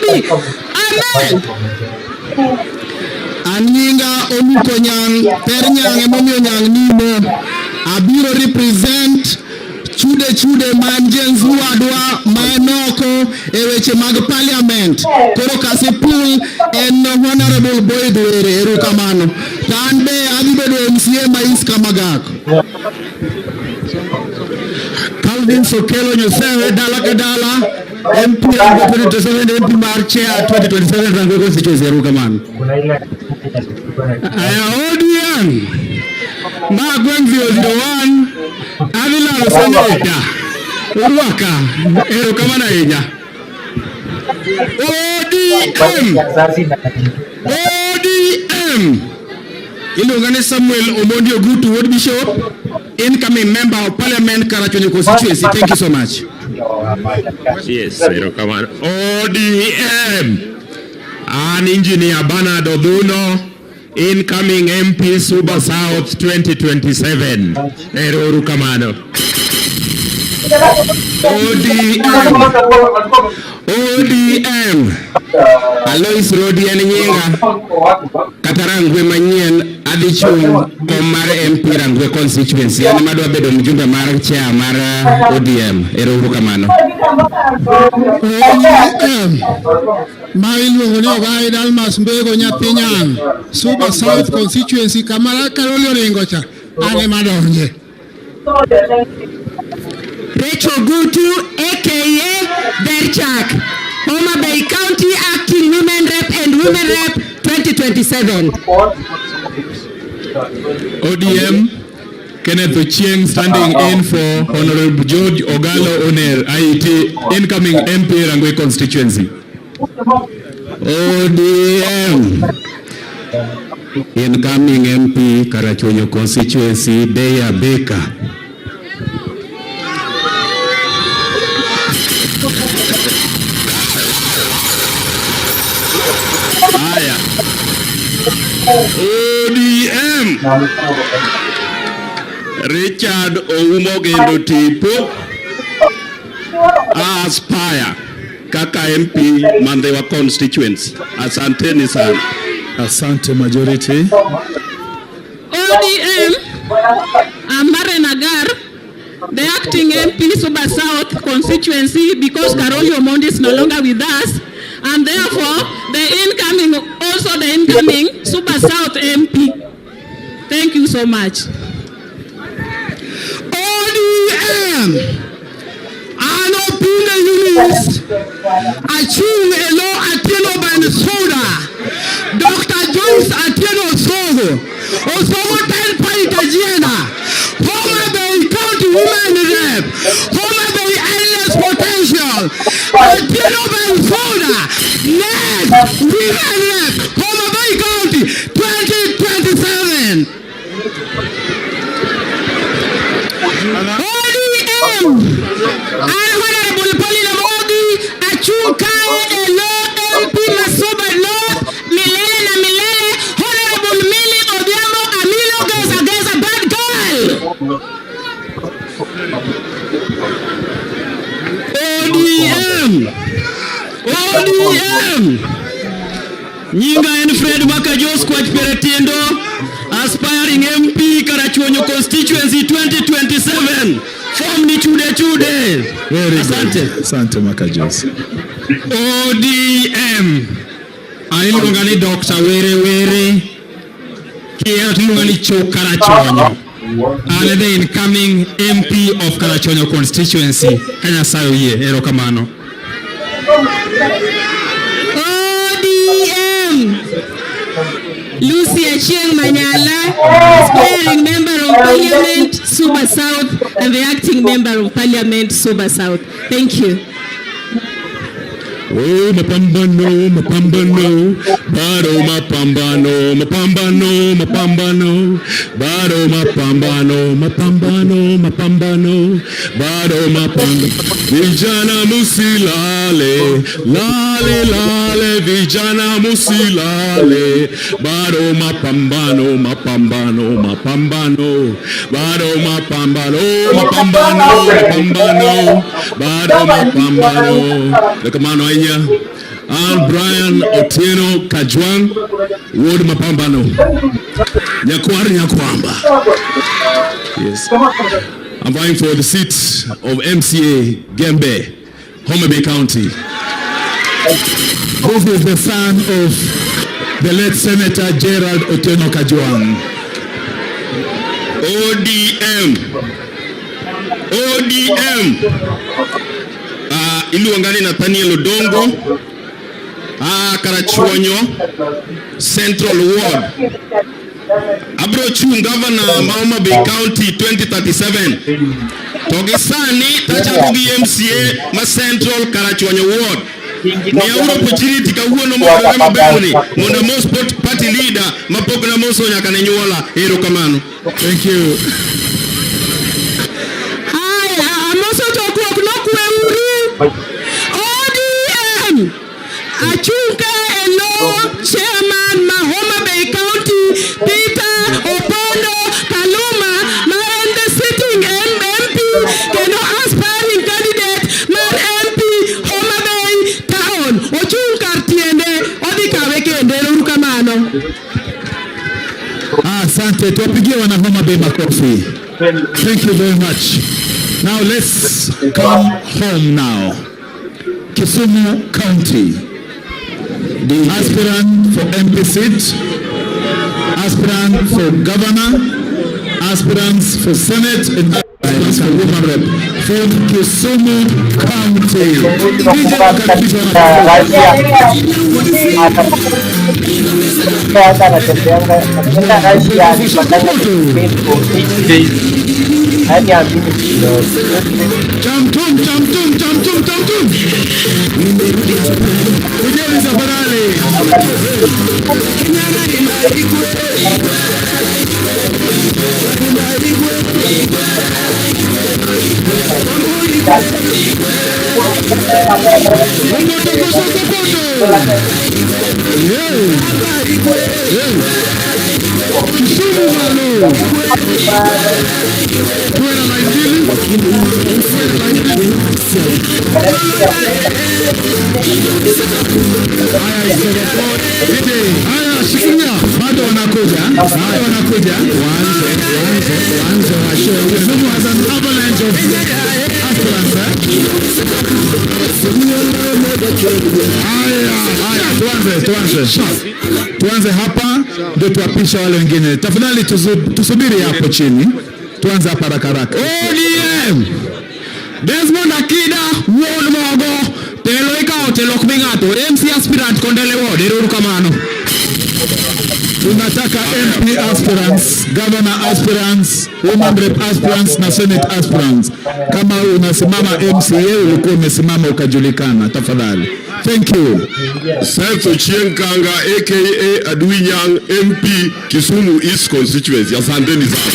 Nairobi. Amen. Anyinga Omukonyang Pernyang Emomio Nyang Nimo Abiro represent chude manjen zuadwa manoko eweche mag parliament koro kasipul en honorable boy dwere eru kamano tambe abibedo MCA mais kamagak Calvin Sokelo nyosewe dala kadala MP 2027 MP Marchea 2027 rango constituency eru kamano ODM Magwen 001 Avila Saneta Uruaka Ero Kamana Enya ODM Ilungane Samuel Omondio Gutu Ward Bishop, incoming member of Parliament Karachuonyo constituency. Thank you so much. Yes, Ero Kamana ODM An Engineer Bernard Oduno, incoming MP Suba South 2027. Ero Kamano ODM Alois Rodi Nyanza Katarangwe Manyen Adichung Komar MP Rangwe constituency ani madwa bedo mjumbe mar chair mar ODM Ero Kamano ODM Mailu Onyo Gai Dalmas Mbego Nyapinyang Suba South constituency Kamara Karolio Ringocha Ane Madonje Rachel Gutu, aka Berchak, Homa Bay County Acting Women Rep and Women Rep 2027. ODM Kenneth Ochieng standing in for Honorable George Ogalo Oner, IET, incoming MP Rangwe constituency. ODM incoming MP Karachuonyo constituency, Deya Baker. ODM Richard Oumogendo Tipo Aspire Kaka MP Mandewa constituency. Asante sana. Asante majority. ODM Amare Nagar, the acting MP Suba South constituency, because Karolio Omondi is no longer with us, and therefore the incoming Suba South MP. Thank you so much. ODM Anopina Yunis Achung Elo Atieno Bansoda Dr. Joyce Atieno Sogo Osogo Telpa Itajiena Homa Bay County Women Rep Homa Bay Endless Potential Atieno Bansoda Next Women Rep Homa Bay County 2027. ODM Honorable Paulina Modi Achukai Elo MP Masuba North Milele na Milele Honorable Milly Odhiambo Amilo Geza bad girl. ODM Nyinga and Fred Makajos Kwach Peretiendo, aspiring MP Karachuonyo constituency 2027. Form ni chude. Very asante. Asante Makajos. ODM Ailungani Dr. Were Kia Tilungani Cho Karachuonyo. And the incoming MP of Karachuonyo constituency. Kanya sayo ye, Ero Kamano. Lucy Achieng Manyala, aspiring member of Parliament Suba South and the acting member of Parliament Suba South. Thank you. Oh, mapambano, baro mapambano, baro mapambano, baro mapambano. Vijana musilale, lale, vijana musilale, baro mapambano, baro mapambano, baro mapambano. Kenya, and Brian Otieno Kajwang, Ward Mapambano. Nyakwari Nyakwamba. Yes. I'm vying for the seat of MCA Gembe, Homa Bay County. This is the son of the late Senator Gerald Otieno Kajwang. ODM. Iluangani Nathaniel Odongo. Karachuonyo Central Ward. Abrochung Governor Homa Bay County 2037. Togisani Tachabugi MCA Ma Central Karachuonyo Ward. Ni auro opportunity ka huo no mwana kama Benoni. Mwana most party leader mapoko na moso nyakane nyuola. Hero kamano. Thank you. ODM Achunga Elo Chairman Homa Bay County Peter Opondo Kaluma and the sitting MP Keno aspiring candidate man MP Homa Bay Town Ochunga Tiende Odikawe Kende Urukamano. Asante, tuwapigie wana Homa Bay makofi. Thank you very much. Now let's come home now. Kisumu County. The aspirant for MP seat, aspirant for governor, aspirants for Senate, and aspirants for woman rep from Kisumu County. Bado wanakuja. Kisumu has an avalanche of aspirants. Tuanze hapa ndio tuwapisha wale wengine. Tafadhali tusubiri hapo chini. Tuanze hapa haraka. ODM Desmond Akida Ward Mogo Telo Ikao Telo Kumingato MC Aspirant Kondele Ward Eruru Kamano. Tunataka MP aspirants, governor aspirants, woman rep aspirants na senate aspirants. Kama unasimama MCA ulikuwa umesimama ukajulikana, tafadhali. Thank you. Seth Ochienkanga aka Aduinyang MP Kisumu East constituency. Asanteni sana.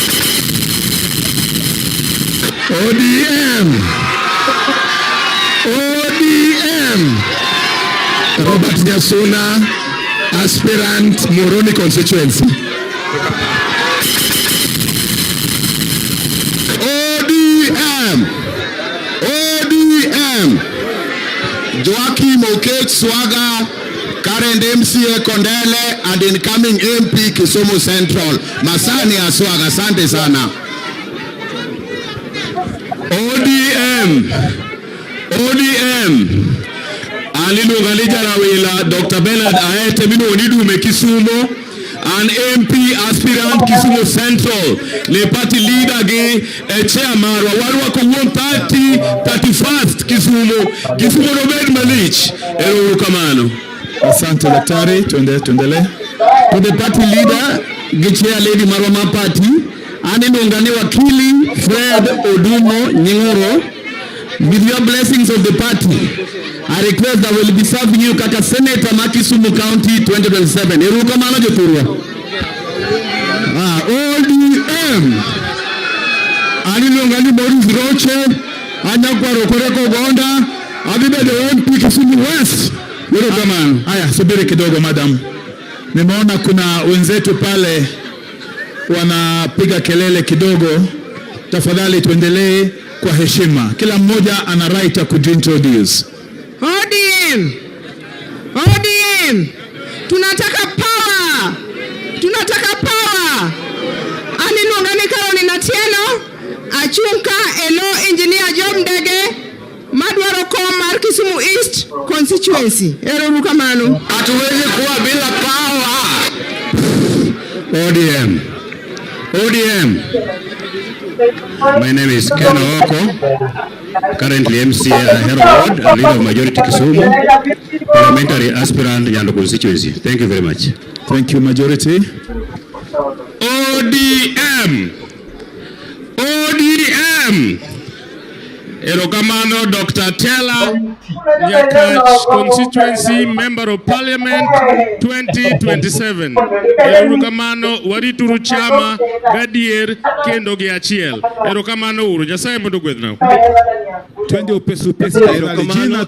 ODM Robert Nyasuna, aspirant Moroni constituency. ODM Joaquim Okech Swaga, current MCA Kondele and incoming MP Kisumu Central. Masani Aswaga, asante sana. ODM Alilu Galijara Wila Dr. Bernard Aete Minu Onidume Kisumu, an MP aspirant Kisumu Central, le party leader ge chairman wa wako 31st Kisumu Robert Malich Eru Kamano. Asante daktari, tuendele. To the party leader ge chair lady Maroma party, anenongane wakili Fred Odumo Nyingoro. With your blessings of the party, I request that we will be serving you Kaka Senator Kisumu County 2027. Eruka mana joturwa. ODM. Anilongani Boris Roche, Anyakwa Rokoreko Gonda, Abibe the MP Kisumu West. Eruka mana. Haya, subiri kidogo madam. Nimeona kuna wenzetu pale wanapiga kelele kidogo. Tafadhali tuendelee kwa heshima. Kila mmoja ana right ya kuintroduce. ODM ODM. Tunataka power. Tunataka power. Ani luongani Carolina Tieno, achunka elo engineer Job Ndege, madwaro kom mar Kisumu East constituency. Ero kamano. Hatuwezi kuwa bila power. ODM. ODM. My name is Ken Oko, currently MCA Hero Ward and leader of Majority Kisumu, parliamentary aspirant Nyanza constituency. Thank you very much. Thank you, Majority. ODM. ODM. Erokamano Dr. Tella Yakach constituency member of parliament 2027. Erokamano warituru chama gadier kendo gi achiel. Erokamano uru Nyasaye mondo gwedhna. Twende upesu pesi. Erokamano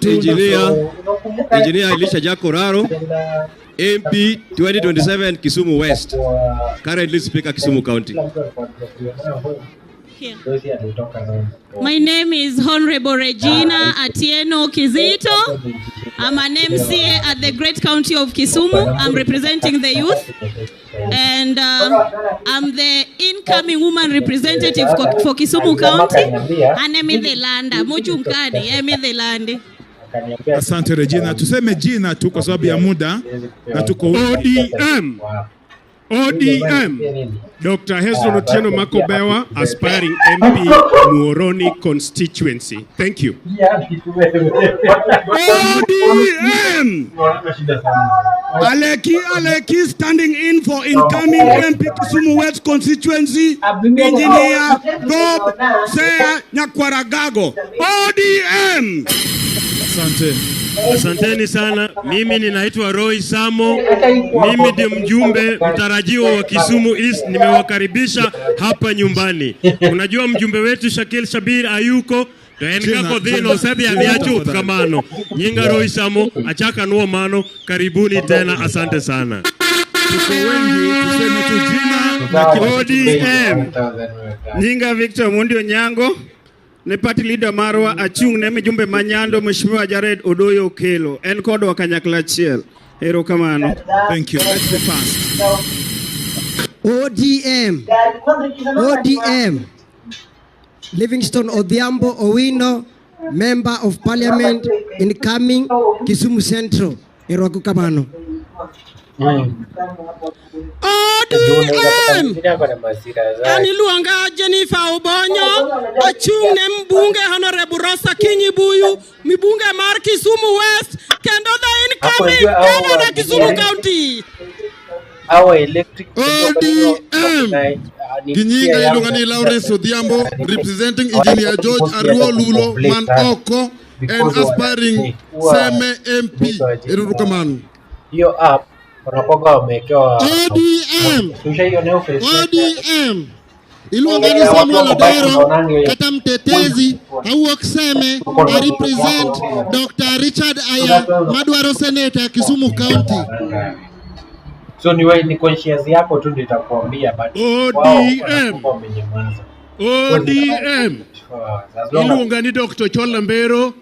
engineer Elisha Jakoraro, MP 2027 Kisumu West, currently Speaker Kisumu County. Here. My name is Honorable Regina Atieno Kizito. I'm an MCA at the great county of Kisumu. I'm representing the youth. And I'm the incoming woman representative for Kisumu County. And I'm in the land. Asante Regina. Tuseme jina tu kwa sababu ya muda na tuko ODM. ODM. Dr. Hezron Otieno Makobewa, aspiring MP, Muhoroni constituency. Thank you. ODM. Aleki standing in for incoming MP Kisumu West constituency, Engineer Rob Sea Nyakwaragago. ODM. Asante. Asanteni sana. Mimi ninaitwa Roy Samo. Mimi ndi mjumbe mtarajiwa wa Kisumu East. Nimewakaribisha hapa nyumbani. Unajua mjumbe wetu Shakil Shabir ayuko. Toenga kodhino sebi aviachu kamano. Nyinga Roy Samo achaka nuo mano. Karibuni tena. Asante sana. Tuko wengi, tuseme tu jina na ODM. Nyinga Victor Mundi Onyango. Ne party leader marwa achung ne mjumbe manyando Mheshimiwa Jared Odoyo Okelo en kod wa kanyakla achiel. Erokamano. Thank you. Let's be fast. ODM. ODM. Livingston Odhiambo Owino, Member of Parliament incoming Kisumu Central. Erokamano. ODM. Ani luanga Jennifer Obonyo, achung ne mbunge Honorable Rosa Kinyibuyu, mbunge mar Kisumu West, kendo the incoming governor Kisumu County. Our electric ODM. Kinyinga ilungani Lawrence Odhiambo, representing Engineer George Aruo Lulo Manoko and aspiring Seme MP. Erukamanu. Hiyo app unapoga wamekewa ODM. ODM. Ilungani Samuel Odero kata mtetezi au kuseme I represent Dr. Richard Aya Madwaro Senator Kisumu County. So ni conscience yako tu ndio itakuambia but ODM. ODM. Ilungani Dr. Chola Mbero,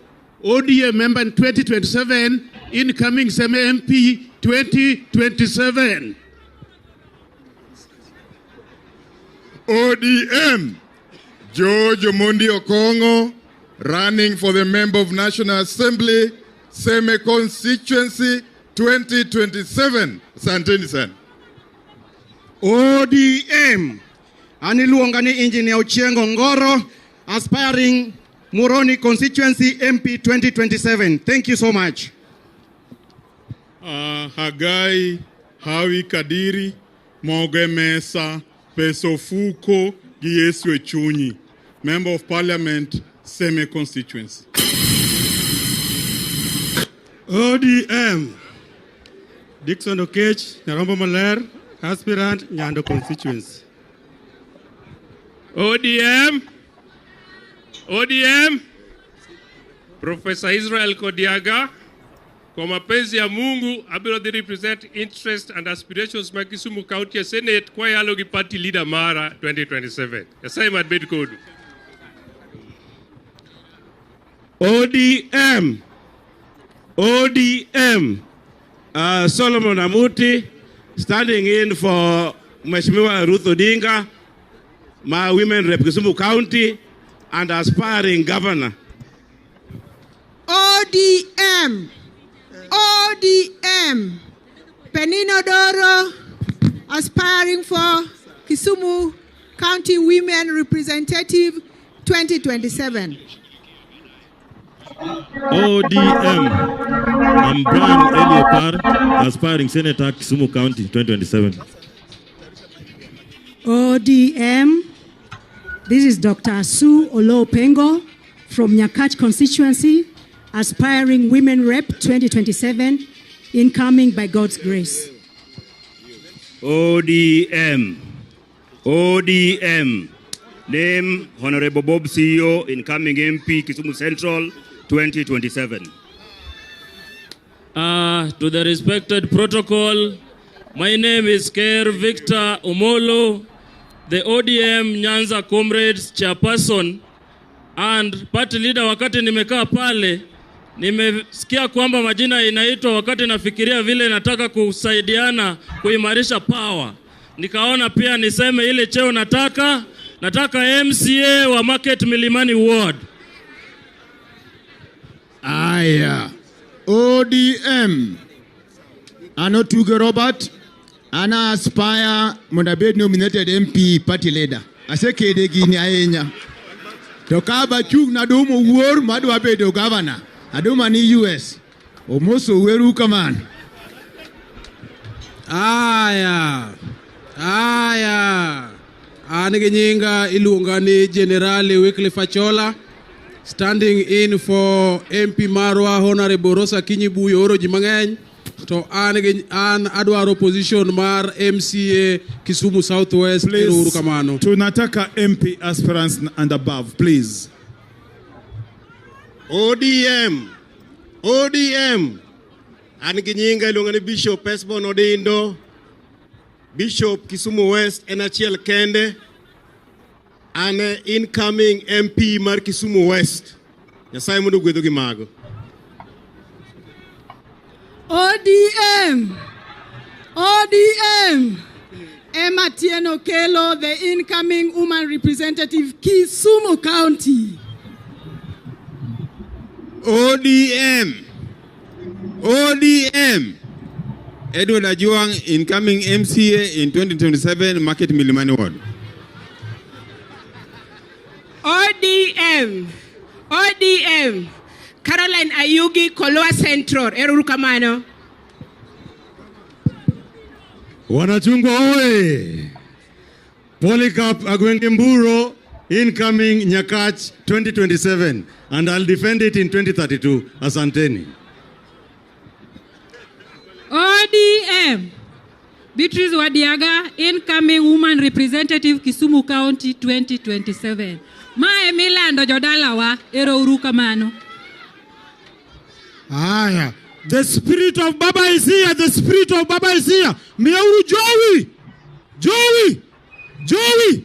ODM member in 2027, incoming Seme MP 2027. ODM. George Omondi Okongo, running for the member of National Assembly, Seme constituency 2027. Asanteni sana. ODM. Aniluongani Engineer Ochiengo Ngoro, aspiring Muhoroni constituency MP 2027. Thank you so much. Hagai, Hawi Kadiri, Moge Mesa, Pesofuko, Giyesu Echunyi, Member of Parliament, Seme constituency. ODM. Dixon Okech, Narombo Maler, aspirant Nyanza constituency. ODM. ODM. Professor Israel Kodiaga, kwa mapenzi ya Mungu abiro di represent interest and aspirations ma Kisumu County Senate kwa yalo gi party leader mara 2027. Yasai madbed kodu. ODM. ODM. Solomon Amuti, standing in for Mheshimiwa Ruth Odinga, my women rep Kisumu County, and aspiring governor. ODM. ODM. Penino Doro, aspiring for Kisumu County Women Representative 2027. ODM. I'm Brian Eliopar, aspiring Senator Kisumu County 2027. ODM. This is Dr. Sue Olopengo from Nyakach constituency, aspiring Women Rep 2027, incoming by God's grace. ODM. ODM. Name Honorable Bob CEO, incoming MP Kisumu Central 2027. To the respected protocol, my name is Ker Victor Omolo, the ODM Nyanza Comrades chairperson and party leader. Wakati nimekaa pale, nimesikia kwamba majina inaitwa, wakati nafikiria vile nataka kusaidiana kuimarisha power. Nikaona pia niseme ile cheo nataka MCA wa Market Milimani Ward. Aya. ODM. Ano Tuge Robert. Ana aspire Mondabed nominated MP party leader. Ase kede gini aenya. Tokaba chuk na domo war madu abedo governor. Adoma ni US. Omoso weru kaman. Aya. Anige nyinga iluonga ni General Wycliffe Fachola, standing in for MP Marwa Honorable Rosa Kinyibuyo oro ji mang'eny. To an adwaro position mar MCA Kisumu Southwest. Please, tunataka MP aspirants and above, please. ODM. Anige nyinga iluonga ni Bishop Esbon Odindo, Bishop Kisumu West Enachiel Kende, an incoming MP mar Kisumu West. Nyasaye mondo gwedho gi mago. ODM. Emma Tieno Kelo, the incoming woman representative Kisumu County. ODM. Edward Ajuang, incoming MCA in 2027 Market Milimani Ward. ODM. Caroline Ayugi, Koloa Central, Erukamano. Wanachungwa oe. Polycarp Agwengemburo, incoming Nyakach 2027, and I'll defend it in 2032. Asanteni. ODM. Beatrice Wadiaga, incoming woman representative Kisumu County 2027. Mae milando jodalawa ero urukamano. Aya. The spirit of Baba is here. Miauru Joey.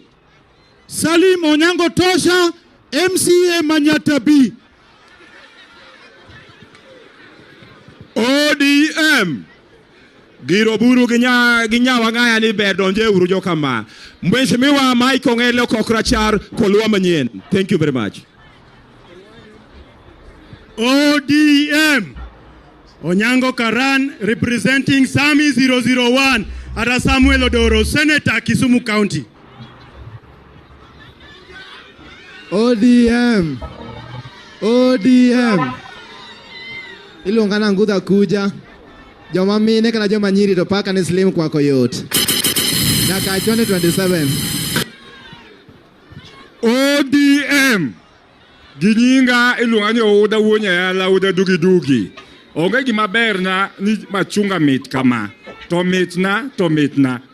Salim Onyango Tosha, MCA Manyata B. ODM. Giroburu ginya wangaya ni bedonje urujo kama. Mheshimiwa Mike Ongelo Kokrachar Kolua Manyen. Thank you very much. ODM. Onyango Karan, representing Sami 001, Ada Samuel Odoro, Senator Kisumu County. ODM. Ilungana nguda kuja. Joma mine kana joma nyiri to paka ni slim kwa koyot. Nyaka 2027. ODM. Ginyinga ilungani oda wonya yala oda dugi. Onge gima ber na ni machunga mit kama. To mitna.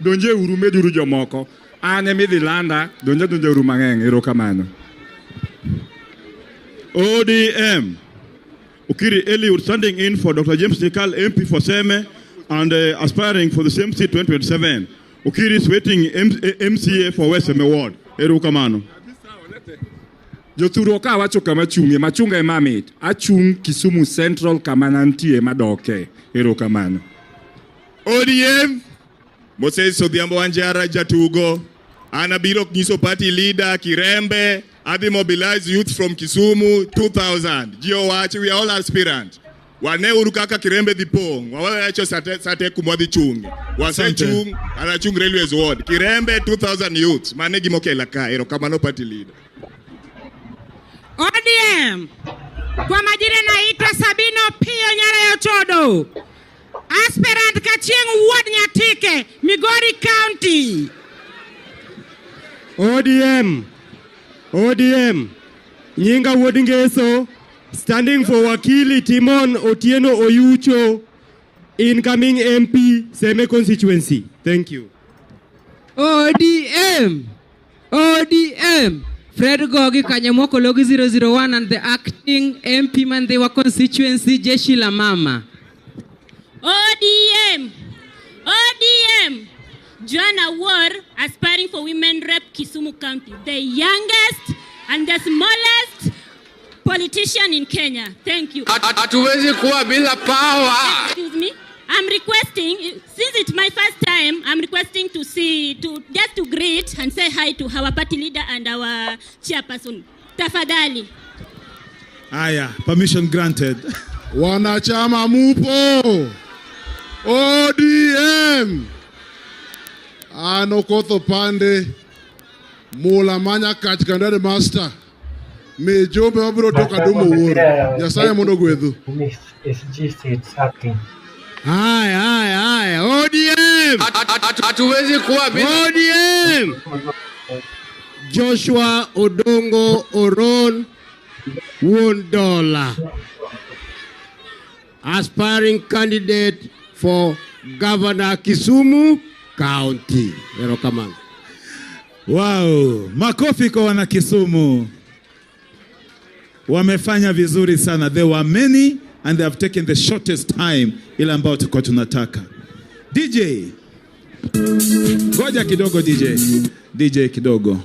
Donje uru meduru jomoko. Ane midhi landa. Donje uru mang'eng. Erokamano. ODM. Ukiri Eli standing in for Dr. James Nikal, MP for Seme, and aspiring for the same seat 2027. Ukiri is waiting MCA for West Seme Ward. Erokamano. Joturo ka wacho kama chungi machunga emamit achung Kisumu Central kama nantie madoke. Erokamano. ODM, Moses Odhiambo Wanjara Jatugo, Anabiro Nyiso Party Leader, Kirembe, Adi mobilize youth from Kisumu, 2000. Gio Wachi, we are all aspirants. Wane urukaka Kirembe Dipong, wawala yacho sate kumwadi chung. Wase chung, anachung Railways Ward. Kirembe, 2000 youths. Manegi moke laka, ero kamano party leader. ODM, kwa majina naitwa Sabino Pio Nyara Yochodo. Aspirant Kachieng Ward Nyatike, Migori County. ODM, Nyinga Wodingeso, standing for Wakili Timon Otieno Oyucho, incoming MP, Seme constituency. Thank you. ODM, Fred Gogi Kanyamoko Logi 001 and the acting MP Mandewa constituency, Jeshi La Mama. ODM, Joanna War, aspiring for women rep Kisumu County, the youngest and the smallest politician in Kenya. Thank you. Hatuwezi kuwa bila power. Excuse me. I'm requesting, since it's my first time, I'm requesting just to greet and say hi to our party leader and our chairperson. Tafadhali. Aya, permission granted. Wanachama mupo. ODM. Anokotho pande. Mula manya katika ndade master. Mejombe wabiro toka dumo woro. Yasaya mondo gwedhu. Haya. ODM. Hatuwezi kuwa bila ODM. Joshua Odongo Oron Wondola, aspiring candidate for Governor Kisumu County. Welcome. Wow, makofi kwa wana Kisumu. Wamefanya vizuri sana. There were many and they have taken the shortest time ile ambao tuko tunataka. DJ. Ngoja kidogo DJ kidogo.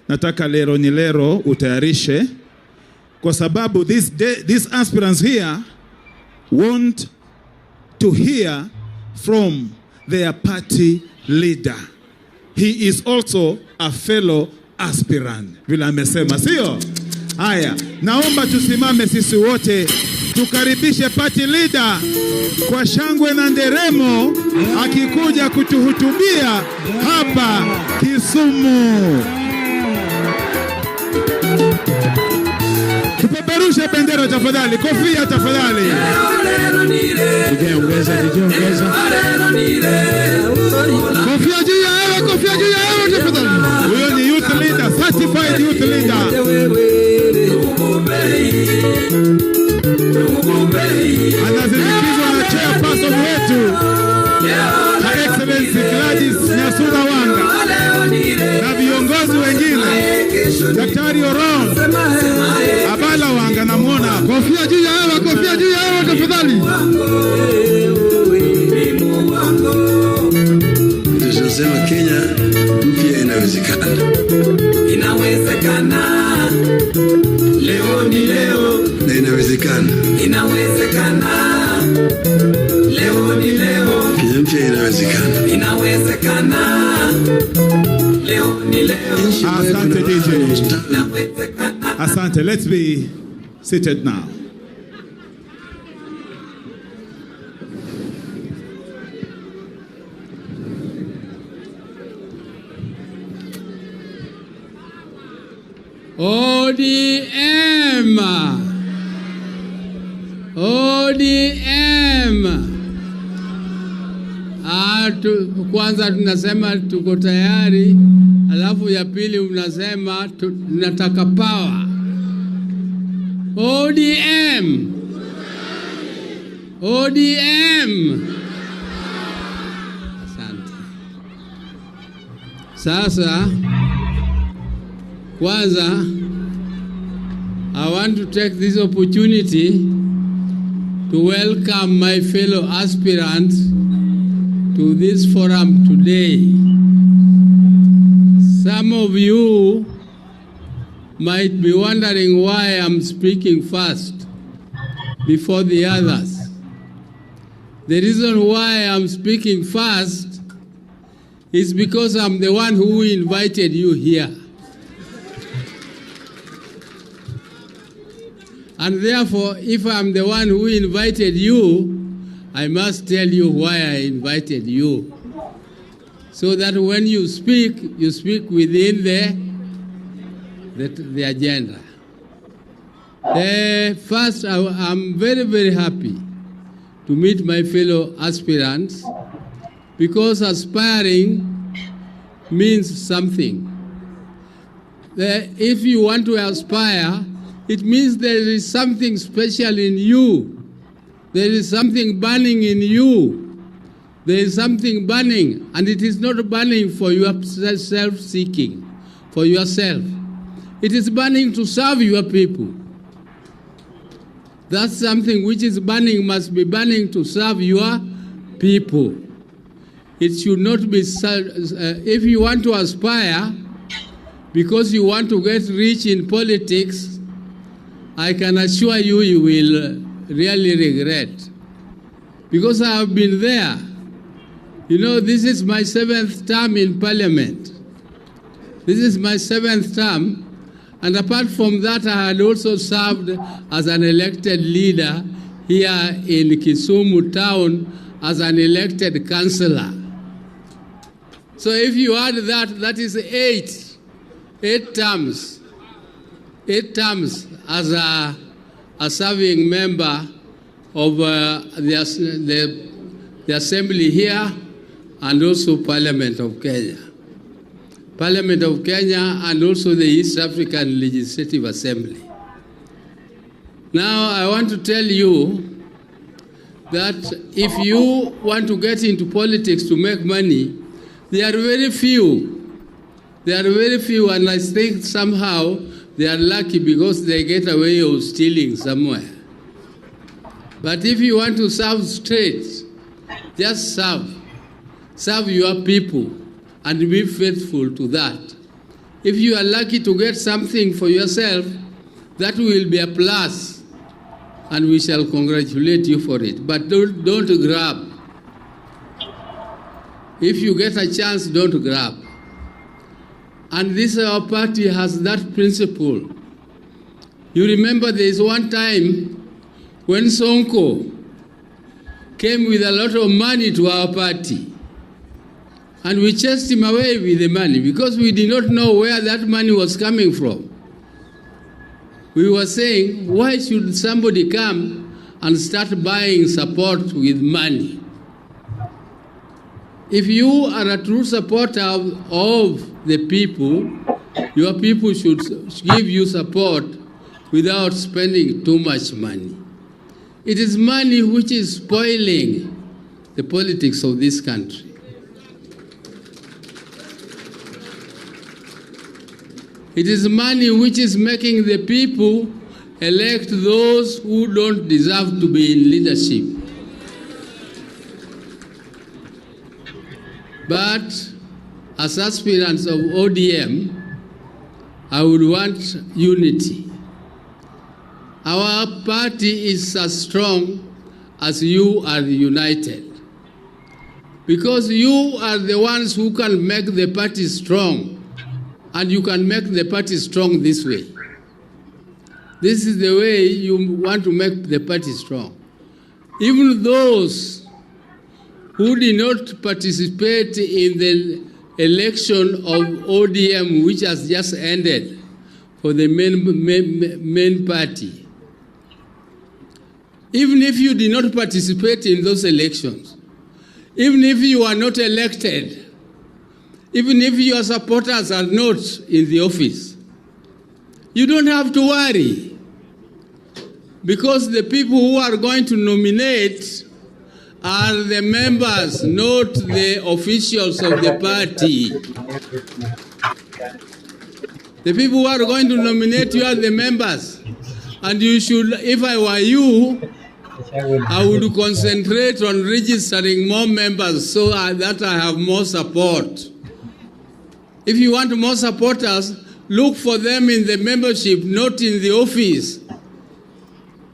Nataka lero utayarishe kwa sababu these aspirants here want to hear from their party leader. He is also a fellow aspirant. Vile amesema, sio? Haya, naomba tusimame sisi wote tukaribishe party leader kwa shangwe na nderemo akikuja kutuhutubia hapa Kisumu. Tupeperushe bendera tafadhali, kofia tafadhali. DJ ongeza. Kofia juu ya hewa tafadhali. Huyo ni youth leader, certified youth leader. Anazindikizwa na chairperson wetu Her Excellency Gladys Nyasura Wanga na viongozi wengine, Daktari Oron Abala Wanga na muona. Kofia juu ya hewa tafadhali. Tunasema Kenya mpya inawezekana. Leo ni leo na inawezekana. Leo ni leo. Kenya mpya inawezekana. Leo ni leo. Asante DJ. Asante. Let's be seated now. ODM. Kwanza tunasema tuko tayari, alafu ya pili unasema tunataka power. ODM. Asante. Sasa kwanza I want to take this opportunity to welcome my fellow aspirants to this forum today. Some of you might be wondering why I'm speaking first before the others. The reason why I'm speaking first is because I'm the one who invited you here. And therefore, if I'm the one who invited you, I must tell you why I invited you. So that when you speak within the agenda. First, I'm very, very happy to meet my fellow aspirants, because aspiring means something. If you want to aspire, it means there is something special in you. There is something burning in you. There is something burning, and it is not burning for your self-seeking, for yourself. It is burning to serve your people. That's something which is burning, must be burning to serve your people. It should not be, if you want to aspire, because you want to get rich in politics, I can assure you, you will really regret. Because I have been there. You know, this is my 7th term in Parliament. This is my 7th term. And apart from that, I had also served as an elected leader here in Kisumu town as an elected councillor. So if you add that, that is 8 terms. 8 terms as a serving member of the assembly here and also Parliament of Kenya. Parliament of Kenya and also the East African Legislative Assembly. Now I want to tell you that if you want to get into politics to make money, there are very few. There are very few, and I think somehow they are lucky because they get away of stealing somewhere. But if you want to serve straight, just serve. Serve your people and be faithful to that. If you are lucky to get something for yourself, that will be a plus, and we shall congratulate you for it. But don't grab. If you get a chance, don't grab. And this our party has that principle. You remember there is one time when Sonko came with a lot of money to our party, and we chased him away with the money because we did not know where that money was coming from. We were saying, why should somebody come and start buying support with money? If you are a true supporter of the people, your people should give you support without spending too much money. It is money which is spoiling the politics of this country. It is money which is making the people elect those who don't deserve to be in leadership. But as aspirants of ODM, I would want unity. Our party is as strong as you are united. Because you are the ones who can make the party strong. And you can make the party strong this way. This is the way you want to make the party strong. Even those who did not participate in the election of ODM, which has just ended for the main party, even if you did not participate in those elections, even if you are not elected, even if your supporters are not in the office, you don't have to worry, because the people who are going to nominate are the members, not the officials of the party. The people who are going to nominate you are the members. And you should, if I were you, I would concentrate on registering more members so that I have more support. If you want more supporters, look for them in the membership, not in the office.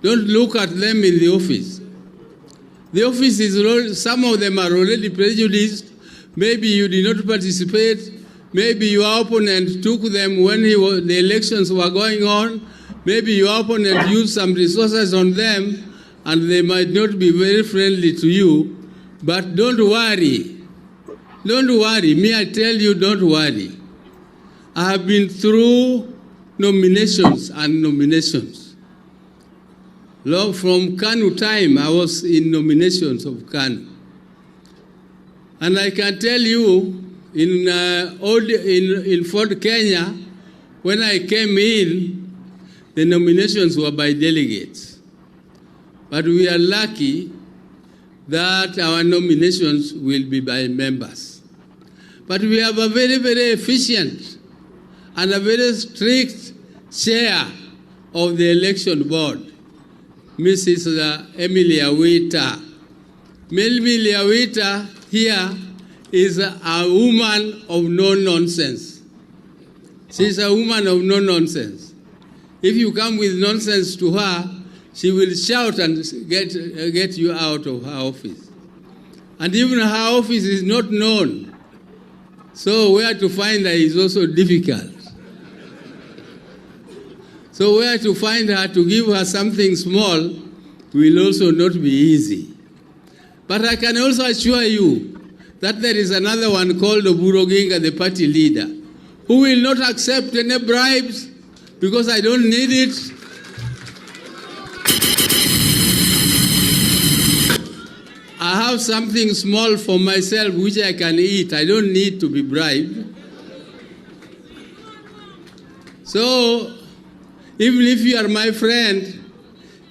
Don't look at them in the office. The offices, some of them are already prejudiced. Maybe you did not participate. Maybe your opponent took them when the elections were going on. Maybe your opponent used some resources on them, and they might not be very friendly to you. But don't worry. Don't worry. Me, I tell you, don't worry. I have been through nominations and nominations. From KANU time, I was in nominations of KANU. And I can tell you, in Fort Kenya, when I came in, the nominations were by delegates. But we are lucky that our nominations will be by members. But we have a very, very efficient and a very strict chair of the election board, Mrs. Emilia Wita. Emilia Wita here is a woman of no nonsense. She's a woman of no nonsense. If you come with nonsense to her, she will shout and get you out of her office. And even her office is not known. So where to find her is also difficult. So where to find her to give her something small will also not be easy. But I can also assure you that there is another one called Oburo Oginga, the party leader, who will not accept any bribes because I don't need it. I have something small for myself which I can eat. I don't need to be bribed. So, even if you are my friend,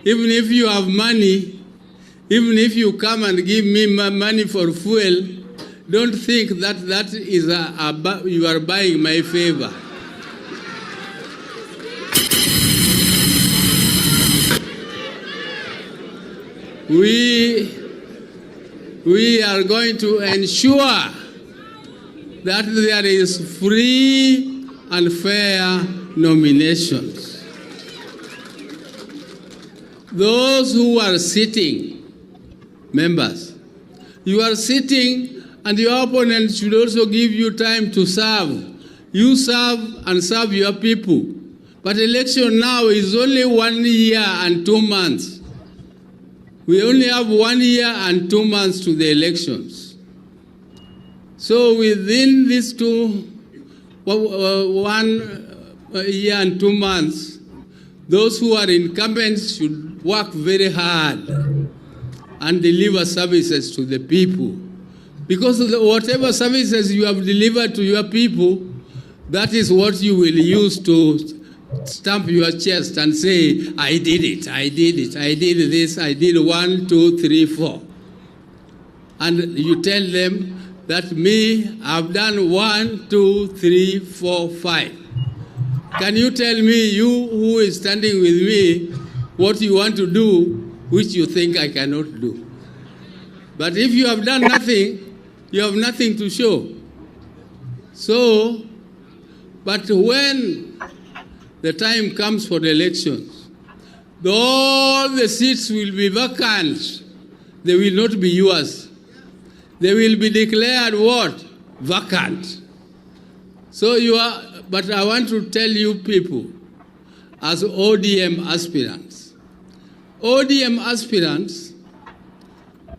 even if you have money, even if you come and give me money for fuel, don't think that is you are buying my favor. We are going to ensure that there is free and fair nominations. Those who are sitting, members, you are sitting and your opponent should also give you time to serve. You serve and serve your people. But election now is only 1 year and 2 months. We only have 1 year and 2 months to the elections. So within these 1 year and 2 months, those who are incumbents should work very hard and deliver services to the people. Because whatever services you have delivered to your people, that is what you will use to stamp your chest and say, I did it, I did it, I did this, I did 1, 2, 3, 4. And you tell them that me, I've done 1, 2, 3, 4, 5. Can you tell me, you who is standing with me, what you want to do, which you think I cannot do? But if you have done nothing, you have nothing to show. So, but when the time comes for the elections, all the seats will be vacant. They will not be yours. They will be declared what? Vacant. So but I want to tell you people, as ODM aspirants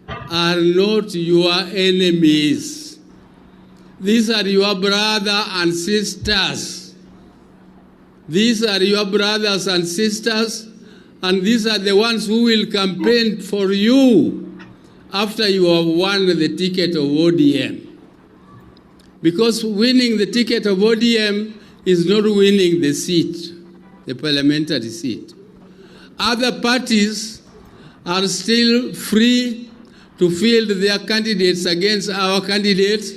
are not your enemies. These are your brothers and sisters. These are your brothers and sisters, and these are the ones who will campaign for you after you have won the ticket of ODM. Because winning the ticket of ODM is not winning the seat, the parliamentary seat. Other parties are still free to field their candidates against our candidates,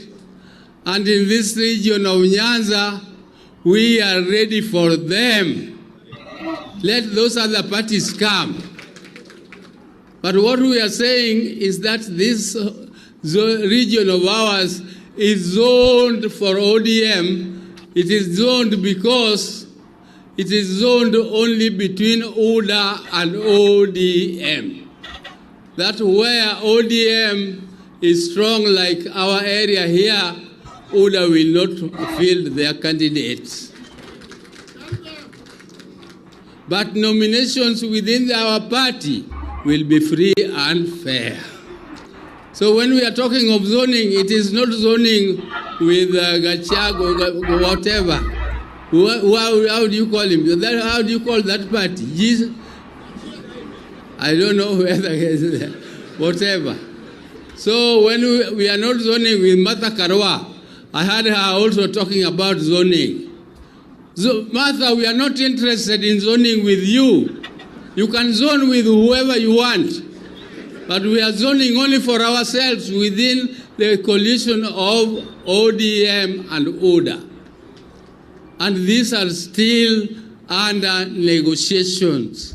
and in this region of Nyanza, we are ready for them. Let those other parties come. But what we are saying is that this region of ours is zoned for ODM. It is zoned because it is zoned only between UDA and ODM. that where ODM is strong like our area here, UDA will not field their candidates. But nominations within our party will be free and fair. So when we are talking of zoning, it is not zoning with Gachago or whatever. How do you call him? How do you call that party? Jesus? I don't know whether it's whatever. So when we are not zoning with Martha Karua, I heard her also talking about zoning. So, Martha, we are not interested in zoning with you. You can zone with whoever you want. But we are zoning only for ourselves within the coalition of ODM and ODA. And these are still under negotiations.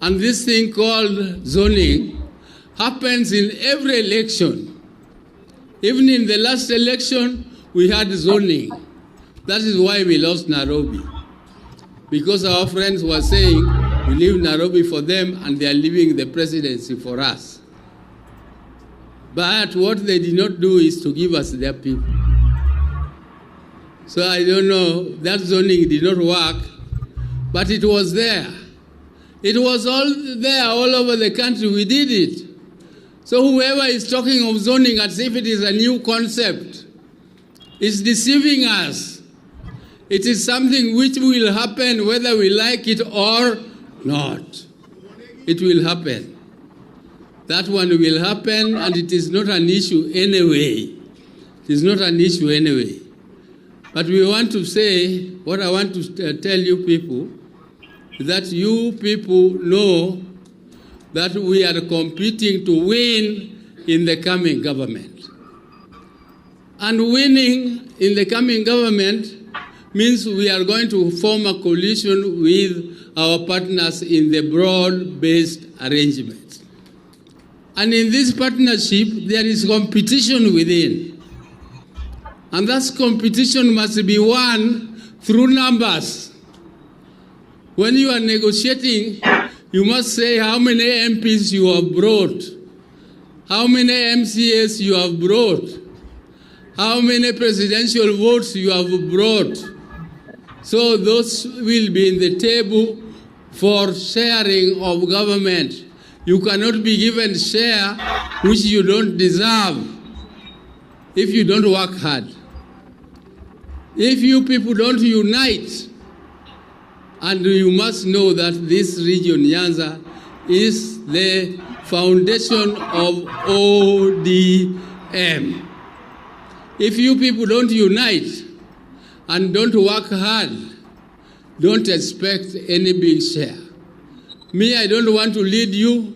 And this thing called zoning happens in every election. Even in the last election, we had zoning. That is why we lost Nairobi. Because our friends were saying, we leave Nairobi for them and they are leaving the presidency for us. But what they did not do is to give us their people. So I don't know, that zoning did not work, but it was there. It was all there all over the country, we did it. So whoever is talking of zoning as if it is a new concept is deceiving us. It is something which will happen whether we like it or not. It will happen. That one will happen, and it is not an issue anyway. It is not an issue anyway. But we want to say, what I want to tell you people, that you people know that we are competing to win in the coming government. And winning in the coming government means we are going to form a coalition with our partners in the broad-based arrangement. And in this partnership, there is competition within. And that competition must be won through numbers. When you are negotiating, you must say how many MPs you have brought, how many MCAs you have brought, how many presidential votes you have brought. So those will be in the table for sharing of government. You cannot be given share which you don't deserve if you don't work hard. If you people don't unite, and you must know that this region, Nyanza, is the foundation of ODM. If you people don't unite and don't work hard, don't expect any big share. Me, I don't want to lead you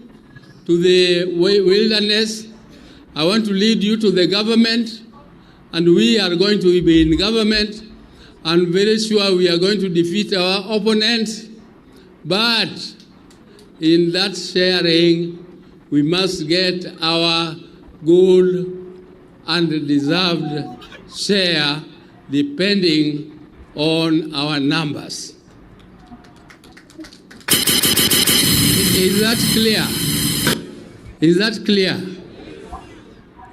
to the wilderness. I want to lead you to the government, and we are going to be in government. I'm very sure we are going to defeat our opponents, but in that sharing, we must get our good and deserved share depending on our numbers. Is that clear? Is that clear?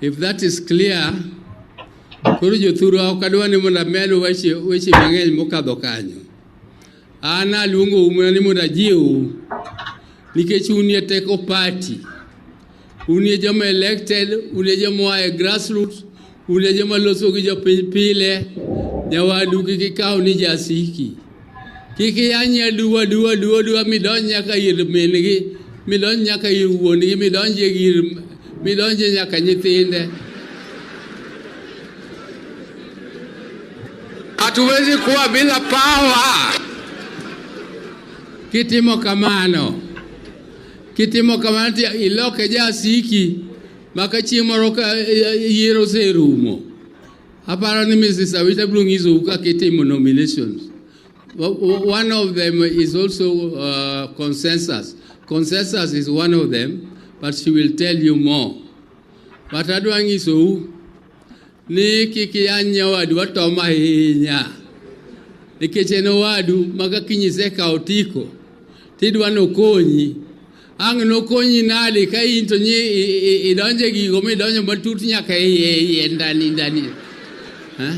If that is clear, kuru jothuru kadwa ni mona melu weche mang'eny mokadho kanyo. Ana luongo umani mona jiu nikech unie teko party. Unie joma elected, unie joma e grassroots, unie joma loso gi jopiny pile, nyawadu kikikaw ni jasiki. Kiki yanya duwa midon nyaka ir mengi, midon nyaka ir wuongi, midonje nyaka nyithinde. Hatuwezi kuwa bila power. Kitimo kamano iloke jasiki maka chiemoro ka yiero serumo. Aparo ni Mrs. Awita Blungizo uka kitimo nominations. One of them is also consensus. Consensus is one of them, but she will tell you more. But adwangiso ni kiki anya wadu watoma hinya. Nikecheno wadu maka kinyise kaotiko. Tidwano konyi. ang no konyi nade ka into ni idonje gigo mi donjo matut nyaka e ndani ha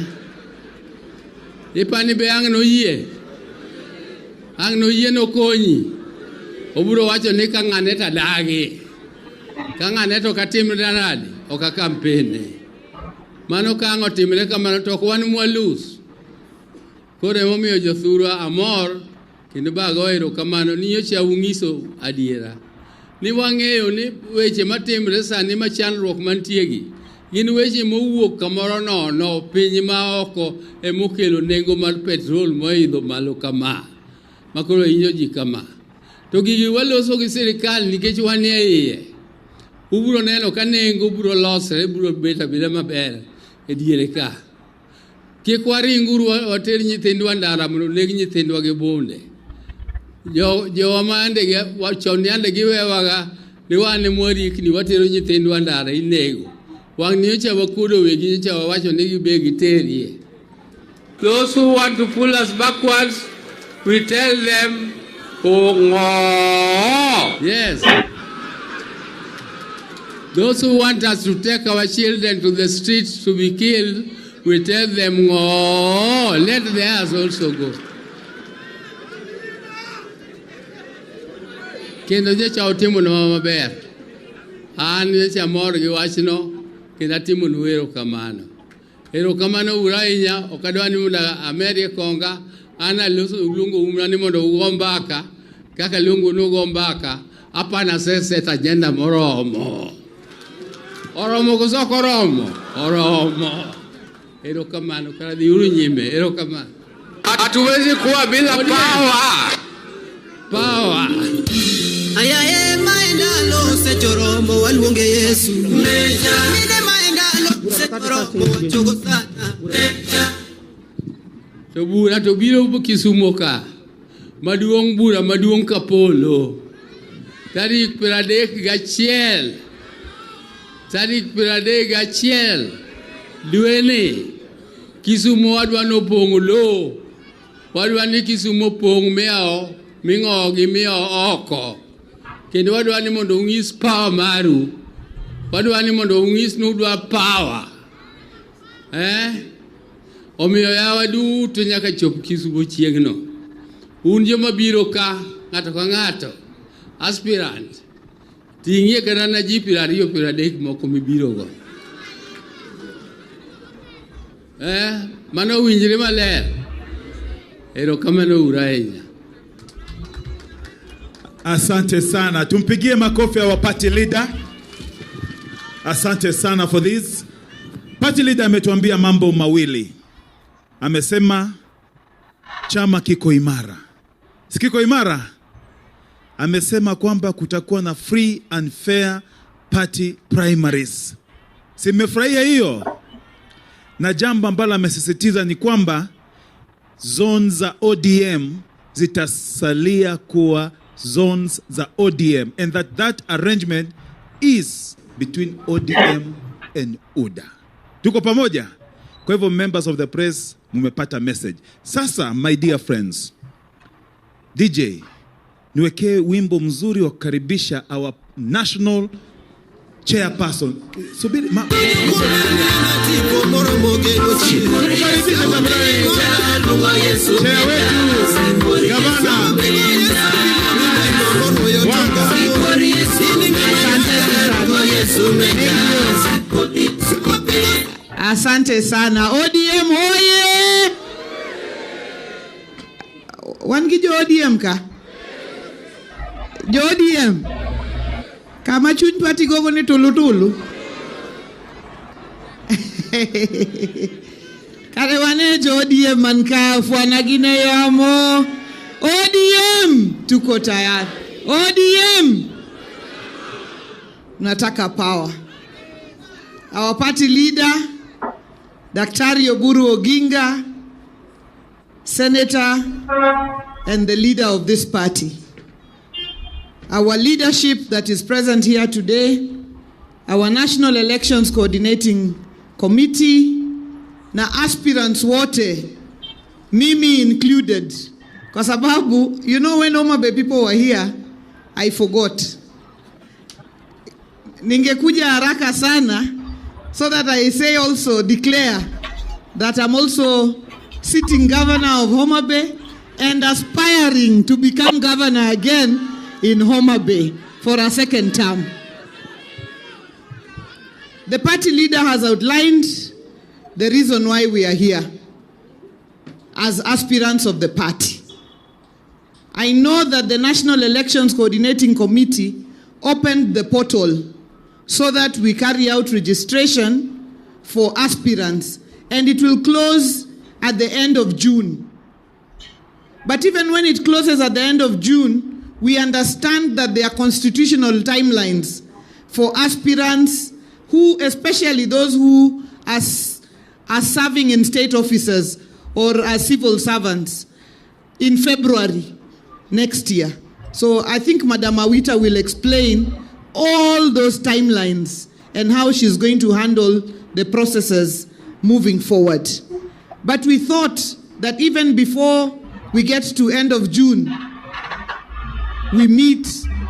ipani be ang no yie no konyi oburo wacho ni ka ng'ane ta dagi ka ng'ane to katimre nade o ka kampene mano ka ngo timre kamano to wan mwalus kore momiyo jothura amor kendo bago erokamano ni nyocha ungiso adiera ni wang'eyo ni weche matimre sani machandruok mantiegi gin weche mowuok kamoro nono piny maoko emokelo nengo mar petrol moidho malo kama makoro hinyo ji kama to gigi waloso gi sirikal nikech wan e iye ubro neno ka nengo bro losre bro bet abeda maber e diere ka kik waringuru water nyithindwa ndara mondo neg nyithindwa gi bunde jo mande ge wachon yande giwewaga ni wane morikni watero nyithindwa ndara inego wang ni cha wakudo wegi cha wacho ni gibe giterie. Those who want to pull us backwards, we tell them yes. Those who want us to take our children to the streets to be killed, we tell them let theirs also go. Kendo nyecha otimo no maber. An nyecha mor gi wachno kendo atimo wero kamano. Ero kamano urainya okadwani muda Amerika konga ana lungo umrani mondo ugombaka kaka lungo no gombaka apana sese tajenda moromo. Oromo kosoko oromo. Ero kamano kala diuru nyime ero kamano. Hatuwezi kuwa bila power. Ayaye maendalo sechoromo waluonge Yesu meja mine maendalo sechoromo chogo sana meja to bura to biro Kisumo ka maduong' bura maduong' Kapolo tarik 31 dweni Kisumo wadwa no pong lo wadwa ni Kisumo pong meao mingogi mio oko kendo wadwa ni mondo ung'is power maru wadwa ni mondo ung'is nudwa power omiyo yawa duto nyaka chop Kisumo chiegno un joma biro ka ng'ato ka ng'ato aspirant ting'ie kata na ji 20-30 moko mibiro go mano winjre maler erokamano urainya. Asante sana. Tumpigie makofi ya party leader. Asante sana for this. Party leader ametuambia mambo mawili. Amesema chama kiko imara. Sikiko imara? Amesema kwamba kutakuwa na free and fair party primaries. Simefurahia hiyo? Na jambo ambalo amesisitiza ni kwamba zones za ODM zitasalia kuwa zones za ODM and that arrangement is between ODM and UDA. Tuko pamoja? Kwa hivyo members of the press mumepata message. Sasa my dear friends, DJ niwekee wimbo mzuri wa kukaribisha our national chairperson. Subiri Asante sana. ODM hoye! Wangi jo ODM ka? Jo ODM? Kama chuny pati gogo ni tulu. Kare wane jo ODM man ka fuana gine yamo. ODM tuko tayari. ODM nataka power. Our party leader Daktari Oburu Oginga, Senator and the leader of this party. Our leadership that is present here today, our National Elections Coordinating Committee, na aspirants wote, mimi included. Kwa sababu, you know when Homa Bay people were here, I forgot. ningekuja haraka sana so that I say also declare that I'm also sitting governor of Homa Bay and aspiring to become governor again in Homa Bay for a second term. The party leader has outlined the reason why we are here as aspirants of the party. I know that the National Elections Coordinating Committee opened the portal so that we carry out registration for aspirants, and it will close at the end of June. But even when it closes at the end of June, we understand that there are constitutional timelines for aspirants who, especially those who are serving in state offices or as civil servants, in February next year. So I think Madam Awita will explain all those timelines and how she's going to handle the processes moving forward. But we thought that even before we get to end of June, we meet,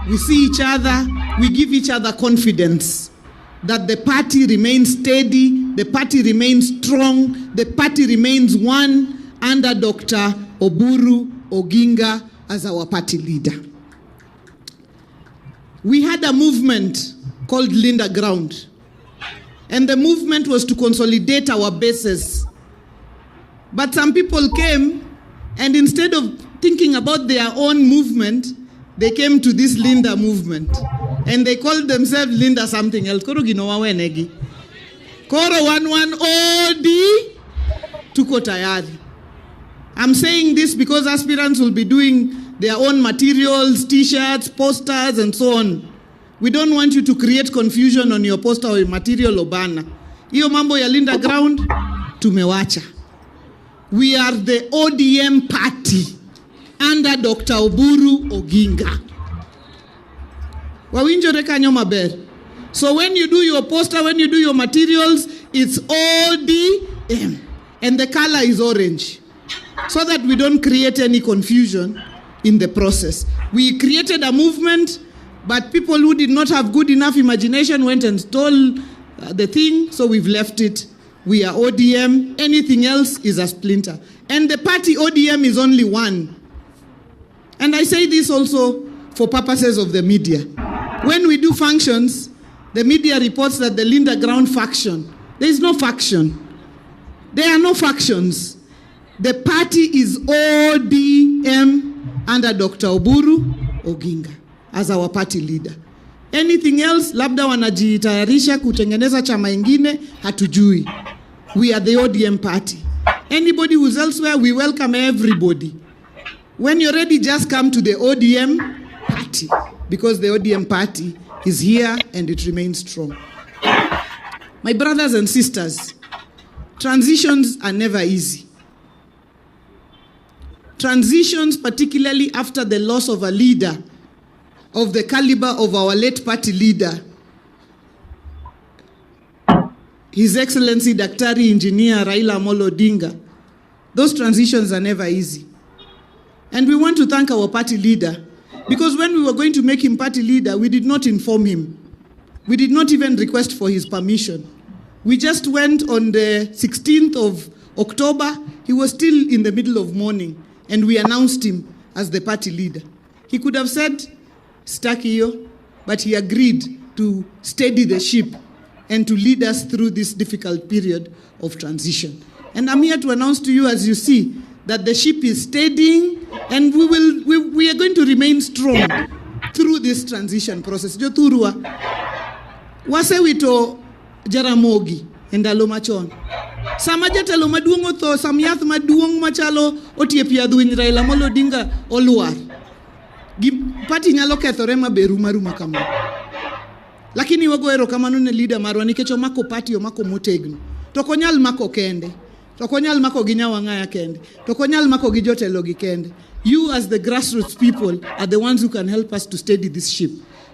we see each other, we give each other confidence that the party remains steady, the party remains strong, the party remains one under Dr. Oburu Oginga as our party leader. We had a movement called Linda Ground, and the movement was to consolidate our bases. But some people came, and instead of thinking about their own movement, they came to this Linda movement, and they called themselves Linda something else. Koro ginawa wenegi. Koro 11 OD tuko tayari. I'm saying this because aspirants will be doing their own materials, t-shirts, posters, and so on. We don't want you to create confusion on your poster or material or banner. Iyo mambo ya Linda Ground, tumewacha. We are the ODM party under Dr. Oburu Oginga. Wawinjore kanyo maber. So when you do your poster, when you do your materials, it's ODM. And the color is orange. So that we don't create any confusion in the process. We created a movement, but people who did not have good enough imagination went and stole the thing, so we've left it. We are ODM. Anything else is a splinter. And the party ODM is only one. And I say this also for purposes of the media. When we do functions, the media reports that the Linda Ground faction. There is no faction. There are no factions. The party is ODM under Dr. Oburu Oginga as our party leader. Anything else, labda wanajitayarisha kutengeneza chama ingine, hatujui. We are the ODM party. Anybody who's elsewhere, we welcome everybody. When you're ready, just come to the ODM party, because the ODM party is here and it remains strong. My brothers and sisters, transitions are never easy. Transitions, particularly after the loss of a leader of the caliber of our late party leader, His Excellency Daktari Engineer Raila Amolo Odinga, those transitions are never easy. And we want to thank our party leader, because when we were going to make him party leader, we did not inform him. We did not even request for his permission. We just went on the 16th of October. He was still in the middle of mourning, and we announced him as the party leader. He could have said, Stakio, but he agreed to steady the ship and to lead us through this difficult period of transition. And I'm here to announce to you, as you see, that the ship is steadying, and we are going to remain strong through this transition process. Joturua, wase wito Jaramogi endalo machon. Sama jatelo maduong otho, samyath maduong machalo otiep yadhuiny Raila Amolo Odinga oluar. Party nyalo kethore maberu maruma kama. Lakini wago erokamano ne leader marwa nikech omako party omako motegno. To konyal mako kende. To konyal mako gi nyawang'aya kende. To konyal mako gi jotelo gi kende. You as the grassroots people are the ones who can help us to steady this ship.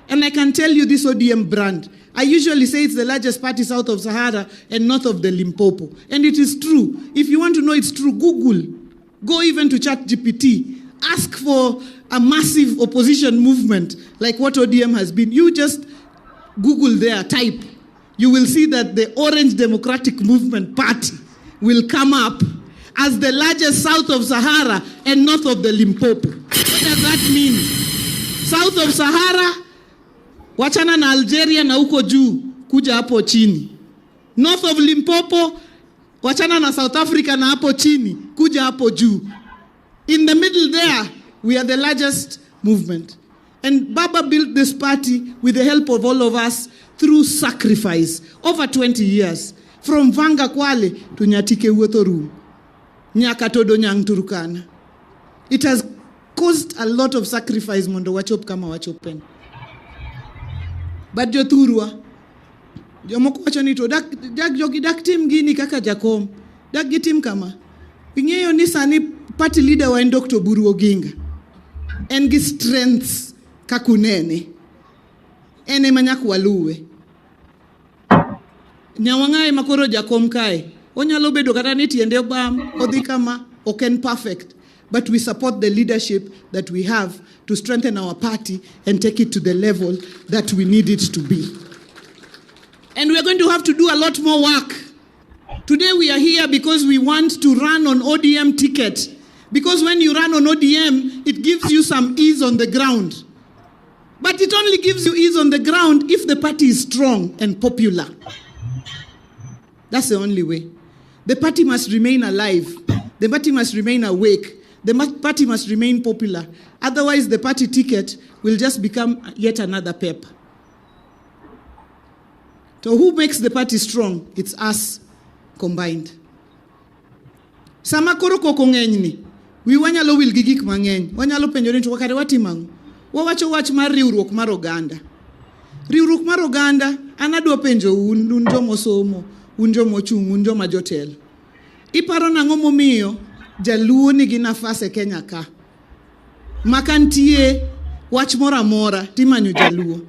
And I can tell you this ODM brand, I usually say it's the largest party south of Sahara and north of the Limpopo. And it is true. If you want to know it's true, Google. Go even to ChatGPT. Ask for a massive opposition movement like what ODM has been. You just Google there, type, you will see that the Orange Democratic Movement Party will come up as the largest south of Sahara and north of the Limpopo. What does that mean? South of Sahara, wachana na Algeria na huko juu, kuja hapo chini. North of Limpopo, wachana na South Africa na hapo chini, kuja hapo juu. In the middle there, we are the largest movement. And Baba built this party with the help of all of us through sacrifice over 20 years. From Vanga Kwale to Nyatike Uotoru, Nyakatodo Nyang Turukana. It has caused a lot of sacrifice, Mondo Wachop kama wachopen. But Joturua, Jomoko wachonito, dak team gini kaka Jakom, dak gitim kama. Pingeyo ni sani party leader wa Dr. Buru Oginga. Engi strengths kakunene. Ene manyaku waluwe. Nyawangae makoro Jakom kae. Onyalo bedo kata ni tiende obam, odhi kama, oken perfect. But we support the leadership that we have to strengthen our party and take it to the level that we need it to be. And we're going to have to do a lot more work. Today we are here because we want to run on ODM ticket. Because when you run on ODM, it gives you some ease on the ground. But it only gives you ease on the ground if the party is strong and popular. That's the only way. The party must remain alive. The party must remain awake. The party must remain popular. Otherwise, the party ticket will just become yet another paper. So who makes the party strong? It's us combined. Sama koro koko ng'enyni. We wanyalo wil gi gik mang'eny. Wanyalo penjo ni to kare watimang'o. Wawacho wach mar riwruok mar oganda. Riwruok mar oganda, an adwa penjo un jomo somo, un jomo chung, un joma jotelo. Iparo nang'o momiyo Jaluo nigi nafas e Kenya ka. Makantie wach moro amora timanyo Jaluo.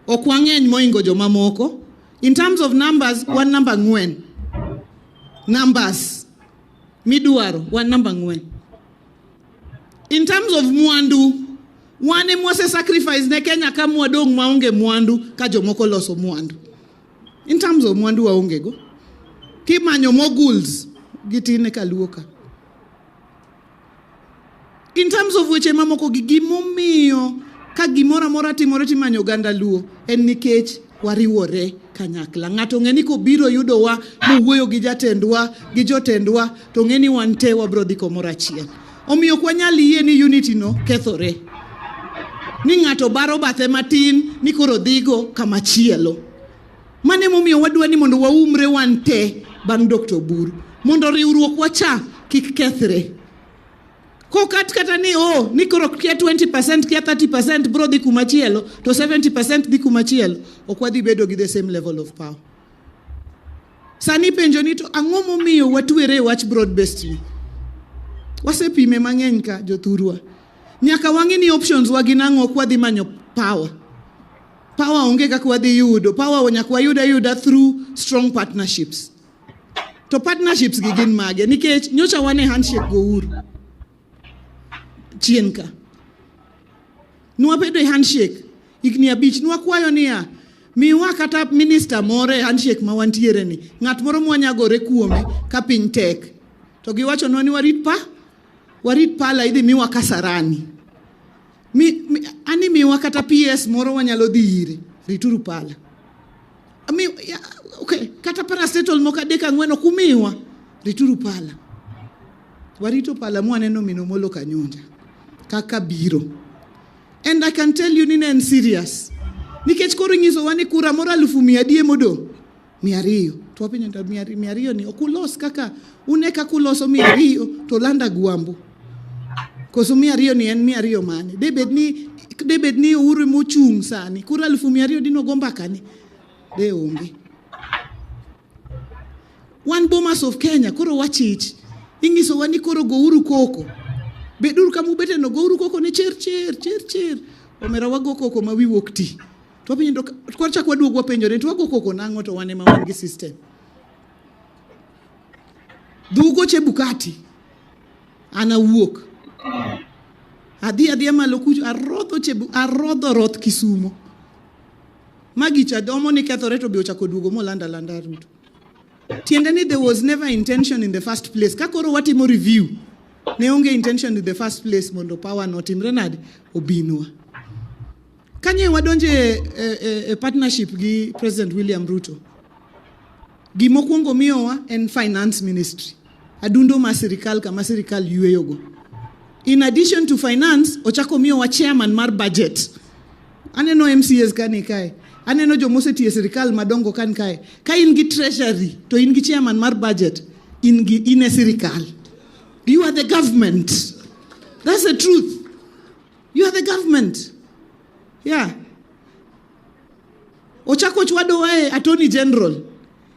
Ok wang'eny moingo joma moko. In terms of numbers, one number ng'wen. Numbers. Midwaro, one number ng'wen. In terms of mwandu, wane mwase sacrifice ne Kenya ka mwadong maonge mwandu ka jomoko loso mwandu. In terms of mwandu waonge go. Kimanyo moguls gitine kaluoka. In terms of weche mamoko gimomiyo ka gimora mora timore timanyo ganda luo en nikech wariwore kanyakla. Ng'ato ng'eni ko biro yudowa mowuoyo gi jatendwa gi jotendwa to ng'eni wante wabro dhi komoro achiel. Omiyo kwanyal yie ni unity no kethore. Ni ng'ato baro bathe matin ni koro dhigo kamachielo. Mane momiyo wadwa ni mondo waumre wante bang' Dr. Buru. Mondo riwruok wacha kik kethre. Ko kata ni koro kia 20%, kia 30% bro dhi kumachielo, to 70% dhi kumachielo, ok wadhi bedo gi the same level of power. Sani penjo ni to ang'o momiyo watwere wach broad based ni? Wasepime mang'eny ka jothurwa. Nyaka wang'e ni options wa gin ang'o, ok wadhi manyo power. Power onge kaka wadhi yudo. Power nyaka wayuda through strong partnerships. To partnerships gi gin mage nikech nyocha wane handshake go uru. Chienka. Nwa pedo handshake. Igni abich nwa kwayo niya. Miwa kata minister more handshake ma wantiere ni. Ng'at moro mwanyagore kuome ka piny tek. To giwacho no ni warit pala idhi miwa Kasarani. Ani miwa kata PS moro wanyalo dhi ire. Rituru pala. Okay, kata paracetamol moka deka ng'weno kumiwa. Rituru pala. Warito pala mwaneno mino molo kanyonja. Kaka biro. And I can tell you nina en serious. Nikech koro nyiso wani kura mora 100,000 modo. 200. Tuwapenyo nda 200 ni okulos kaka uneka kuloso 200 to landa guambo. Koso 200 ni en 200 mane. Debed ni uru mochung sani. Kura 200,000 dino gomba kani. De onge. One Bomas of Kenya, koro wachich. Ingiso wani koro go uru koko. Bedur kamu bete no go uru koko ni cher. Omera wago koko ma wiwuok ti. To penjo ndo kwarcha kwaduog wapenjo ne to wago koko nang'o to wane ma wan gi system. Dugo Chebukati. Ana wuok. Adhi malo kucho arrodho roth Kisumo. Magicha domo ni kethore to be ochako duogo molanda landa Ruto. Tiendeni there was never intention in the first place. Kakoro watimo review. Ne onge intention in the first place mondo power no timre nade obinwa. Kanye wadonje a partnership gi President William Ruto. Gimokwongo miyowa en finance ministry. Adundo ma sirikal kama sirikal yueyogo. In addition to finance, ochako miyowa chairman mar budget. Aneno MCS kani kai. Aneno jomoseti e sirikal madongo kan kai. Ka in gi treasury to in gi chairman mar budget, in a sirikal. You are the government. That's the truth. You are the government. Yeah. Ochako chwado wae attorney general.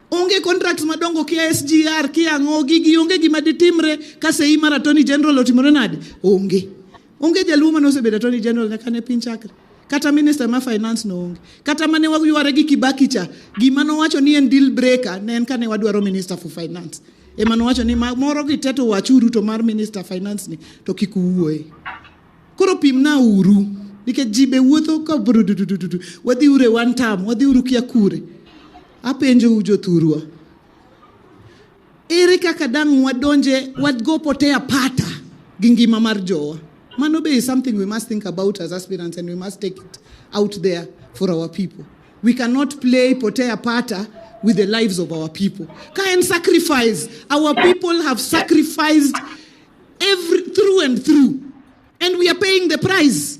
Onge contracts madongo kia SGR kia ngogi gi onge gima ditimre ka sei mar attorney general otimore nade. Onge jaluo mane osebedo attorney general nyaka ne piny chakre. Kata minister ma finance no onge. Kata mane wayware gi Kibaki cha gima nowacho ni en deal breaker ne en kane wadwaro minister for finance. Ema nowacho ni moro gi teto wachuru to mar minister finance ni to kikuwuoe. Koro pimna uru nikech jibe wuotho ka wadhi ure one time wadhi uru kia kure. Apenjo ujo thurwa. Ere kaka dang wadonje wadgo potea pata gingima mar jowa. Mano be is something we must think about as aspirants, and we must take it out there for our people. We cannot play potea pata with the lives of our people. Can sacrifice. Our people have sacrificed through and through. And we are paying the price.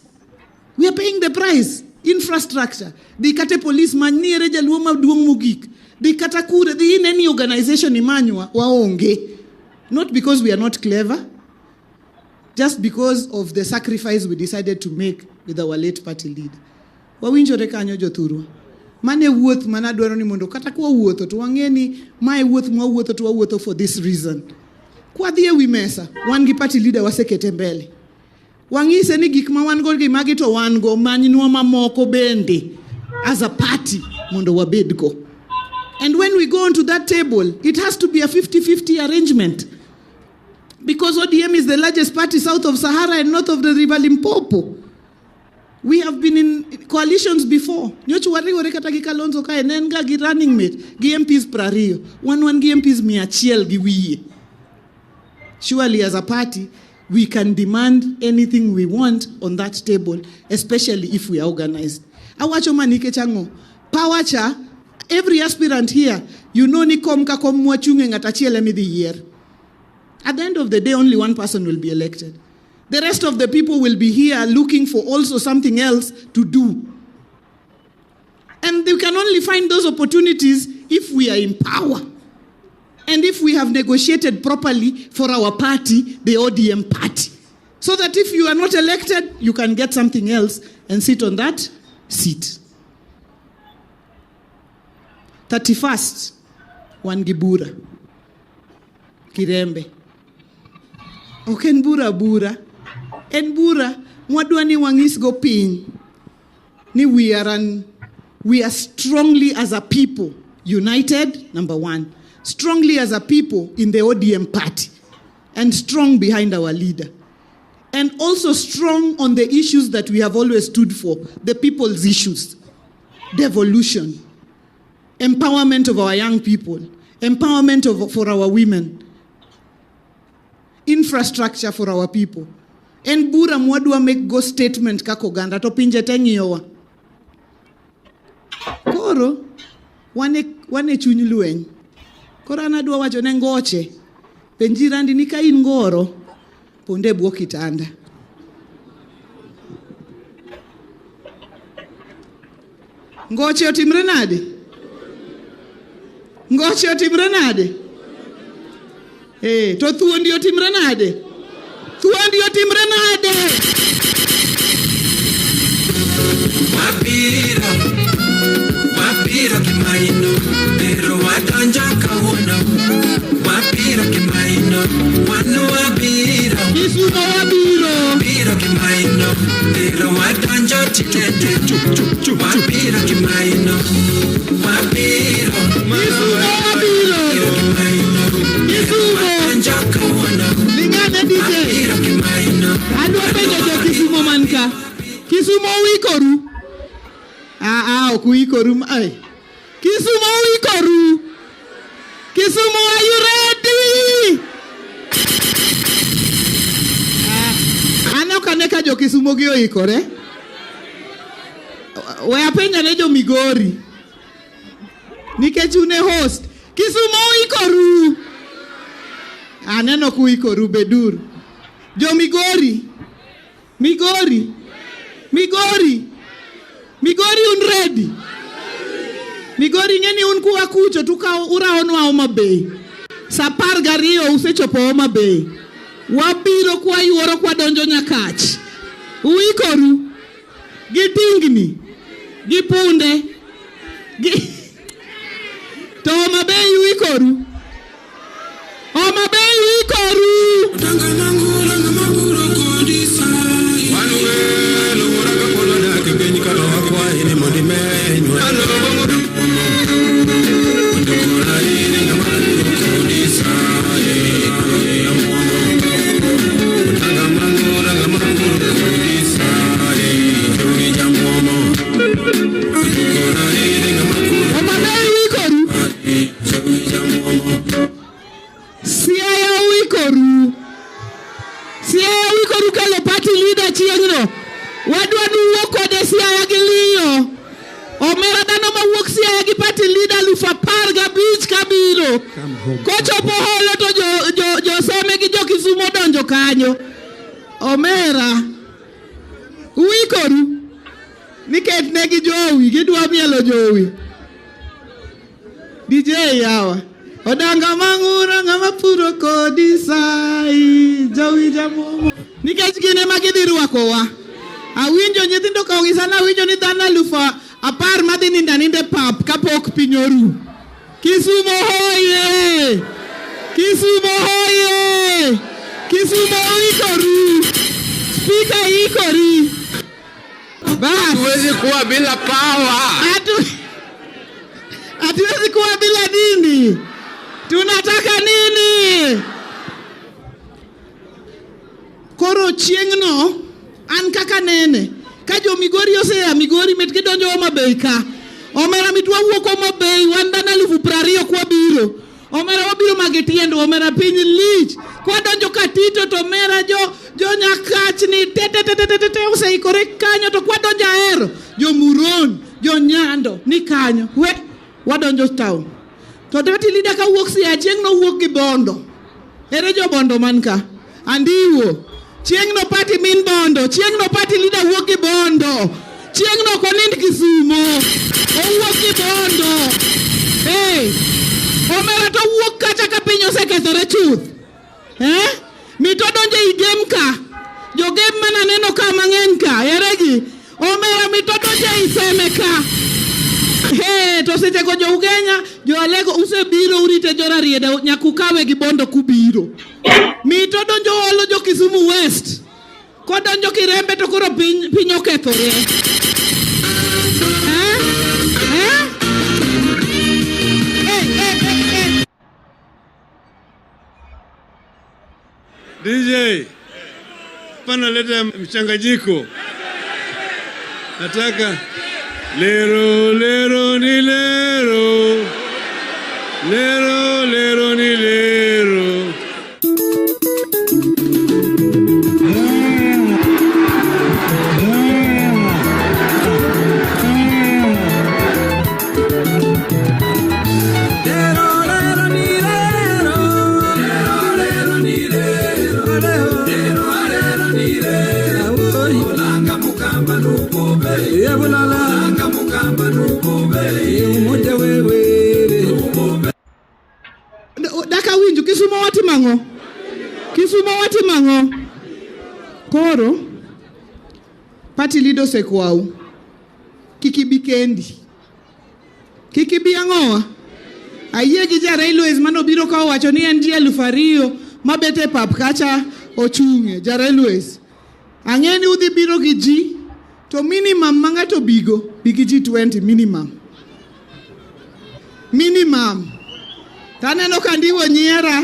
We are paying the price. Infrastructure. The kate police man ni reja luoma duong mugik. The katakure the in any organization imanywa waonge. Not because we are not clever, just because of the sacrifice we decided to make with our late party leader. Wawinjore kanyo jothurwa. Mane wuoth manadwaro ni mondo kata kwa wuotho to wangeni mae wuoth mwa wuotho to wuotho for this reason. Kwa dhie wi mesa wan gi party leader wasekete mbele. Wangise ni gik ma wan go gi magi to wan go manyinwa mamoko bende as a party mondo wabedgo. And when we go onto that table, it has to be a 50-50 arrangement. Because ODM is the largest party south of Sahara and north of the River Limpopo. We have been in coalitions before. Nyochu wariwore kata gi Kalonzo kae nenga gi running mate gi MPs prario. One gi MPs 100 gi wiye. Surely as a party, we can demand anything we want on that table, especially if we are organized. Awacho manike chango. Power cha, every aspirant here, you know ni kom ka kom mwachunge ngatachiele mi the year. At the end of the day, only one person will be elected. The rest of the people will be here looking for also something else to do. And they can only find those opportunities if we are in power. And if we have negotiated properly for our party, the ODM party. So that if you are not elected, you can get something else and sit on that seat. 31st, Wangibura, Kirembe. Oken bura. En bura, mwadwa ni wangis go pin. Ni we are strongly as a people united, number one. Strongly as a people in the ODM party. And strong behind our leader. And also strong on the issues that we have always stood for. The people's issues. Devolution. Empowerment of our young people. Empowerment for our women. Infrastructure for our people. En bura mwadwa make go statement kako ganda to pinje tengiyowa. Koro wane chuny lweny. Koro anadwa wacho ne ngoche. Penjirandi ni ka in ngoro ponde bwo kitanda. Ngoche otimre nade? Ngoche otimre nade? To thuondi otimre nade? Thuondi otimre nade? Wapiro kimaino, pero watanja kawono. Wapiro kimaino, wanu wapiro. Kisumo wapiro. Wapiro kimaino, pero watanja titete. Wapiro kimaino, wapiro. Kisumo wapiro. Kisumo. Watanja kawono. Lingane DJ. Wapiro kimaino. Adwa penjo jo Kisumo manka. Kisumo wikoru. kuikoru. Ay. Kisumu uikoru. Kisumu, are you ready? Kaneka jo Kisumu gi oikore. We apenja ne jo Migori. Nikech une host. Kisumu oikoru. Aneno kuikoru bedur. Jo Migori. Migori un ready. Migori ngeni un kuwa kucho tuka uraonwa Homa Bay. Sapar gario usechopo Homa Bay. Wabiro kwa yuoro kwa donjo Nyakach. Uikoru. Gitingni. Gipunde. To Homa Bay uikoru. Homa Bay uikoru. Siaya uikoru kalo party leader chiengno. Wadwa duwo kode Siaya gi liyo. Omera dano mawuok Siaya gi party leader lufa parga beach kabiro. Kochopo holo to jo some gi jo Kisumu donjo kanyo. Omera uikoru. Niket negi jowi gidwa mielo jowi. DJ yawa. Odanga mangura ngama puro kodi sai jowi jamomo. Nikech gine magidhi rwako wa. Awinjo nyithindo ka ongisana awinjo ni dhana lufa apar madhi ninde pap kapok pinyoru. Kisumu hoye. Kisumu hoye. Kisumu ikoru. Speaker ikori. Bas. Huwezi kuwa bila power. Hatuwezi kuwa bila nini? Tunataka nini? Koro chiengno an kaka nene. Ka jo Migori osea Migori metke donjo Homa Bay ka. Omera mitwa wuok Homa Bay wandana 20,000 kwa biro. Omera wabiro magetiendo omera piny lich. Kwa donjo Katito to omera jo Nyakach ni te oseikore kanyo to kwa donjo Ahero. Jo Muron, jo Nyando ni kanyo. Wadonjo town. To deputy leader ka wuok Siaya chieng no wuok gi Bondo. Ere jo Bondo man ka. Andiwo. Chieng no party min Bondo. Chieng no party leader wuok gi Bondo. Chieng no konind Kisumu. O wuok gi Bondo. Hey. Omera to wuok kacha ka piny osekethore chuth. Mito donjo I game ka. Jo game mana neno ka mang'eny ka. Eregi. Omera mito donjo I seme ka. Hey, to seche ko jo Ugenya, jo Alego usebiro urite jo Rarieda nyakukawe gi Bondo kubiro. Mito donjo olo jo Kisumu West. Ko donjo Kirembe to koro piny okethore. DJ, pana leta mchanganyiko. Nataka lero lero ni lero. Lero lero ni lero. Daka winju Kisumu watimango. Kisumu watimango. Koro party leader sekwau. Kikibi kendi. Kikibi angoa. Ayie gi ja railways manobiro ka owacho ni en ji 2,000 mabete pap kacha ochunge ja railways. Ang'eni udhi biro gi ji to minimum mangato bigo bigi ji 20 minimum. Minimum. Taneno kandiwo nyiera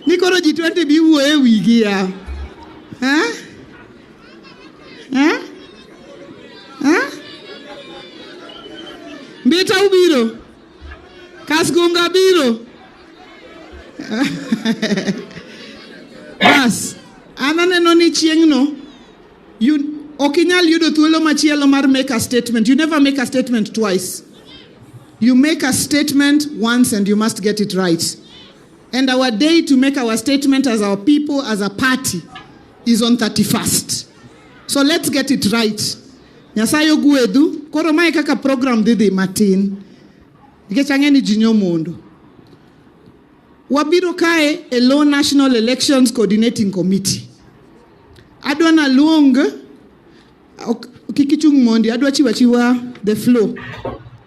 ni koro ji 20 biwuoye wigi ya. Wabiro. Bas, ananeno ni chieng'no, okinyal yudo thuolo machielo mar make a statement. You never make a statement twice. You make a statement once and you must get it right. And our day to make our statement as our people, as a party, is on 31st. So let's get it right. Nyasayo guedu, koro mae kaka program didi matin. Nikech ang'eni ji nyomondo. Wabiro kae a Law National Elections Coordinating Committee. Adwa na luong, kikichung mondi, adwa chiwa the flow.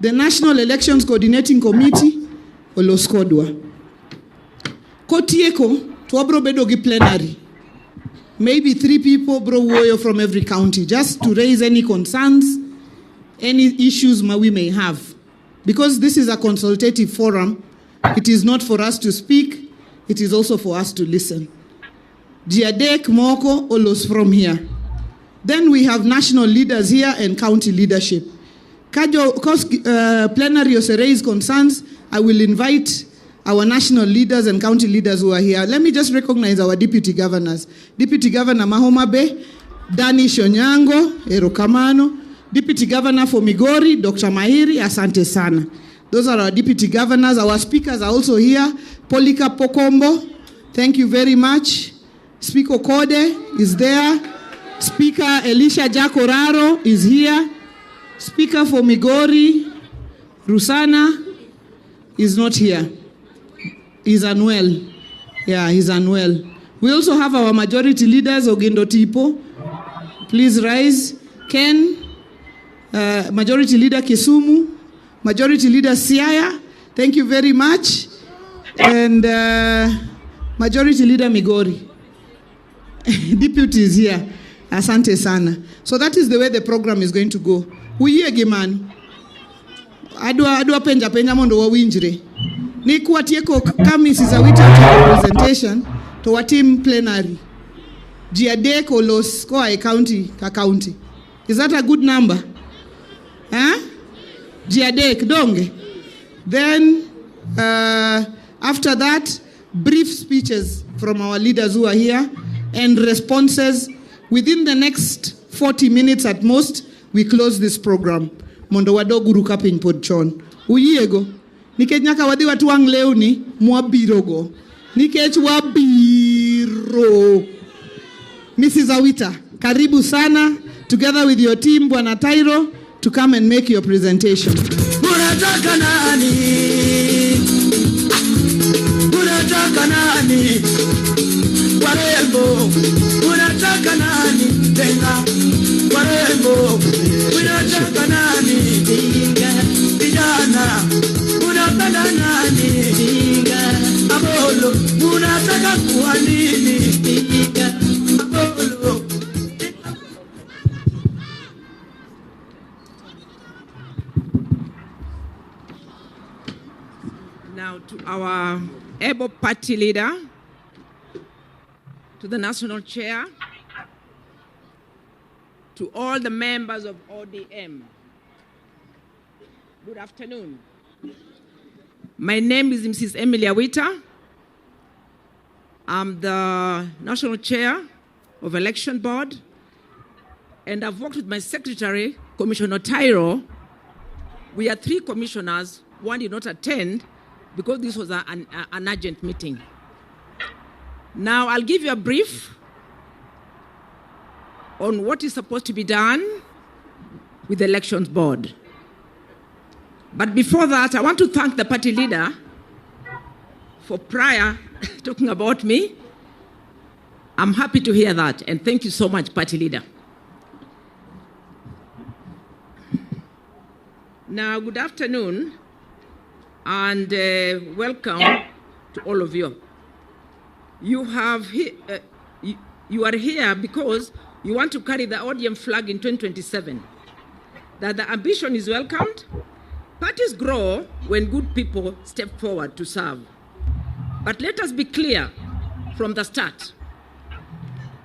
The National Elections Coordinating Committee, oloskodwa. Kotieko, tuwabro bedo gi plenary. Maybe 3 people bro wuoyo from every county, just to raise any concerns, any issues we may have. Because this is a consultative forum, it is not for us to speak, it is also for us to listen. Jiadek Moko Olos from here. Then we have national leaders here and county leadership. Because plenary also raise concerns, I will invite our national leaders and county leaders who are here. Let me just recognize our deputy governors. Deputy Governor Mahoma Bay, Dani Shonyango, Erokamano. Deputy Governor for Migori, Dr. Mahiri, Asante Sana. Those are our deputy governors. Our speakers are also here. Polika Pokombo, thank you very much. Speaker Kode is there. Speaker Elisha Jakoraro is here. Speaker for Migori, Rusana, is not here. He's unwell. Yeah, he's unwell. We also have our majority leaders, Ogendo Tipo. Please rise. Ken, Majority Leader Kisumu, Majority Leader Siaya, thank you very much. And Majority Leader Migori. Deputy is here. Asante Sana. So that is the way the program is going to go. Uye Giman. Adwa penja mondo wawinjre. Ni kuatieko kami Sizawita presentation to wa team plenary. Jiadeko los ko a county ka county. Is that a good number? Huh? Jiadek donge. Then after that, brief speeches from our leaders who are here and responses. Within the next 40 minutes at most, we close this program. Mondo wadogu rukapin podchon. Uyiego. Nikech nyaka wadhi watuang leo ni mwabiro go. Nikech wabiro. Mrs. Awita, karibu sana, together with your team, Bwana Tairo, to come and make your presentation. Unataka nani? Unataka nani? Warembo. Unataka nani? Tena. Warembo. Unataka nani? Vijana. Unapenda nani? Abolo. Unataka kuwa nini? Abolo. Now to our able party leader, to the national chair, to all the members of ODM. Good afternoon. My name is Mrs. Emily Awita. I'm the national chair of Election Board, and I've worked with my secretary, Commissioner Tairo. We are 3 commissioners. One did not attend because this was an urgent meeting. Now I'll give you a brief on what is supposed to be done with the Elections Board. But before that, I want to thank the party leader for prior talking about me. I'm happy to hear that, and thank you so much, party leader. Now, good afternoon, and welcome to all of you. You are here because you want to carry the ODM flag in 2027. That the ambition is welcomed. Parties grow when good people step forward to serve. But let us be clear from the start.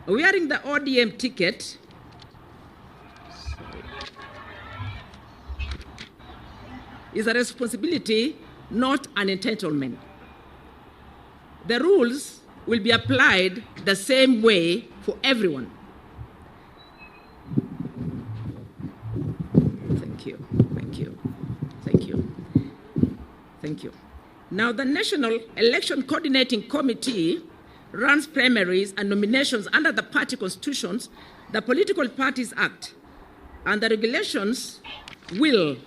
Wearing the ODM ticket is a responsibility not an entitlement. The rules will be applied the same way for everyone. Thank you, thank you, thank you, thank you. Now, the National Election Coordinating Committee runs primaries and nominations under the party constitutions, the Political Parties Act, and the regulations will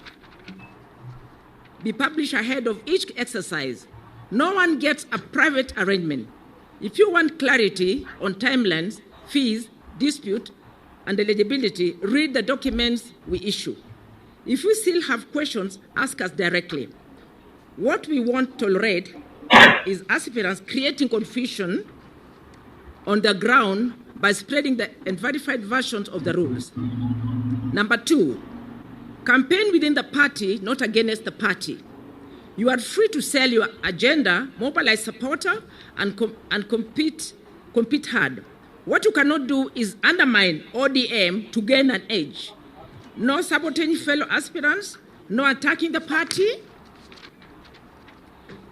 be published ahead of each exercise. No one gets a private arrangement. If you want clarity on timelines, fees, dispute, and eligibility, read the documents we issue. If you still have questions, ask us directly. What we won't tolerate is aspirants creating confusion on the ground by spreading the unverified versions of the rules. Number 2, campaign within the party, not against the party. You are free to sell your agenda, mobilize supporters, and compete hard. What you cannot do is undermine ODM to gain an edge. No sabotaging fellow aspirants, no attacking the party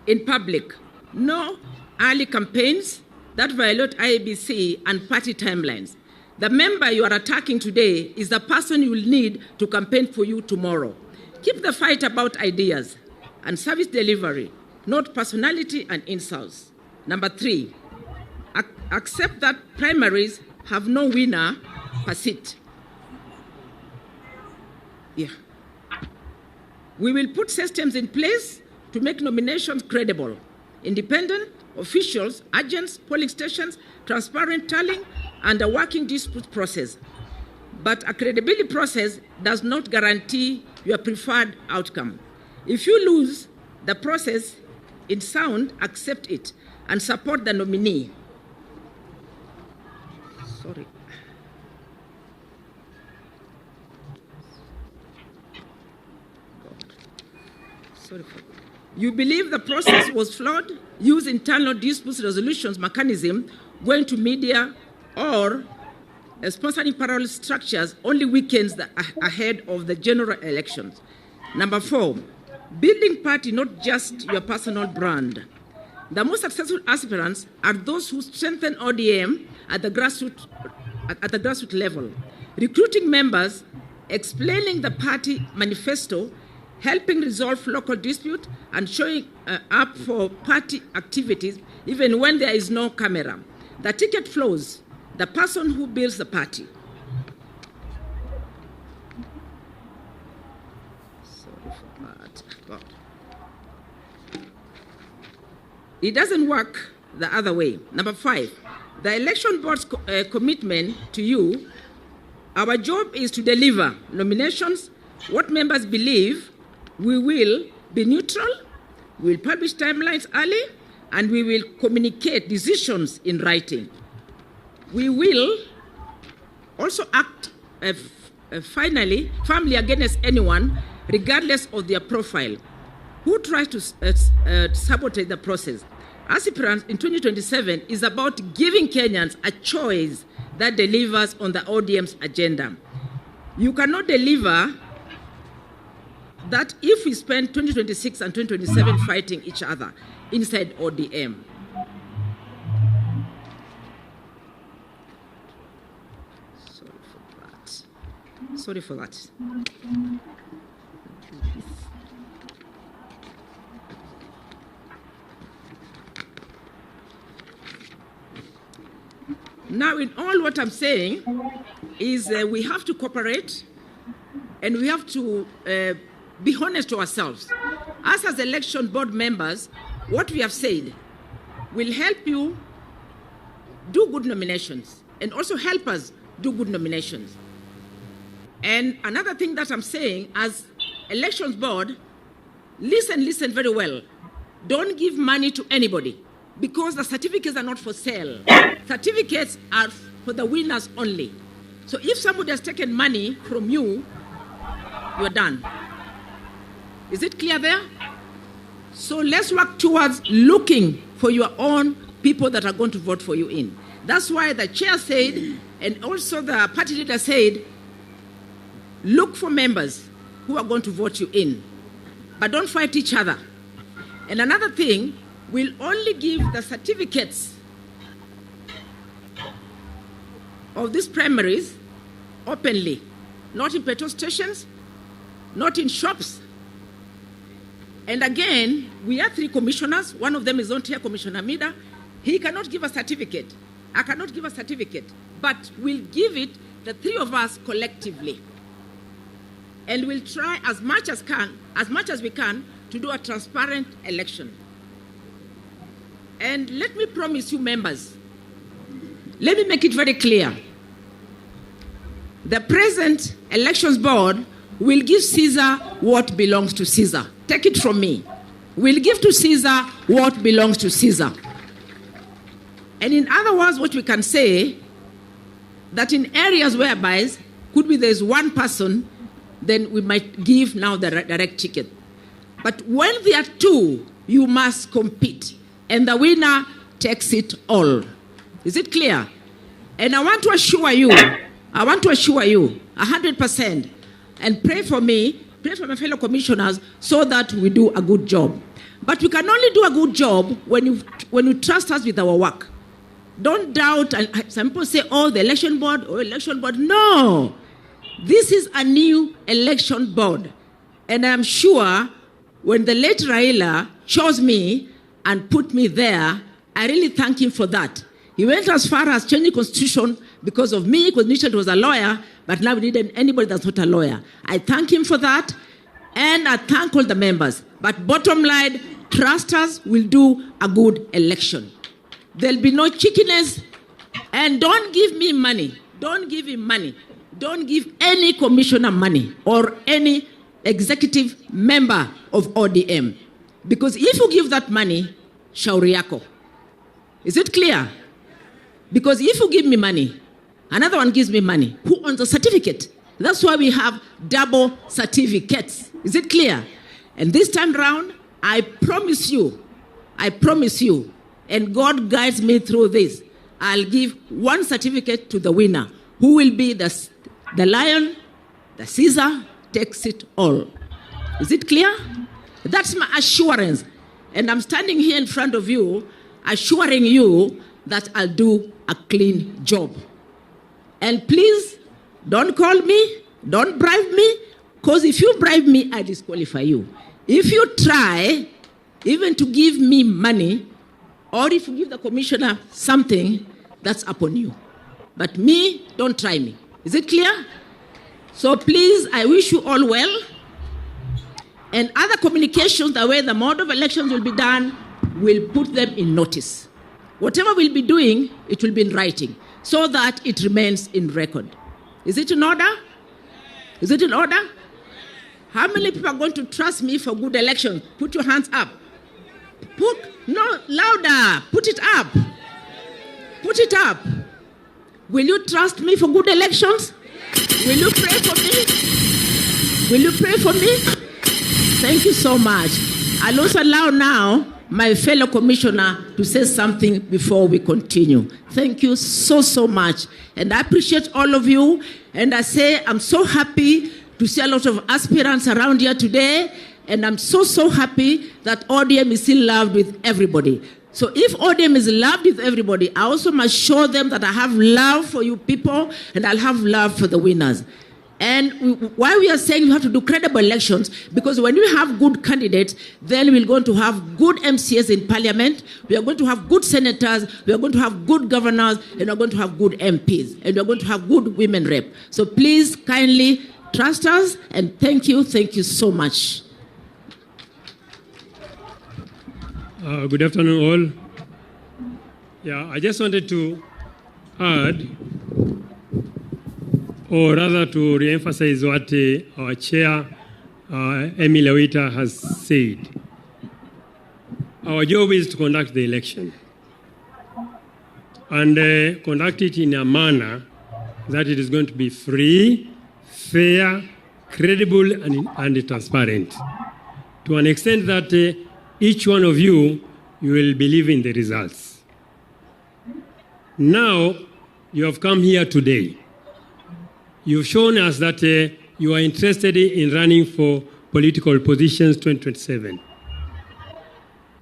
in public, no early campaigns that violate IEBC and party timelines. The member you are attacking today is the person you will need to campaign for you tomorrow. Keep the fight about ideas and service delivery, not personality and insults. Number 3, accept that primaries have no winner per seat. Yeah. We will put systems in place to make nominations credible. Independent officials, agents, polling stations, transparent tallying, and a working dispute process. But a credibility process does not guarantee your preferred outcome. If you lose the process in sound, accept it and support the nominee. Sorry. Sorry for that. You believe the process was flawed? Use internal dispute resolutions mechanism, going to media, or sponsoring parallel structures only weekends ahead of the general elections. Number 4, building party, not just your personal brand. The most successful aspirants are those who strengthen ODM at the grassroots level, recruiting members, explaining the party manifesto, helping resolve local dispute, and showing up for party activities even when there is no camera. The ticket flows, the person who builds the party. Sorry for that. God. It doesn't work the other way. Number 5, the election board's commitment to you. Our job is to deliver nominations, what members believe. We will be neutral, we will publish timelines early, and we will communicate decisions in writing. We will also act firmly against anyone, regardless of their profile, who tries to sabotage the process. Aspirants in 2027 is about giving Kenyans a choice that delivers on the ODM's agenda. You cannot deliver that if we spend 2026 and 2027 fighting each other inside ODM. Sorry for that. Now, in all what I'm saying is we have to cooperate and we have to be honest to ourselves. Us as election board members, what we have said will help you do good nominations and also help us do good nominations. And another thing that I'm saying, as elections board, listen very well. Don't give money to anybody because the certificates are not for sale. Certificates are for the winners only. So if somebody has taken money from you, you're done. Is it clear there? So let's work towards looking for your own people that are going to vote for you in. That's why the chair said, and also the party leader said, look for members who are going to vote you in. But don't fight each other. And another thing, we'll only give the certificates of these primaries openly, not in petrol stations, not in shops. And again, we are 3 commissioners. One of them is not here, Commissioner Mida. He cannot give a certificate. I cannot give a certificate, but we'll give it, the 3 of us collectively. And we'll try as much as we can, to do a transparent election. And let me promise you, members, let me make it very clear. The present elections board will give Caesar what belongs to Caesar. Take it from me. We'll give to Caesar what belongs to Caesar. And in other words, what we can say, that in areas whereby could be there's one person, then we might give now the direct ticket. But when there are 2, you must compete. And the winner takes it all. Is it clear? And I want to assure you, 100%, and pray for me, pray for my fellow commissioners, so that we do a good job. But we can only do a good job when you trust us with our work. Don't doubt. Some people say, oh, the election board, No. This is a new election board. And I'm sure when the late Raila chose me and put me there, I really thank him for that. He went as far as changing constitution because of me, because initially he was a lawyer, but now we need anybody that's not a lawyer. I thank him for that, and I thank all the members. But bottom line, trust us, we'll do a good election. There'll be no chickiness, and don't give me money. Don't give him money. Don't give any commissioner money or any executive member of ODM. Because if you give that money, shauri yako. Is it clear? Because if you give me money, another one gives me money, who owns a certificate? That's why we have double certificates. Is it clear? And this time round, I promise you, and God guides me through this, I'll give one certificate to the winner, who will be the lion, the Caesar takes it all. Is it clear? That's my assurance. And I'm standing here in front of you, assuring you that I'll do a clean job. And please, don't call me, don't bribe me, because if you bribe me, I disqualify you. If you try even to give me money, or if you give the commissioner something, that's upon you. But me, don't try me. Is it clear? So please, I wish you all well. And other communications, the way the mode of elections will be done, we'll put them in notice. Whatever we'll be doing, it will be in writing, so that it remains in record. Is it in order? Is it in order? How many people are going to trust me for good elections? Put your hands up. Louder. Put it up. Put it up. Will you trust me for good elections? Will you pray for me? Will you pray for me? Thank you so much. I'll also allow now my fellow commissioner to say something before we continue. Thank you so much. And I appreciate all of you. And I say I'm so happy to see a lot of aspirants around here today. And I'm so happy that ODM is still loved with everybody. So if ODM is loved with everybody, I also must show them that I have love for you people and I'll have love for the winners. And why we are saying we have to do credible elections, because when we have good candidates, then we're going to have good MCAs in parliament, we are going to have good senators, we are going to have good governors, and we're going to have good MPs, and we're going to have good women rep. So please kindly trust us, and thank you so much. Good afternoon all. Yeah, I just wanted to add, or rather to re-emphasize what our chair, Emily Lewita, has said. Our job is to conduct the election and conduct it in a manner that it is going to be free, fair, credible, and transparent. To an extent that each one of you will believe in the results. Now, you have come here today. You've shown us that you are interested in running for political positions 2027.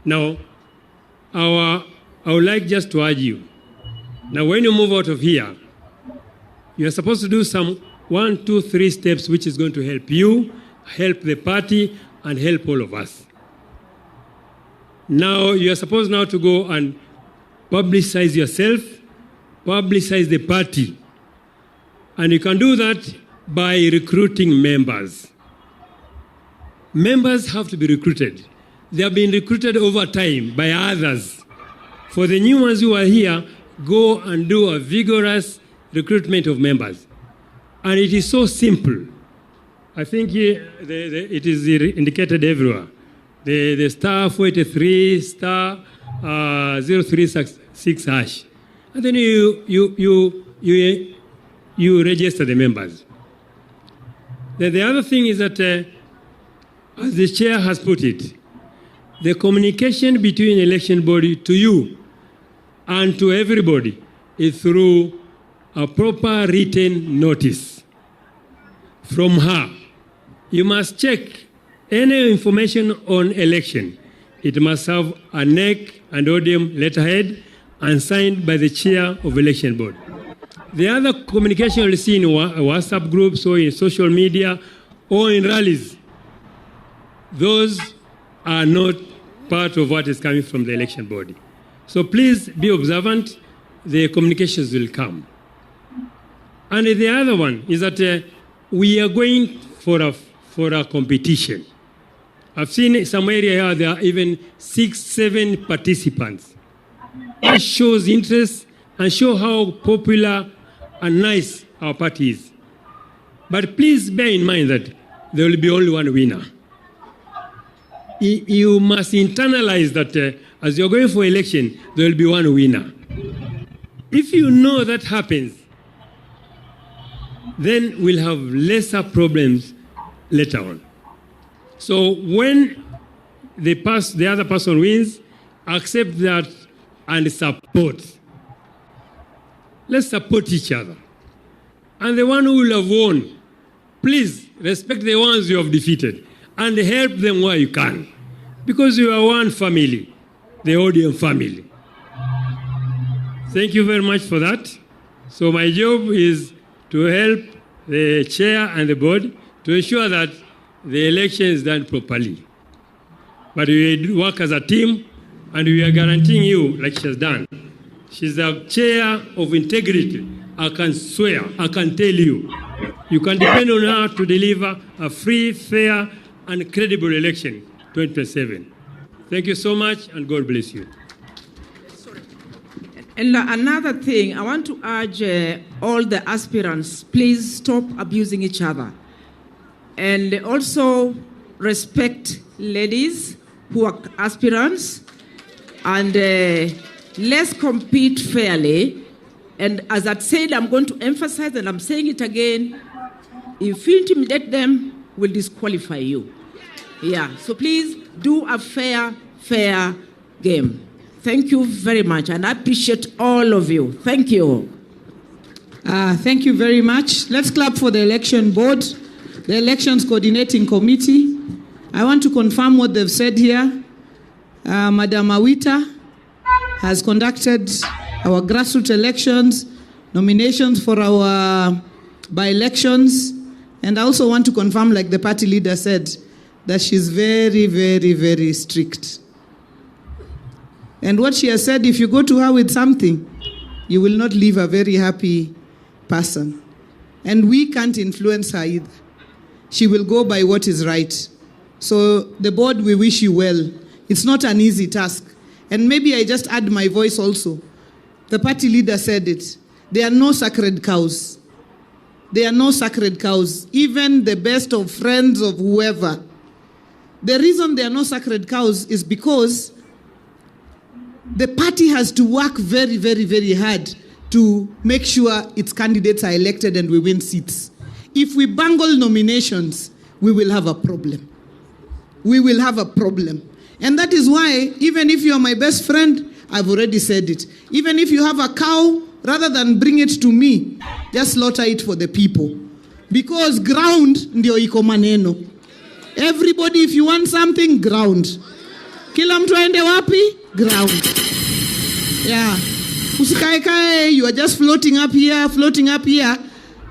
Now, I would like just to urge you. Now, when you move out of here, you are supposed to do some 1, 2, 3 steps which is going to help you, help the party, and help all of us. Now, you are supposed now to go and publicize yourself, publicize the party. And you can do that by recruiting members. Members have to be recruited. They have been recruited over time by others. For the new ones who are here, go and do a vigorous recruitment of members. And it is so simple. I think it is indicated everywhere. The star 43 star 036 hash. And then you register the members. The other thing is that, as the chair has put it, the communication between election body to you and to everybody is through a proper written notice from her. You must check any information on election. It must have a NEC and ODM letterhead and signed by the chair of election board. The other communication you'll see in WhatsApp groups or in social media or in rallies, those are not part of what is coming from the election body. So please be observant, the communications will come. And the other one is that we are going for a competition. I've seen some area here, there are even 6, 7 participants. That shows interest and show how popular and nice our party is. But please bear in mind that there will be only one winner. You must internalize that as you're going for election, there will be one winner. If you know that happens, then we'll have lesser problems later on. So when the other person wins, accept that and support. Let's support each other. And the one who will have won, please respect the ones you have defeated and help them where you can. Because you are one family, the ODM family. Thank you very much for that. So my job is to help the chair and the board to ensure that the election is done properly. But we work as a team, and we are guaranteeing you, like she has done. She's the chair of integrity. I can swear, I can tell you. You can depend on her to deliver a free, fair, and credible election 2027. Thank you so much, and God bless you. And another thing, I want to urge all the aspirants, please stop abusing each other. And also respect ladies who are aspirants. And let's compete fairly. And as I said, I'm going to emphasize, and I'm saying it again, if you intimidate them, we'll disqualify you. Yeah, so please do a fair game. Thank you very much, and I appreciate all of you. Thank you. Thank you very much. Let's clap for the election board, the elections coordinating committee. I want to confirm what they've said here. Madam Awita has conducted our grassroots elections, nominations for our by-elections, and I also want to confirm, like the party leader said, that she's very, very, very strict. And what she has said, if you go to her with something, you will not leave a very happy person. And we can't influence her either. She will go by what is right. So the board, we wish you well. It's not an easy task. And maybe I just add my voice also. The party leader said it. There are no sacred cows. There are no sacred cows. Even the best of friends of whoever. The reason there are no sacred cows is because the party has to work very, very, very hard to make sure its candidates are elected and we win seats. If we bungle nominations, we will have a problem. We will have a problem. And that is why, even if you are my best friend, I've already said it. Even if you have a cow, rather than bring it to me, just slaughter it for the people. Because ground ndio iko maneno. Everybody, if you want something, ground. Kila mtu aende wapi? Ground. Yeah. Usikae, you are just floating up here,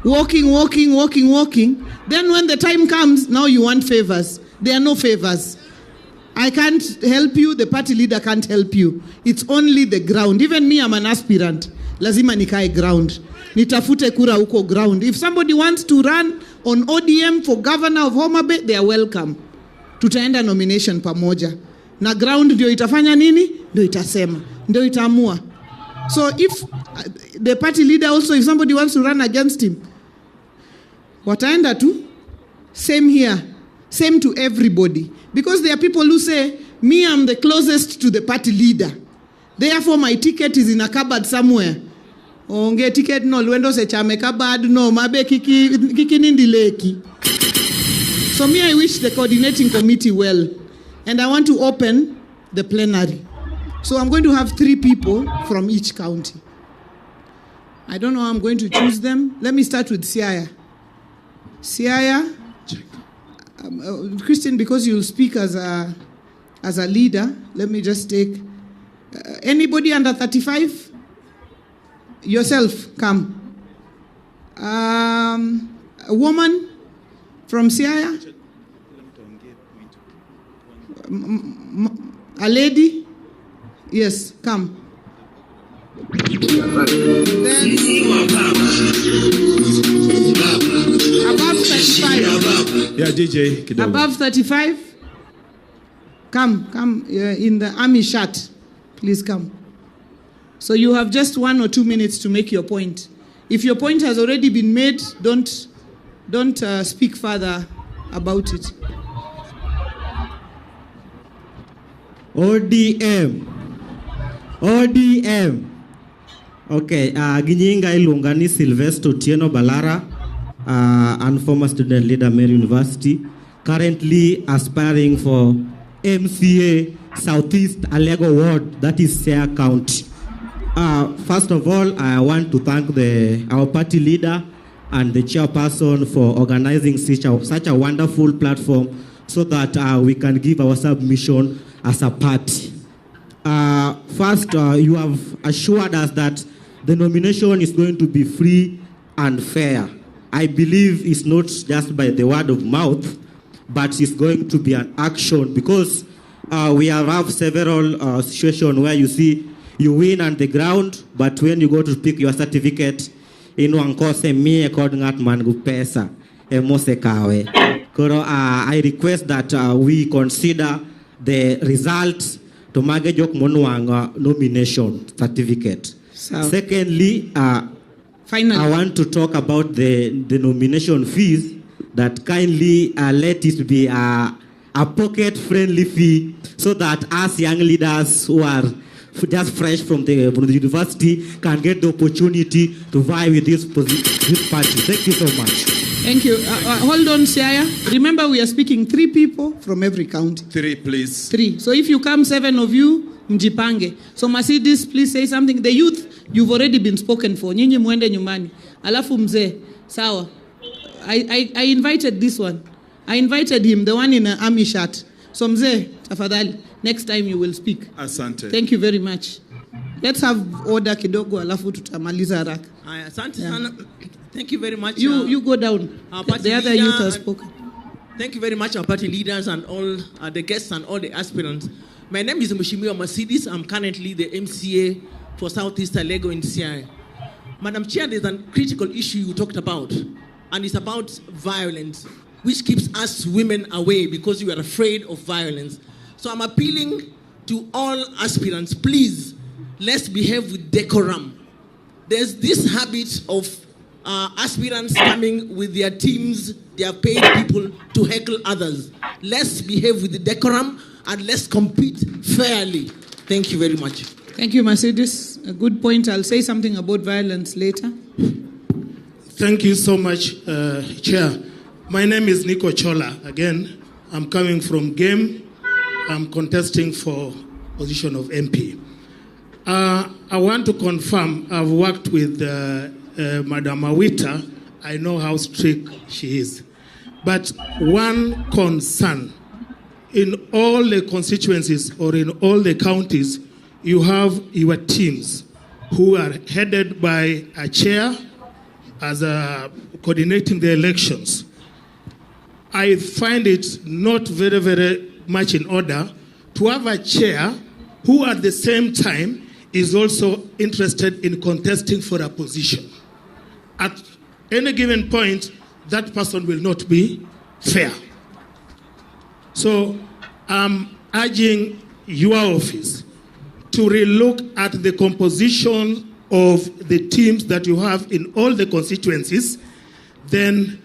walking. Then when the time comes, now you want favors. There are no favors. I can't help you, the party leader can't help you. It's only the ground. Even me, I'm an aspirant. Lazima nikae ground. Nitafute kura huko ground. If somebody wants to run on ODM for governor of Homa Bay, they are welcome. Tutaenda nomination pamoja. Na ground ndio itafanya nini? Ndio itasema. Ndio itaamua. So if the party leader also, if somebody wants to run against him, wataenda tu. Same here. Same to everybody. Because there are people who say, me, I'm the closest to the party leader. Therefore, my ticket is in a cupboard somewhere. Onge ticket no, luendo se chame cupboard no, mabe kiki nindi leki. So me, I wish the coordinating committee well. And I want to open the plenary. So I'm going to have 3 people from each county. I don't know how I'm going to choose them. Let me start with Siaya. Siaya. Christian, because you'll speak as a leader, let me just take anybody under 35. Yourself, come. A woman from Siaya. A lady. Yes, come. Then, above 35. Yeah, DJ. Kidogo. Above 35. Come in the army shirt. Please come. So you have just 1 or 2 minutes to make your point. If your point has already been made, don't speak further about it. ODM. Okay, Ginyinga Ilungani Sylvester Otieno Balara, and former student leader Mary University, currently aspiring for MCA Southeast Alego Ward, that is Siaya County. First of all, I want to thank our party leader and the chairperson for organizing such a wonderful platform so that we can give our submission as a party. First, you have assured us that the nomination is going to be free and fair. I believe it's not just by the word of mouth, but it's going to be an action, because we have several situations where you see you win on the ground, but when you go to pick your certificate, I request that we consider the result to Magejok Monwanga nomination certificate. Secondly, finally, I want to talk about the nomination fees, that kindly let it be a pocket-friendly fee, so that us young leaders who are just fresh from the university can get the opportunity to vie with this party. Thank you so much. Thank you. Hold on, Siaya. Remember, we are speaking 3 people from every county. 3, please. 3. So if you come, 7 of you, mjipange. So Mercedes, please say something. The youth, you've already been spoken for. Nyinyi muende nyumbani. Alafu mzee, sawa. I invited this one. I invited him, the one in an army shirt. So mzee, tafadhali, next time you will speak. Asante. Thank you very much. Let's have order kidogo, alafu tutamaliza haraka. Asante sana. Thank you very much. You go down. The other youth has spoken. Thank you very much, our party leaders and all the guests and all the aspirants. My name is Mheshimiwa Mercedes. I'm currently the MCA for Southeast Alego in Siaya. Madam Chair, there's a critical issue you talked about, and it's about violence, which keeps us women away because we are afraid of violence. So I'm appealing to all aspirants, please, let's behave with decorum. There's this habit of aspirants coming with their teams, they have paid people to heckle others. Let's behave with the decorum and let's compete fairly. Thank you very much. Thank you, Mercedes. A good point. I'll say something about violence later. Thank you so much, Chair. My name is Nico Chola. Again, I'm coming from Game. I'm contesting for position of MP. I want to confirm, I've worked with Madam Awita. I know how strict she is. But one concern in all the constituencies or in all the counties, you have your teams who are headed by a chair as coordinating the elections. I find it not very, very much in order to have a chair who at the same time is also interested in contesting for a position. At any given point, that person will not be fair. So I'm urging your office to relook at the composition of the teams that you have in all the constituencies, then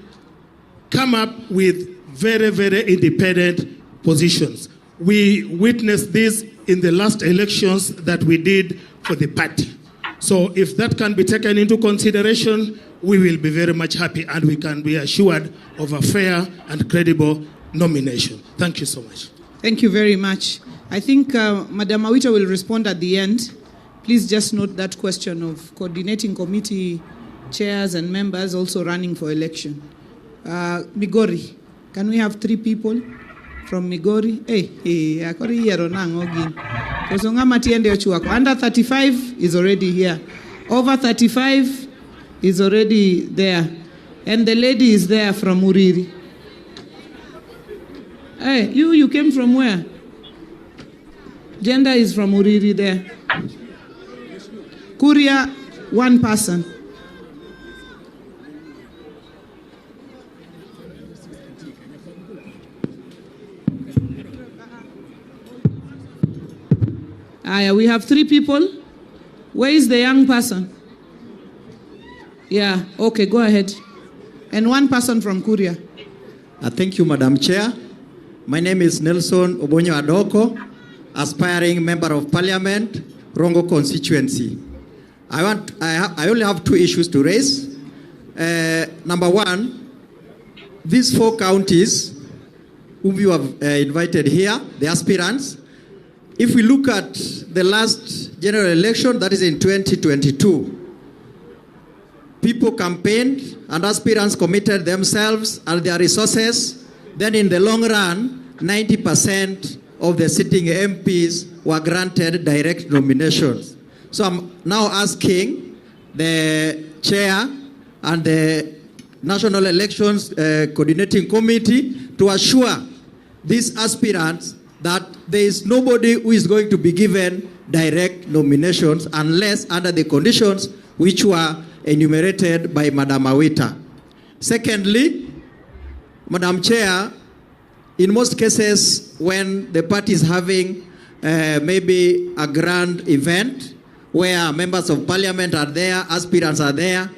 come up with very, very independent positions. We witnessed this in the last elections that we did for the party. So if that can be taken into consideration, we will be very much happy and we can be assured of a fair and credible nomination. Thank you so much. Thank you very much. I think Madam Awita will respond at the end. Please just note that question of coordinating committee chairs and members also running for election. Migori, can we have 3 people from Migori? Under 35 is already here. Over 35 is already there. And the lady is there from Uriri. Hey, you came from where? Gender is from Uriri there. Kuria, 1 person. We have 3 people. Where is the young person? Yeah, okay, go ahead. And 1 person from Kuria. Thank you, Madam Chair. My name is Nelson Obonyo Adoko, aspiring Member of Parliament, Rongo constituency. I only have 2 issues to raise. Number 1, these 4 counties whom you have invited here, the aspirants, if we look at the last general election, that is in 2022, people campaigned and aspirants committed themselves and their resources. Then in the long run, 90% of the sitting MPs were granted direct nominations. So I'm now asking the chair and the National Elections Coordinating Committee to assure these aspirants that there is nobody who is going to be given direct nominations unless under the conditions which were enumerated by Madam Awita. Secondly, Madam Chair, in most cases when the party is having maybe a grand event where members of parliament are there, aspirants are there,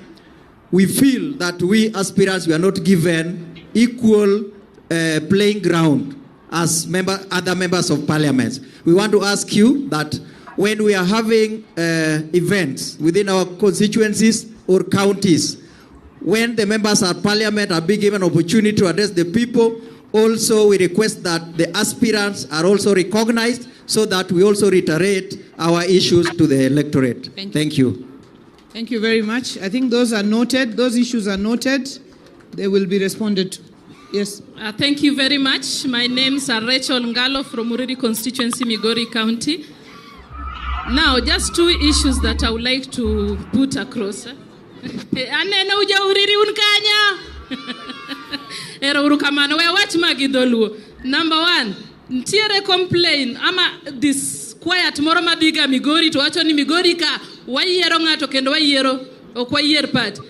we feel that we aspirants were not given equal playing ground as other members of parliament. We want to ask you that when we are having events within our constituencies or counties, when the members of parliament are being given opportunity to address the people, also we request that the aspirants are also recognized so that we also reiterate our issues to the electorate. Thank you. Thank you very much. I think those are noted. Those issues are noted. They will be responded to. Yes. Thank you very much. My name is Rachel Ngalo from Uriri constituency, Migori County. Now, just 2 issues that I would like to put across. Anena uja Uriri unkanya. Era urukamano we watch magidoluo. Number 1, ntiere complain ama this quiet moro mabiga Migori to wacho ni Migori ka wayiero ngato kendo wayiero okwayier party.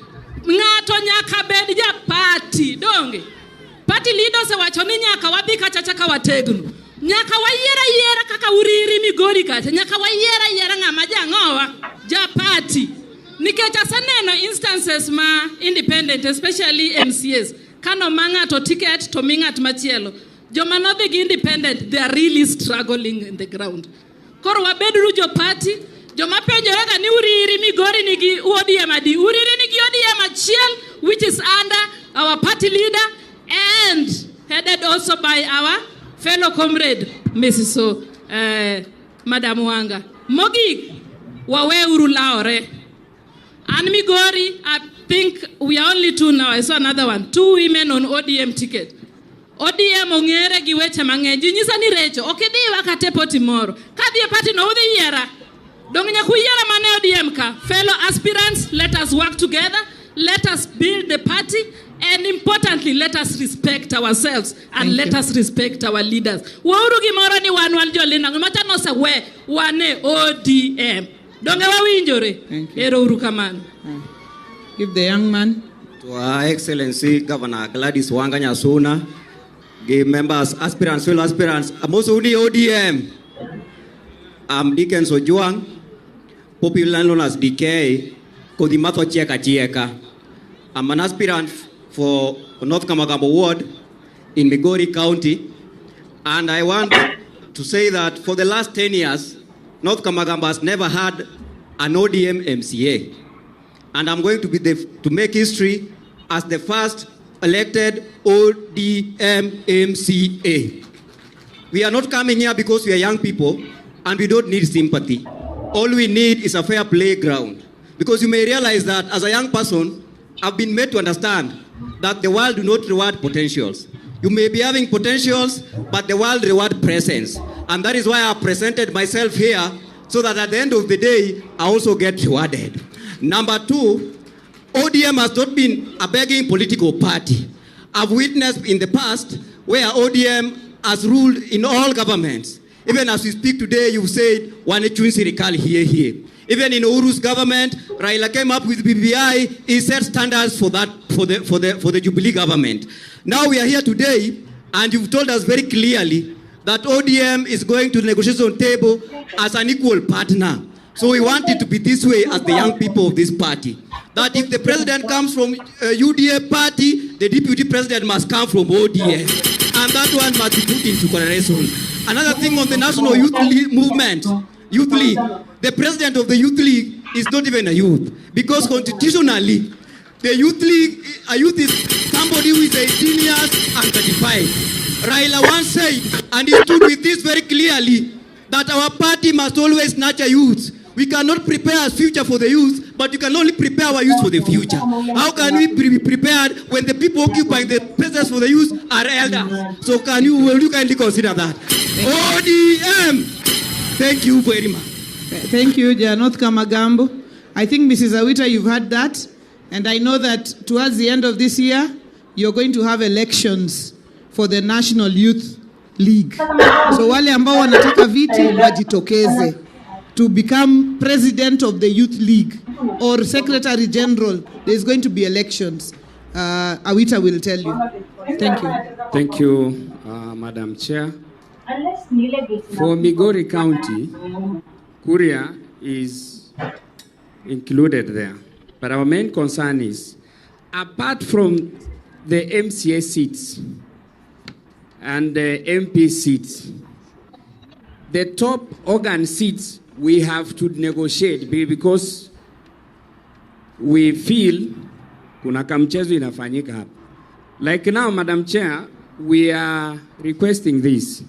Ngato nyaka bed ja party donge. Party leaders wacho ni nyaka wadhi kacha chaka wategno. Nyaka wayiera kaka Uriri Migori kacha. Nyaka wayiera ngama jangowa ja party. Nikech aseneno instances ma independent, especially MCAs. Kano manga to ticket to mingat machielo. Joma no big independent, they are really struggling in the ground. Koro wabedru jo party, joma penjore ga ni Uriri Migori nigi ODM adi. Uriri nigi ODM achiel, which is under our party leader and headed also by our fellow comrade, Mrs. Madam Wanga. Mogi, wawe urulaore. And Migori, I think we are only 2 now. I saw another one. 2 women on ODM ticket. ODM ong'ere gi weche mang'eny. Ji nyisa ni recho, ok idhi kate poti moro. Ka dhi e party no udhi yiera. Dong nyaku yiera mane ODM ka. Fellow aspirants, let us work together. Let us build the party. And importantly, let us respect ourselves and let us respect our leaders. Wauru gimoro ni wan jolina. Ng'amata no se we wane ODM. Donge wawinjore. Ero uru kamano. Give the young man. To Her Excellency Governor Gladys Wanga Nyasuna, give members, aspirants, fellow aspirants, Amosuni ODM. I'm Dickens Ojuang, popularly known as DK, Kodimato Chieka Chieka. I'm an aspirant for North Kamagamba Ward in Migori County. And I want to say that for the last 10 years, North Kamagamba has never had an ODM MCA. And I'm going to make history as the first elected ODM MCA. We are not coming here because we are young people and we don't need sympathy. All we need is a fair playground. Because you may realize that as a young person, I've been made to understand that the world do not reward potentials. You may be having potentials, but the world reward presence. And that is why I presented myself here, so that at the end of the day, I also get rewarded. Number two, ODM has not been a begging political party. I've witnessed in the past where ODM has ruled in all governments. Even as we speak today, you've said, "Wane chun sirikali here." Even in Uru's government, Raila came up with BBI. He set standards for that for the Jubilee government. Now we are here today, and you've told us very clearly that ODM is going to the negotiation table as an equal partner. So we want it to be this way as the young people of this party. That if the president comes from UDA party, the deputy president must come from ODM. And that one must be put into consideration. Another thing on the National Youth League movement, Youth League, the president of the Youth League is not even a youth. Because constitutionally, the Youth League, a youth is somebody who is 18 years and 35. Raila once said, and he stood with this very clearly, that our party must always nurture youth. We cannot prepare a future for the youth, but you can only prepare our youth for the future. How can we be prepared when the people occupying the places for the youth are elders? So will you kindly consider that? ODM! Thank you very much. Thank you, Janoth Kamagambo. I think, Mrs. Awita, you've heard that. And I know that towards the end of this year, you're going to have elections for the National Youth League. So wale ambao wanataka viti wajitokeze to become president of the Youth League or secretary general. There's going to be elections. Awita will tell you. Thank you. Thank you, Madam Chair. For Migori County, Kuria is included there. But our main concern is, apart from the MCA seats and the MP seats, the top organ seats we have to negotiate because we feel kuna kamchezo inafanyika hapa. Like now, Madam Chair, we are requesting this.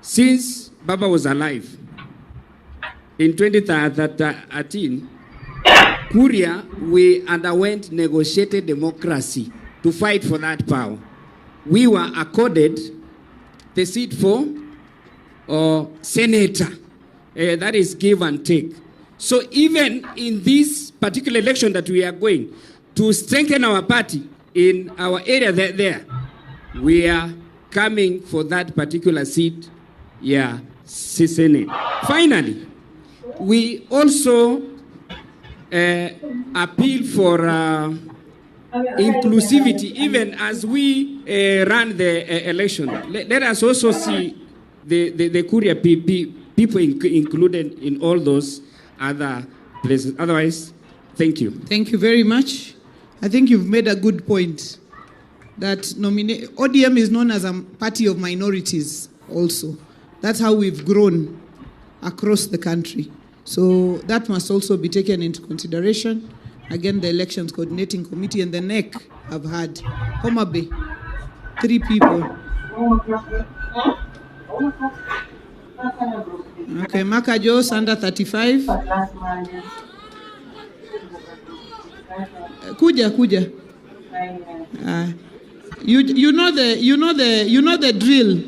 Since Baba was alive, in 2013, Kuria, we underwent negotiated democracy to fight for that power. We were accorded the seat for senator. That is give and take. So even in this particular election that we are going to strengthen our party in our area there, we are coming for that particular seat. Yeah, Senate. Finally, we also appeal for inclusivity even as we run the election. Let us also see the Kuria people included in all those other places. Otherwise, thank you. Thank you very much. I think you've made a good point that ODM is known as a party of minorities also. That's how we've grown across the country. So that must also be taken into consideration. Again, the Elections Coordinating Committee and the NEC have had Homa Bay, 3 people. Okay, Makajos under 35. Kuja. You know the drill.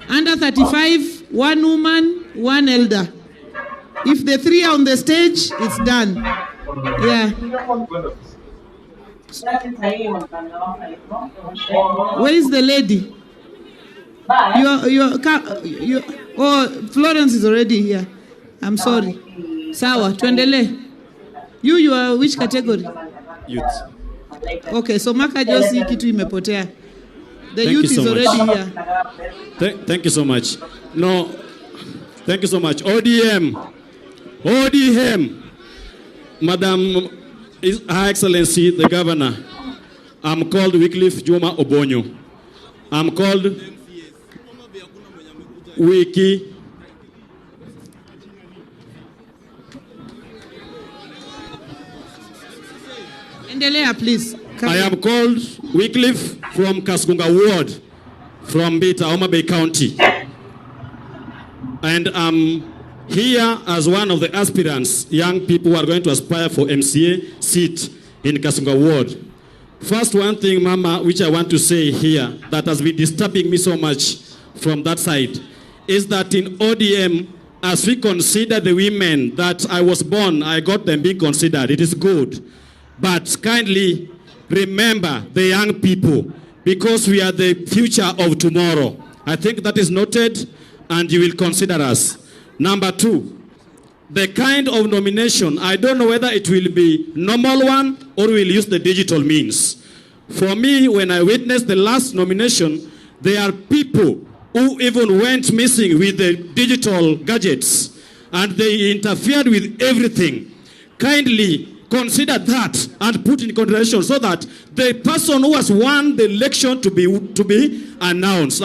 Under 35, one woman, one elder. If the three are on the stage, it's done. Yeah. Where is the lady? Oh, Florence is already here. I'm sorry. Sawa, tuendele. You are which category? Youth. Okay, so Maka Josi kitu imepotea. The Thank youth you so is already much. here. Thank you so much. No, thank you so much. ODM. Madam Her Excellency, the Governor, I'm called Wycliffe Juma Obonyo. I'm called Wiki. Endelea, please. I am called Wycliffe from Kasgunga Ward, from Beta, Homa Bay County. And I'm here as one of the aspirants, young people who are going to aspire for MCA seat in Kasgunga Ward. First, one thing, Mama, which I want to say here that has been disturbing me so much from that side, is that in ODM, as we consider the women that I was born, I got them being considered. It is good. But kindly remember the young people, because we are the future of tomorrow. I think that is noted, and you will consider us. Number two, the kind of nomination, I don't know whether it will be normal one or we'll use the digital means. For me, when I witnessed the last nomination, there are people who even went missing with the digital gadgets, and they interfered with everything. Kindly consider that and put in consideration so that the person who has won the election to be announced.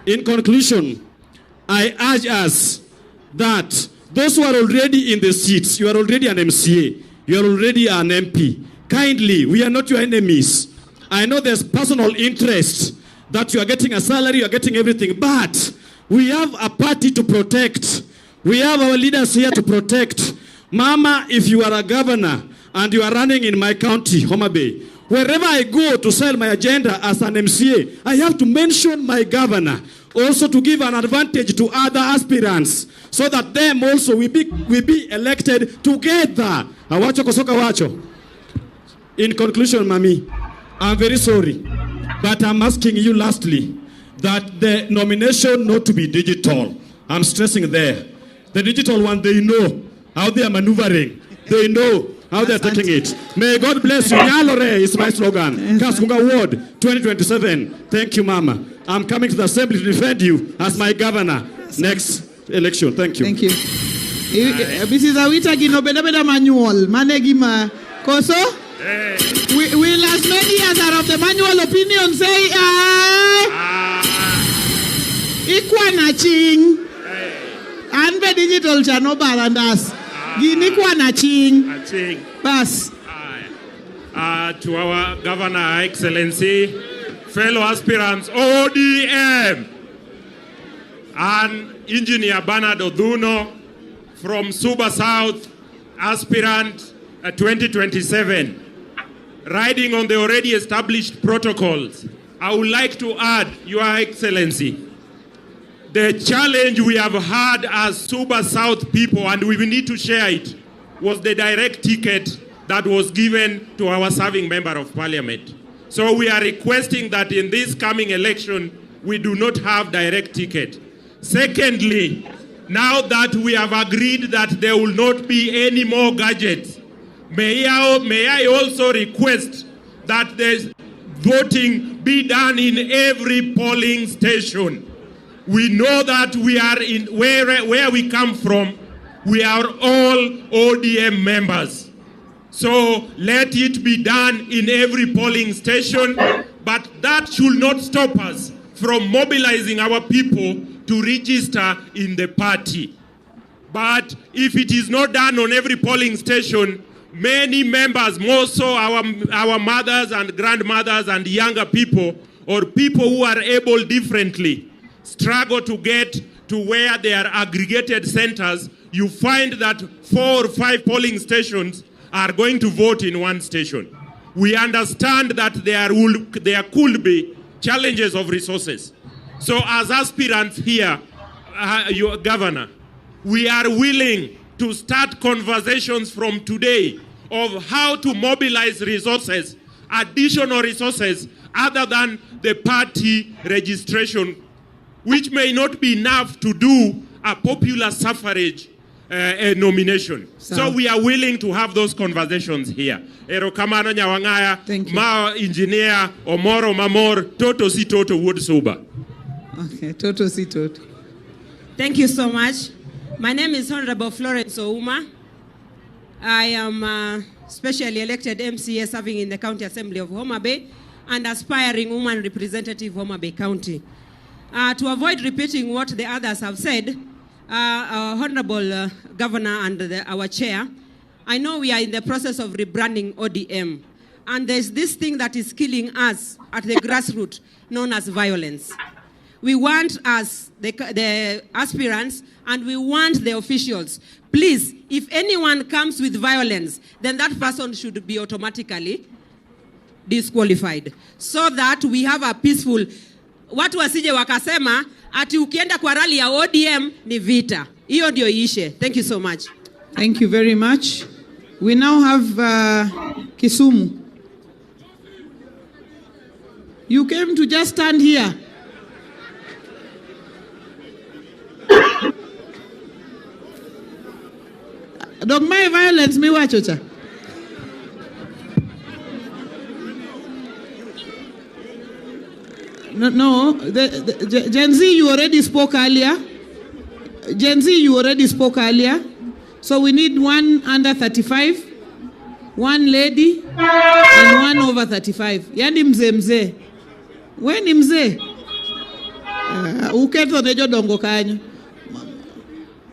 In conclusion, I urge us that those who are already in the seats, you are already an MCA, you are already an MP. Kindly, we are not your enemies. I know there's personal interest that you are getting a salary, you are getting everything, but we have a party to protect. We have our leaders here to protect. Mama, if you are a governor and you are running in my county, Homa Bay, wherever I go to sell my agenda as an MCA, I have to mention my governor, also to give an advantage to other aspirants, so that them also will be elected together. In conclusion, Mami, I'm very sorry, but I'm asking you lastly that the nomination not to be digital. I'm stressing there. The digital one, they know how they are maneuvering. They know how they are taking it. May God bless you. Nyalore is my slogan. Kasgunga Ward 2027. Thank you, Mama. I'm coming to the assembly to defend you as my governor next election. Thank you. Thank you. Mrs. Awita Ginobeda manual. Manegima Koso? Will as many as are of the manual opinion say aye? Ikwana ching. Anbe digital chano barandas. Ginikwa na ching. Bas. To our Governor Excellency, fellow aspirants, ODM, and Engineer Bernard Oduno from Suba South, aspirant 2027. Riding on the already established protocols, I would like to add, Your Excellency, the challenge we have had as Suba South people, and we need to share it, was the direct ticket that was given to our serving member of parliament. So we are requesting that in this coming election, we do not have direct ticket. Secondly, now that we have agreed that there will not be any more gadgets, may I also request that the voting be done in every polling station. We know that we are in where we come from, we are all ODM members. So let it be done in every polling station, but that should not stop us from mobilizing our people to register in the party. But if it is not done on every polling station, many members, more so our mothers and grandmothers and younger people, or people who are able differently, struggle to get to where they are aggregated centers. You find that 4 or 5 polling stations are going to vote in one station. we understand that there could be challenges of resources. So as aspirants here, your governor, we are willing to start conversations from today of how to mobilize resources, additional resources, other than the party registration, which may not be enough to do a popular suffrage nomination. So we are willing to have those conversations here. Erokamano nyawangaya, ma engineer omoro mamor, toto si toto wood suba. Okay, toto si toto. Thank you so much. My name is Honorable Florence Ouma. I am a specially elected MCA serving in the County Assembly of Homa Bay and aspiring woman representative Homa Bay County. To avoid repeating what the others have said, our Honorable Governor and our Chair, I know we are in the process of rebranding ODM. And there's this thing that is killing us at the grassroots, known as violence. We want us, the aspirants, and we want the officials. Please, if anyone comes with violence, then that person should be automatically disqualified. So that we have a peaceful... Watu wasije wakasema, ati ukienda kwa rally ya ODM ni vita. Hiyo ndio ishe. Thank you so much. Thank you very much. We now have Kisumu. You came to just stand here. Don't mind violence, me wachocha. No, the Gen Z, you already spoke earlier. Gen Z, you already spoke earlier. So we need one under 35, one lady, and one over 35. Yani mzee. We ni mzee? Uketo nejo dongo kanyo.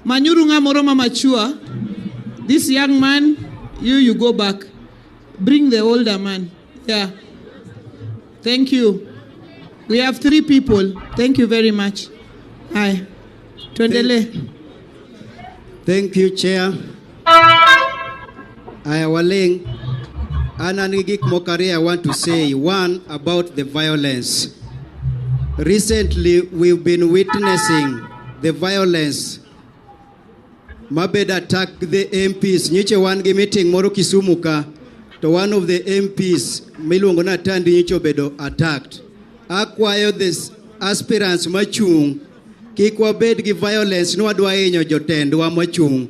Manyuru nga moroma machua. This young man, you go back. Bring the older man. Yeah. Thank you. We have 3 people. Thank you very much. Hi. Tuendele. Thank you, Chair. Waling, Ananigik Mokari, I want to say one about the violence. Recently, we've been witnessing the violence. Mabed attacked the MPs. Nyiche wangi meeting moro Kisumuka. To one of the MPs, Milungona Tandi Nyicho Bedo attacked. Akwayo this aspirants machung. Kikwa bed gi violence no adwa enyo jotend wa machung.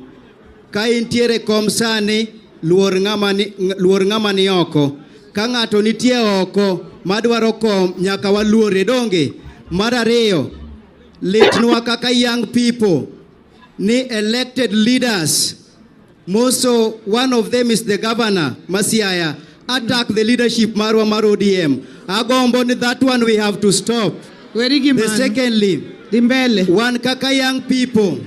Ka intiere kom sani luor ngama ni oko. Ka ng'ato nitie oko madwaro kom nyaka waluore donge. Mar ariyo, litnwa kaka young people ni elected leaders. Moso one of them is the governor Masiaya. Attack the leadership marwa mar ODM. Agombo ni that one we have to stop. The secondly, one kaka young people.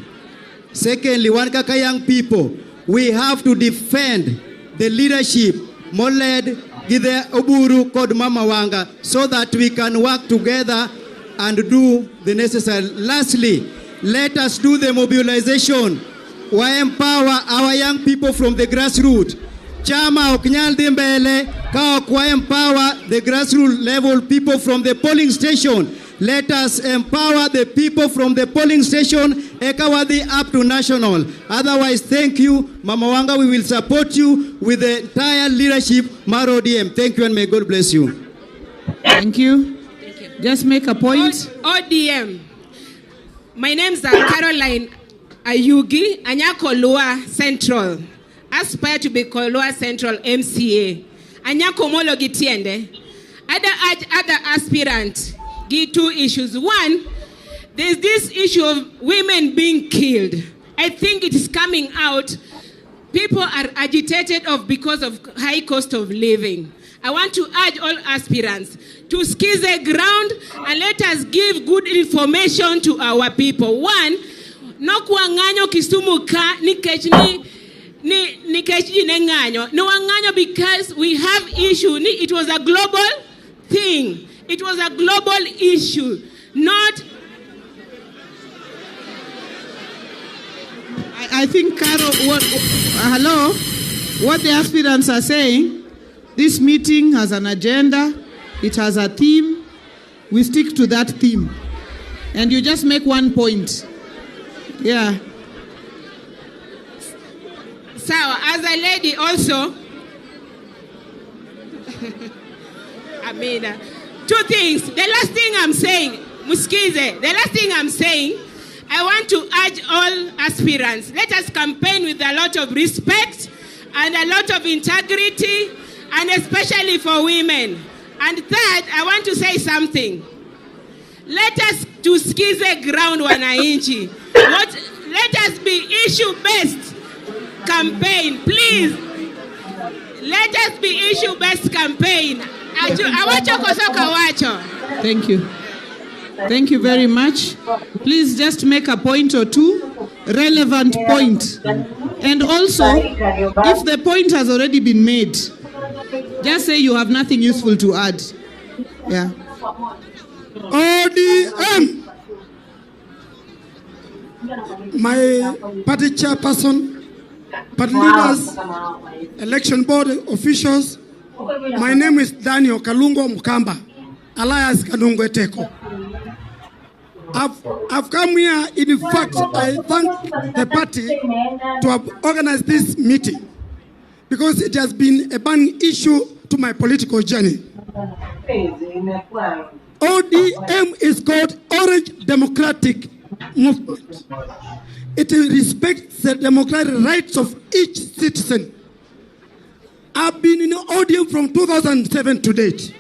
Secondly, one kaka young people. We have to defend the leadership moled gide oburu kod mama wanga so that we can work together and do the necessary. Lastly, let us do the mobilization. We empower our young people from the grassroots. Chama oknyal dhi mbele ka ok empower the grassroots level people from the polling station. Let us empower the people from the polling station ekawadhi up to national. Otherwise, thank you, Mama Wanga. We will support you with the entire leadership Mar ODM. Thank you and may God bless you. Thank you. Just make a point. ODM. My name is Caroline Ayugi, Anyako Loa Central. Aspire to be Loa Central MCA. Anyako Molo Gitiende. Other aspirants. Give 2 issues. One, there's this issue of women being killed. I think it is coming out. People are agitated because of high cost of living. I want to urge all aspirants to seize the ground and let us give good information to our people. One, no kuanganyo Kisumu ka nikech nenganyo. No anganyo because we have issue. It was a global thing. It was a global issue, not... I think, Carol, what the aspirants are saying, This meeting has an agenda. It has a theme. We stick to that theme. And you just make one point. Yeah. So, as a lady also, I mean, two things. The last thing I'm saying, Muskize, the last thing I'm saying, I want to urge all aspirants, let us campaign with a lot of respect and a lot of integrity, and especially for women. And third, I want to say something. Let us to skize ground wananchi. Let us be issue-based campaign, please. Let us be issue-based campaign. Thank you. Thank you very much. Please just make a point or two, relevant point. And also, if the point has already been made, just say you have nothing useful to add. Yeah. ODM. My party chairperson, party leaders, election board officials, my name is Daniel Kalungo Mukamba, alias Kanungo Eteko. I've come here, in fact, I thank the party to have organized this meeting because it has been a burning issue to my political journey. ODM is called Orange Democratic Movement. It respects the democratic rights of each citizen. I've been in ODM from 2007 to date.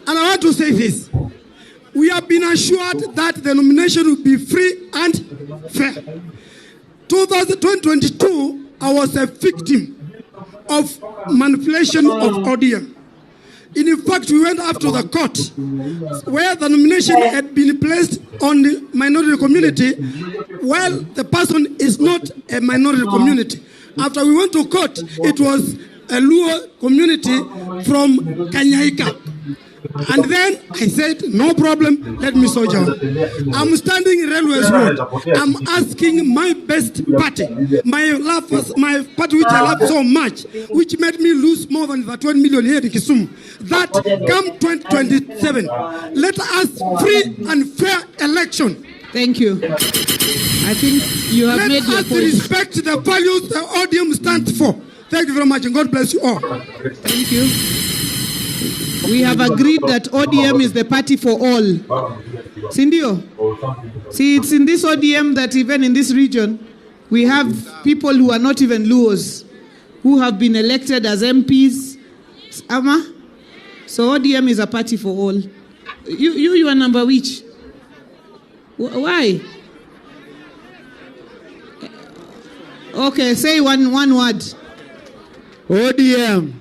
And I want to say this. We have been assured that the nomination will be free and fair. 2022, I was a victim of manipulation of ODM. In fact, we went up to the court where the nomination had been placed on the minority community while the person is not a minority community. After we went to court, it was a Luo community from Kanyaika. And then I said, no problem, let me sojourn. I'm standing in Railways Road. I'm asking my best party, my party which I love so much, which made me lose more than the 20 million here in Kisumu, that come 2027, let us free and fair election. Thank you. I think you have made your point. Let us respect the values the ODM stands for. Thank you very much, and God bless you all. Thank you. We have agreed that ODM is the party for all. Sindio? See, it's in this ODM that even in this region, we have people who are not even Luos, who have been elected as MPs. Ama? So ODM is a party for all. You are number which? Why? Okay, say one word. ODM.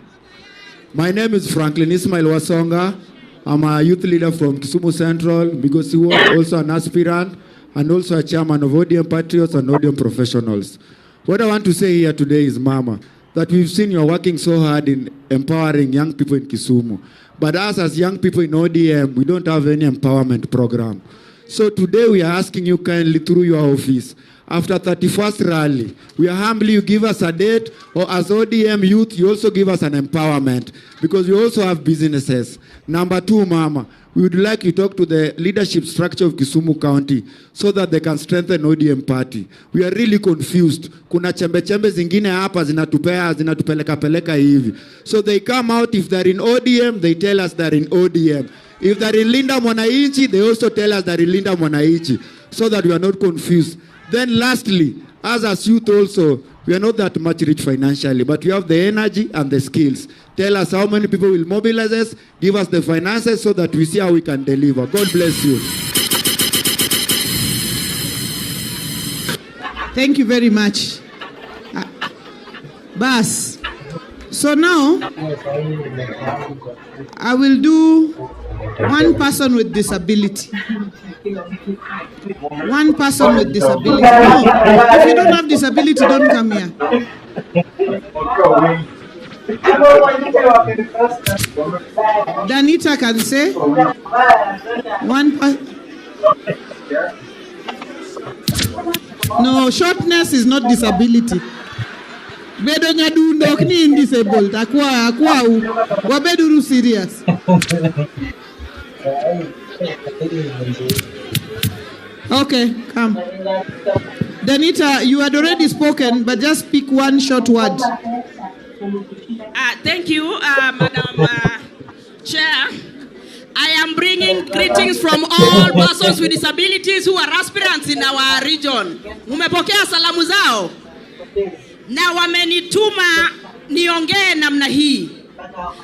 My name is Franklin Ismail Wasonga. I'm a youth leader from Kisumu Central, because he was also an aspirant and also a chairman of ODM Patriots and ODM Professionals. What I want to say here today is, Mama, that we've seen you're working so hard in empowering young people in Kisumu. But us as young people in ODM, we don't have any empowerment program. So today we are asking you kindly through your office, after 31st rally, we are humbly, you give us a date, or as ODM youth, you also give us an empowerment, because we also have businesses. Number two, Mama, we would like you to talk to the leadership structure of Kisumu County so that they can strengthen ODM party. We are really confused. Kuna chembe zingine hapa zinatupeleka hivi. So they come out, if they're in ODM, they tell us they're in ODM. If they're in Linda Mwananchi, they also tell us they're in Linda Mwananchi, so that we are not confused. Then lastly, as youth also, we are not that much rich financially, but we have the energy and the skills. Tell us how many people will mobilize us, give us the finances so that we see how we can deliver. God bless you. Thank you very much. Bas. So now, I will do one person with disability. One person with disability. No, if you don't have disability, don't come here. Danita can say one person. No, shortness is not disability. Bedo nyadundo ok ni disabled. Akwau. Wabeduru serious. Okay, come. Danita, you had already spoken, but just speak one short word. Thank you, Madam Chair. I am bringing greetings from all persons with disabilities who are aspirants in our region. Mumepokea salamu zao? Na wamenituma niongee namna hii.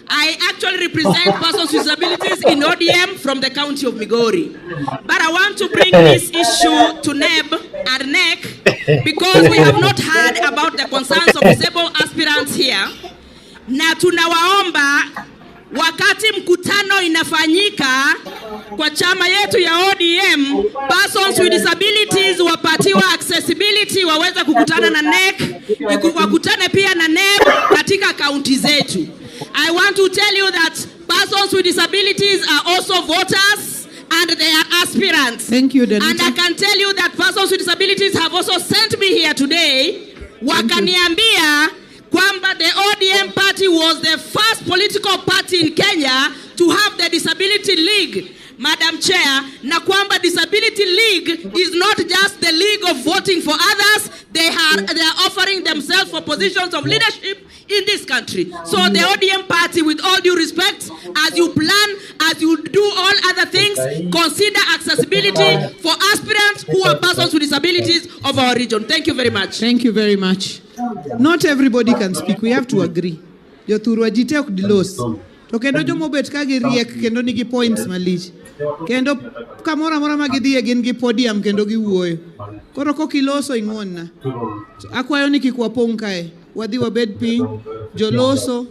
I actually represent persons with disabilities in ODM from the county of Migori. But I want to bring this issue to NEB and NEC because we have not heard about the concerns of disabled aspirants here. Na tunawaomba wakati mkutano inafanyika kwa chama yetu ya ODM, persons with disabilities wapatiwa accessibility waweza kukutana na NEC, wakutane pia na NEB katika kaunti zetu. I want to tell you that persons with disabilities are also voters and they are aspirants. Thank you, Danita. And I can tell you that persons with disabilities have also sent me here today. Wakaniambia kwamba the ODM party was the first political party in Kenya to have the Disability League, Madam Chair, na kwamba Disability League is not just the league of voting for others, they are offering themselves for positions of leadership in this country. So the ODM party, with all due respect, as you plan, as you do all other things, consider accessibility for aspirants who are persons with disabilities of our region. Thank you very much. Thank you very much. Not everybody can speak. We have to agree. Jothurwa jite ok dilos. To kendo jomobet ka giriek kendo nigi points malich. Kendo kamora mora magidhie gin gi podium kendo giwuoyo. Koro kokiloso ing'wonna. Akwayo ni kik wapong' kae. Wadhi wabed piny, joloso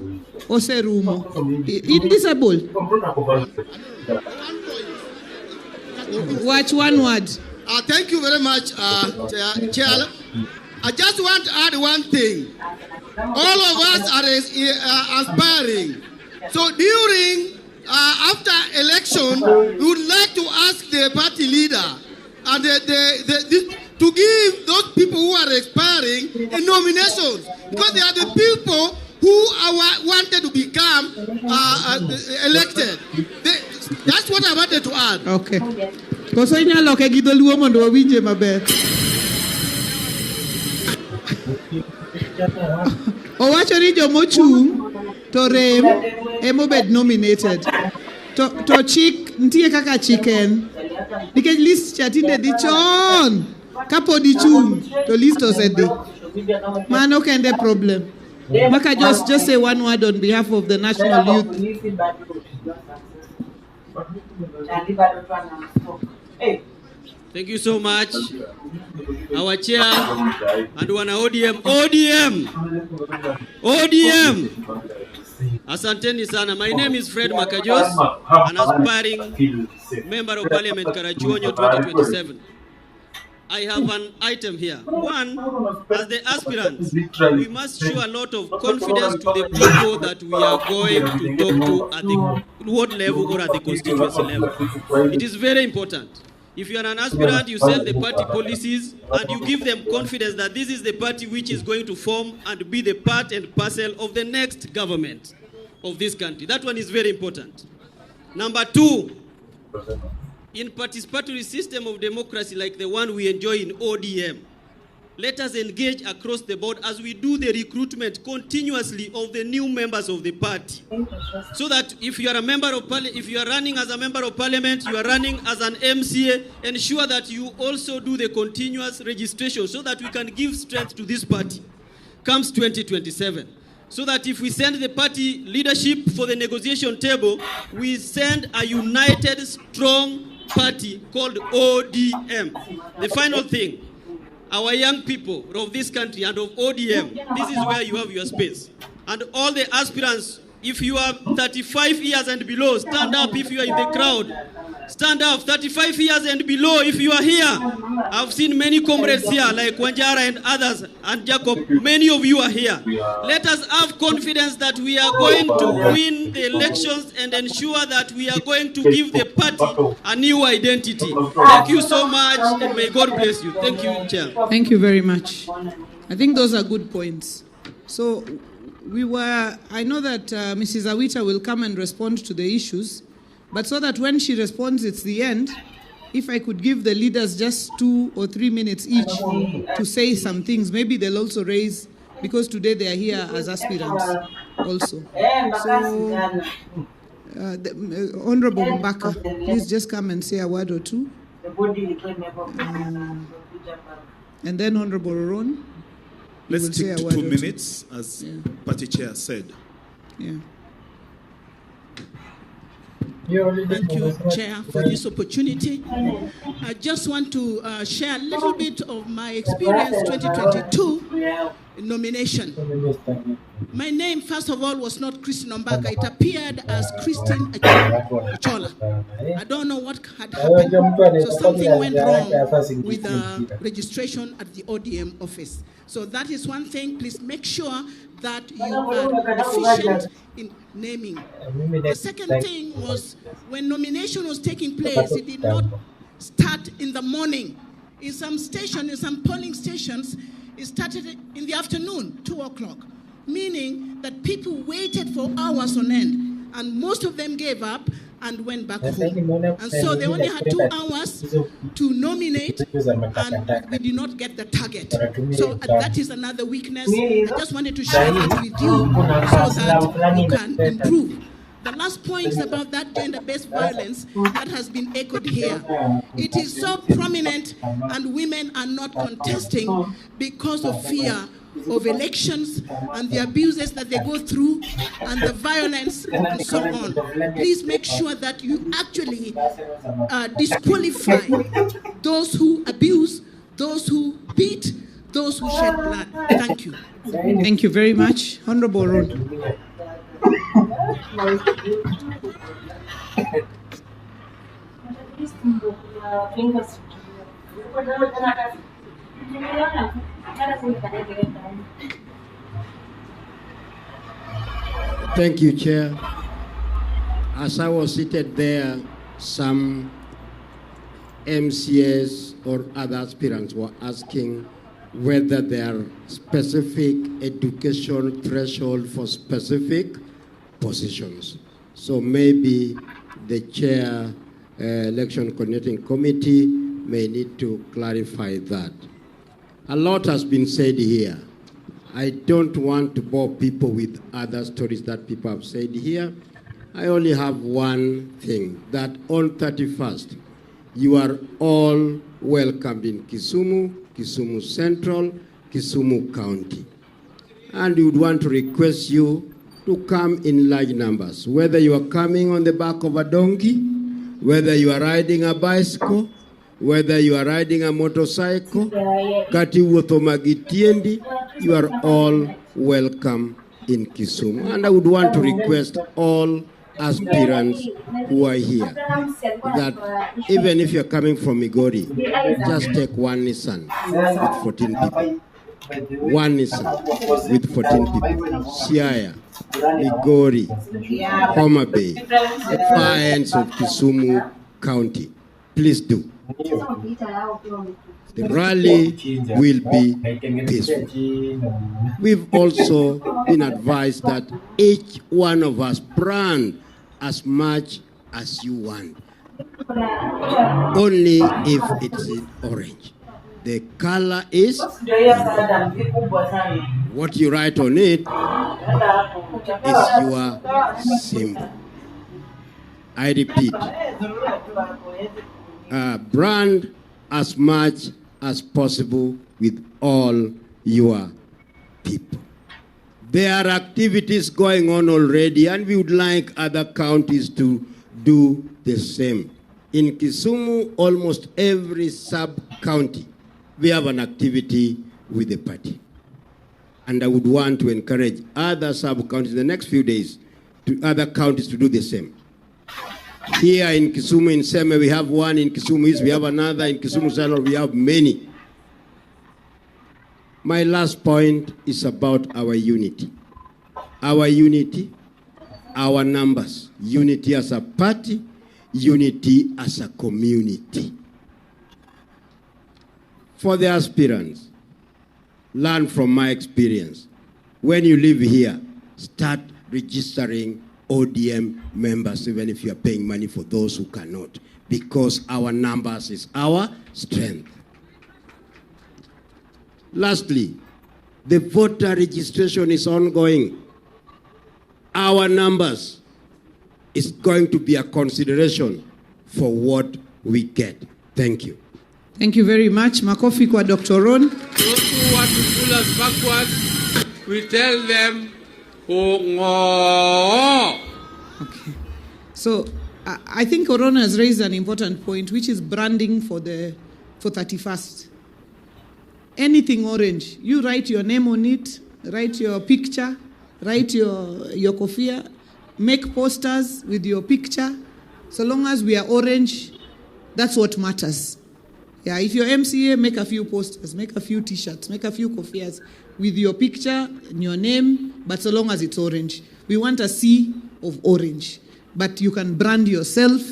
oserumo. Indisable. Watch one word. Thank you very much, Chair. I just want to add one thing. All of us are aspiring. So during, after election, we would like to ask the party leader and to give those people who are aspiring a nomination, because they are the people who wanted to become elected. That's what I wanted to add. Okay. Koso inyalo ke gidoluo mondo wawinje maber. Owacho ni jomochung' to rem emobed nominated. To chik ntie kaka chicken. Nikech list chatinde dhi chon. Kapod ichung' to list osedhi. Mano kende problem. Maka just say one word on behalf of the national youth. Thank you so much, our chair and wana ODM. Asanteni sana. My name is Fred Makajos, an aspiring member of Parliament Karachuonyo 2027. I have an item here. One, as the aspirants, we must show a lot of confidence to the people that we are going to talk to at the ward level or at the constituency level. It is very important. If you are an aspirant, you sell the party policies and you give them confidence that this is the party which is going to form and be the part and parcel of the next government of this country. That one is very important. Number two, in participatory system of democracy like the one we enjoy in ODM, let us engage across the board as we do the recruitment continuously of the new members of the party. So that if you are a member of parliament, if you are running as a member of parliament, you are running as an MCA, ensure that you also do the continuous registration so that we can give strength to this party comes 2027. So that if we send the party leadership for the negotiation table, we send a united, strong party called ODM. The final thing, our young people of this country and of ODM, this is where you have your space. And all the aspirants, if you are 35 years and below, stand up if you are in the crowd. Stand up, 35 years and below if you are here. I've seen many comrades here like Wanjara and others and Jacob. Many of you are here. Let us have confidence that we are going to win the elections and ensure that we are going to give the party a new identity. Thank you so much and may God bless you. Thank you, Chair. Thank you very much. I think those are good points. So I know that Mrs. Awita will come and respond to the issues, but so that when she responds, it's the end, if I could give the leaders just 2 or 3 minutes each to say some things, maybe they'll also raise, because today they are here as aspirants also. So, Honorable Mbaka, please just come and say a word or two. And then Honorable Ron. Let's stick to 2 minutes, as party chair said. Yeah. Thank you, Chair, for this opportunity. I just want to share a little bit of my experience 2022 nomination. My name, first of all, was not Christine Ombaka. It appeared as Christine Achola. I don't know what had happened, so something went wrong with the registration at the ODM office. So that is one thing. Please make sure that you are efficient in naming. The second thing was, when nomination was taking place, it did not start in the morning. In some stations, in some polling stations, it started in the afternoon, 2 o'clock, meaning that people waited for hours on end, and most of them gave up and went back home. And so they only had 2 hours to nominate, and we did not get the target. So that is another weakness. I just wanted to share it with you so that we can improve. The last point is about that gender-based violence that has been echoed here. It is so prominent, and women are not contesting because of fear of elections and the abuses that they go through and the violence and so on. Please make sure that you actually disqualify those who abuse, those who beat, those who shed blood. Thank you. Thank you very much. Honorable Road. Thank you, Chair. As I was seated there, some MCAs or other aspirants were asking whether there are specific education threshold for specific positions. So maybe the chair election coordinating committee may need to clarify that. A lot has been said here. I don't want to bore people with other stories that people have said here. I only have one thing, that on 31st, you are all welcomed in Kisumu, Kisumu Central, Kisumu County. And we would want to request you to come in large numbers, whether you are coming on the back of a donkey, whether you are riding a bicycle, whether you are riding a motorcycle, kati wuotho magitiendi, you are all welcome in Kisumu. And I would want to request all aspirants who are here that even if you're coming from Migori, just take one Nissan with 14 people. One Nissan with 14 people. Siaya, Migori, Homa Bay, the far ends of Kisumu County. Please do. The rally will be peaceful. We've also been advised that each one of us brand as much as you want, only if it's in orange. The color is what you write on it is your symbol. I repeat, brand as much as possible with all your people. There are activities going on already, and we would like other counties to do the same. In Kisumu, almost every sub-county, we have an activity with the party. And I would want to encourage other sub-counties in the next few days, other counties to do the same. Here in Kisumu, in Seme, we have one. In Kisumu East, we have another. In Kisumu Central, we have many. My last point is about our unity. Our unity, our numbers. Unity as a party, unity as a community. For the aspirants, learn from my experience. when you live here, start registering ODM members, even if you are paying money for those who cannot, because our numbers is our strength. Lastly, the voter registration is ongoing. Our numbers is going to be a consideration for what we get. Thank you. Thank you very much. Makofi kwa Dr. Ron. Those who want to pull us backwards, we tell them, oh, okay. So I think Ron has raised an important point, which is branding for 31st. Anything orange, you write your name on it, write your picture, write your kofia, make posters with your picture. So long as we are orange, that's what matters. Yeah, if you're MCA, make a few posters, make a few t-shirts, make a few kofias with your picture and your name, but so long as it's orange. We want a sea of orange. But you can brand yourself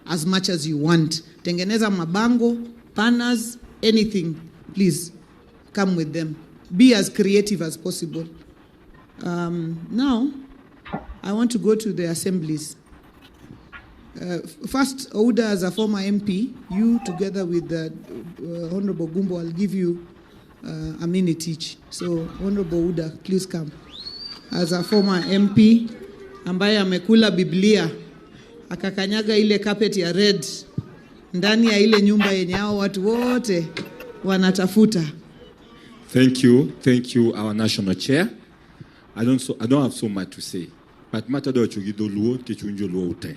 as much as you want. Tengeneza mabango, banners, anything. Please, come with them. Be as creative as possible. Now, I want to go to the assemblies. First, Ouda, as a former MP, you together with Honorable Gumbo, I'll give you a minute each. So, Honorable Ouda, please come. As a former MP, ambaye amekula Biblia, akakanyaga ile carpet ya red, ndani ya ile nyumba yenye hao watu wote wanatafuta. Thank you, our national chair. I don't have so much to say, but matado chugido luo kichunjo luo ute.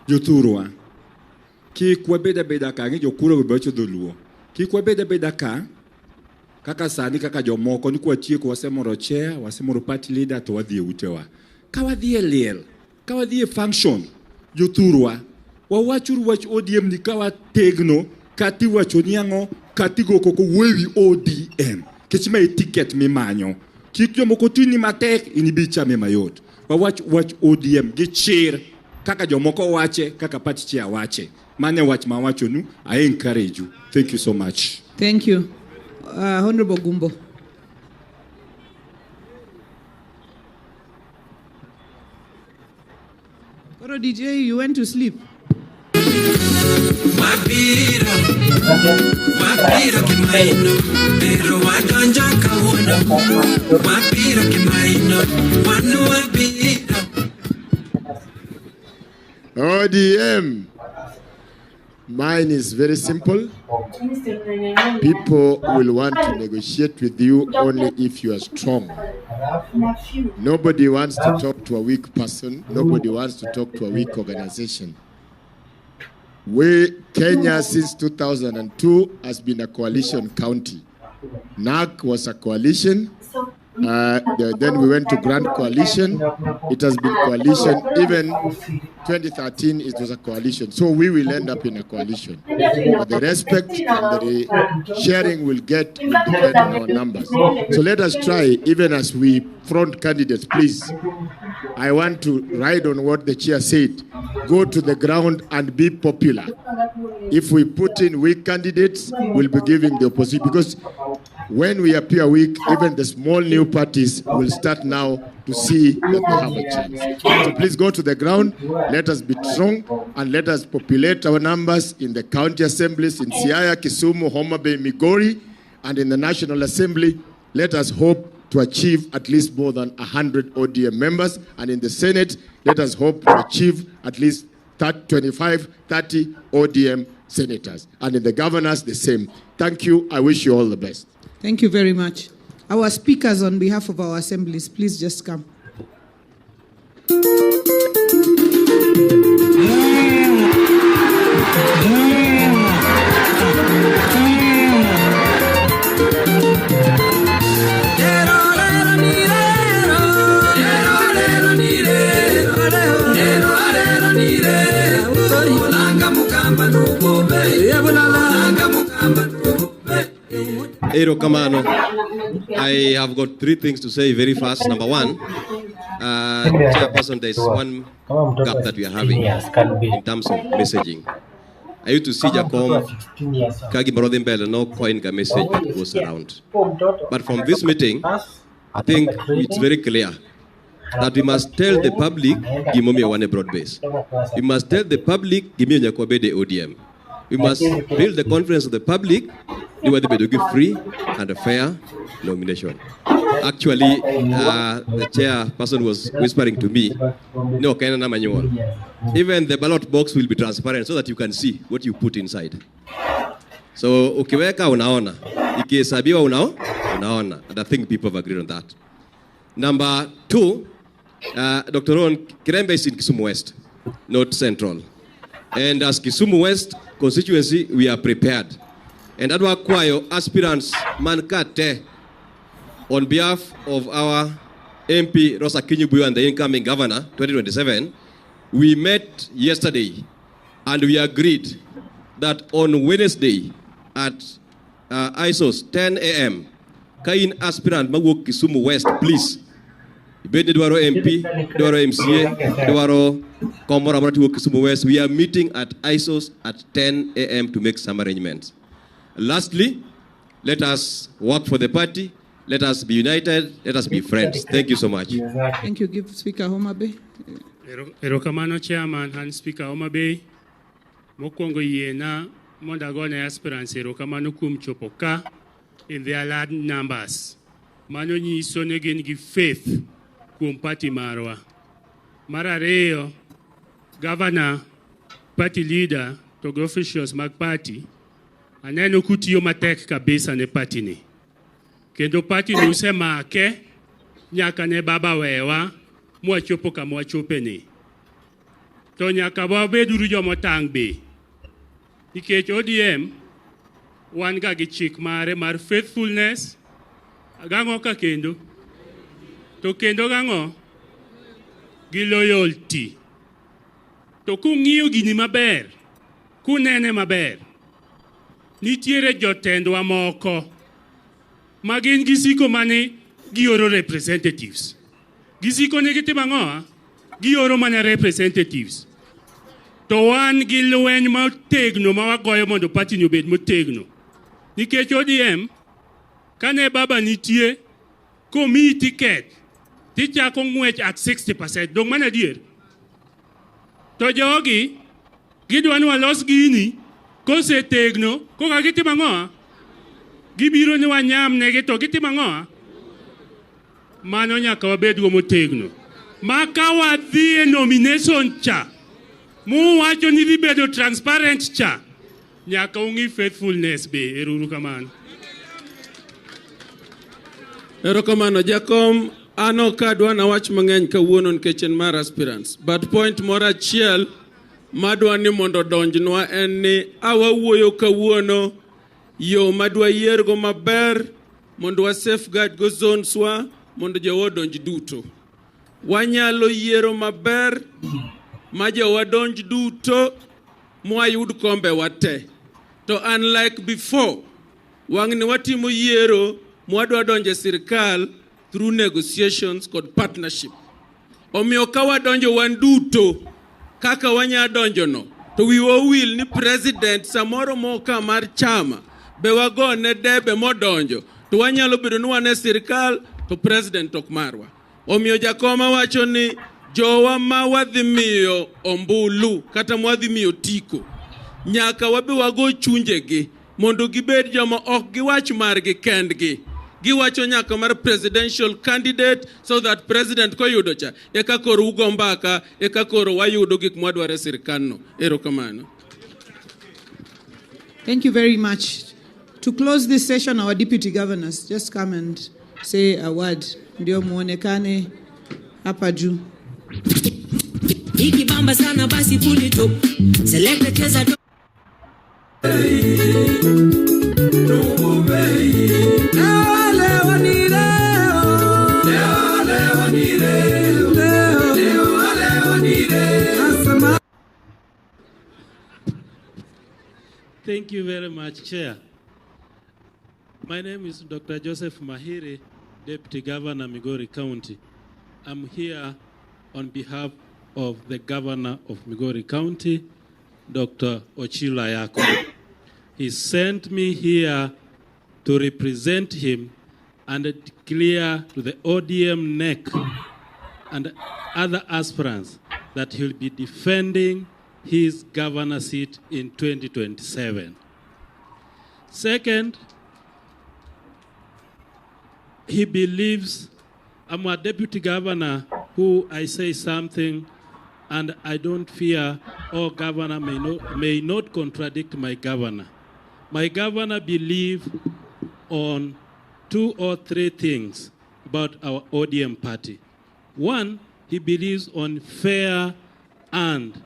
Joturwa ki kwabeda beda ka ngi jokuro becho do luo. Ki kwabeda beda ka kaka sani kaka jomoko ni kwa tie ko wasemoro chair, wasemoro party leader to wadhi utewa. Ka wadhi lel, ka wadhi function. Joturwa wawachuru wach ODM ni kawa tegno kati wachoniango kati goko ko wewi ODM. Kichima ticket mi manyo. Kikyo mokotini matek inibicha me mayot. Wawach ODM gichir kaka jomoko wache kaka party chair wache. Mane wach mawacho nu I encourage you. Thank you so much. Thank you. Honorable Gumbo. Koro DJ, you went to sleep. ODM. Mine is very simple. People will want to negotiate with you only if you are strong. Nobody wants to talk to a weak person. Nobody wants to talk to a weak organization. Kenya since 2002 has been a coalition county. NAC was a coalition. Then we went to Grand Coalition. It has been coalition. Even 2013, it was a coalition. So we will end up in a coalition. But the respect and the sharing will depend on our numbers. So let us try, even as we front candidates, please. I want to ride on what the chair said. Go to the ground and be popular. If we put in weak candidates, we'll be giving the opposition. Because when we appear weak, even the small new parties will start now to see that they have a chance. So please go to the ground, let us be strong, and let us populate our numbers in the county assemblies in Siaya, Kisumu, Homa Bay, Migori, and in the National Assembly. Let us hope to achieve at least more than 100 ODM members, and in the Senate, let us hope to achieve at least 25, 30 ODM senators, and in the governors, the same. Thank you. I wish you all the best. Thank you very much. Our speakers on behalf of our assemblies, please just come. Ero Kamano, I have got three things to say very fast. Number one, Chairperson, there is one gap that we are having in terms of messaging. I used to see Jacom Kagi Marodin Bell, no coin message that goes around. But from this meeting, I think it's very clear that we must tell the public, Gimomi one broad base. We must tell the public, Gimomi Nyakobe the ODM. We must build the confidence of the public, they were to give free and a fair nomination. Actually, the chairperson was whispering to me, no, even the ballot box will be transparent so that you can see what you put inside. So, ukiweka unaona, ikihesabiwa unaona, and I think people have agreed on that. Number 2, Dr. Ron, Kirembe is in Kisumu West, not Central. And as Kisumu West constituency, we are prepared. And that requires aspirants mankate on behalf of our MP Rosa Kinyubuyo and the incoming governor 2027. We met yesterday and we agreed that on Wednesday at ISOS 10 a.m. Kain aspirant magwo Kisumu West, please. Ibedi Dwaro MP, Dwaro MCA, Dwaro Komora Murati Kisumu West. We are meeting at ISOS at 10 a.m. to make some arrangements. Lastly, let us work for the party. Let us be united. Let us be friends. Thank you so much. Thank you. Give Speaker Homa Bay. Erokamano Chairman and Speaker Homa Bay. Mokwongo yena mondagone aspirants erokamano kum chopoka in their large numbers. Mano nyiso ne gin gi faith kuom party marwa. Mar ariyo, governor, party leader, to officials mag party, aneno kutiyo matek kabisa ne party ni. Kendo party ni usemake nyaka ne baba wewa mwachopo kama wachope ni. To nyaka wabeduru jomotang' be. Nikech ODM wan ga gi chik mare mar faithfulness, gang'o ka kendo, to kendo gang'o gi loyalty. To kung'iyo gini maber, kunene maber, nitiere jotendwa moko magin gisiko mane gioro representatives. Gisiko ne gitimo ang'o? Gioro mana representatives. To wan gi lweny motegno ma wagoyo mondo party ni obed motegno. Nikech ODM, kane baba nitie, komiyi ticket, tichako ng'wech at 60%, dong' mana adier. To jogi, gidwa ni walos gini, kosetegno, koka gitimo ang'o? Gibiro ni wanyam negi to gitimo ang'o? Mano nyaka wabedgo motegno. Ma ka wadhi e nomination cha, muwacho ni dhi bedo transparent cha, nyaka ung'i faithfulness be. Eruru kamano. Erokamano Jakom, ano kadwa na wach mang'eny kawuono nikech en mar aspirants. But point moro achiel madwa ni mondo donjnwa en ni awawuoyo kawuono yo madwa yiergo maber mondo wa safeguard go zones wa mondo jowa donj duto. Wanyalo yiero maber ma jowa donj duto mwayud kombe wate. To unlike before, wang'ni watimo yiero mwadwa donje sirkal through negotiations kod partnership. Omiyo ka wadonjo wan duto kaka wanya donjo no, to wiwa wil ni president samoro moka mar chama be wagone debe modonjo, to wanyalo bedo ni wan e sirkal to president ok marwa. Omiyo Jakoma wacho ni jowa ma wadhi miyo ombulu kata mwadhi miyo tiko, nyaka wabe wago chunjegi mondo gibed joma ok giwach margi kendgi. Giwacho nyaka mar presidential candidate so that president koyudo cha eka koro ugo mbaka eka koro wayudo gik mwadware sirkanno. Erokamano. Thank you very much. To close this session, our deputy governors just come and say a word. Ndio muonekane hapa juu. Ikibamba sana basi pull it up. Select cheza do. Thank you very much, Chair. My name is Dr. Joseph Mahiri, Deputy Governor, Migori County. I'm here on behalf of the Governor of Migori County, Dr. Ochila Yako. He sent me here to represent him and declare to the ODM NEC and other aspirants that he'll be defending his governor seat in 2027. Second, he believes I'm a deputy governor who I say something and I don't fear, or governor may not contradict my governor. My governor believes on 2 or 3 things about our ODM party. One, he believes on fair and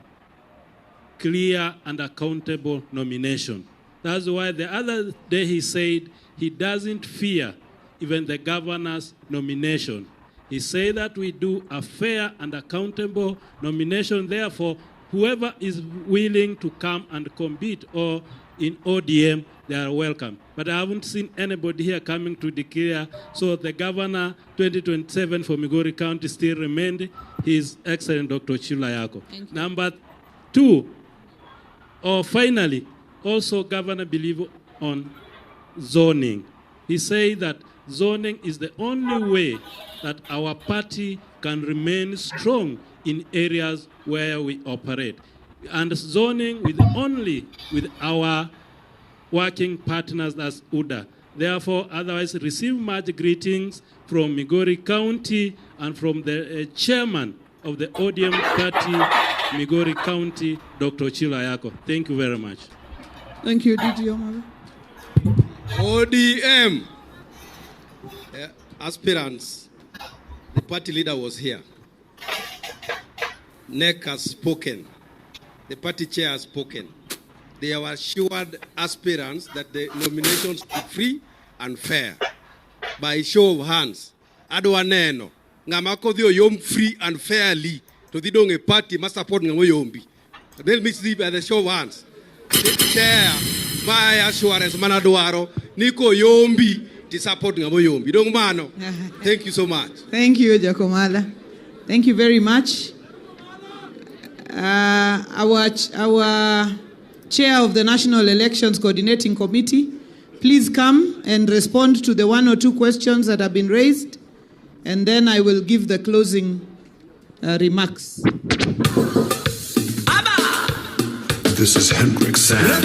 clear and accountable nomination. That's why the other day he said he doesn't fear even the governor's nomination. He said that we do a fair and accountable nomination. Therefore, whoever is willing to come and compete or in ODM, they are welcome. But I haven't seen anybody here coming to declare. So the governor 2027 for Migori County still remained His Excellency Dr. Chilayako. Number 2, or finally, also governor believes on zoning. He said that zoning is the only way that our party can remain strong in areas where we operate. And zoning with only with our working partners as UDA. Therefore, otherwise, receive much greetings from Migori County and from the chairman of the ODM party, Migori County, Dr. Chilayako. Thank you very much. Thank you, DG Omar. ODM. Aspirants, the party leader was here. NEC has spoken. The party chair has spoken. They have assured aspirants that the nominations be free and fair. By show of hands, adwa neno ngamako dio yom free and fairly to the dong a party must support ngamo yombi. Let me see by the show of hands. The chair by assurance manadwaro niko yombi to support ngamo yombi. Dong mano. Thank you so much. Thank you, Jakomala. Thank you very much. Our chair of the National Elections Coordinating Committee, please come and respond to the 1 or 2 questions that have been raised, and then I will give the closing remarks. This is Hendrik Sand.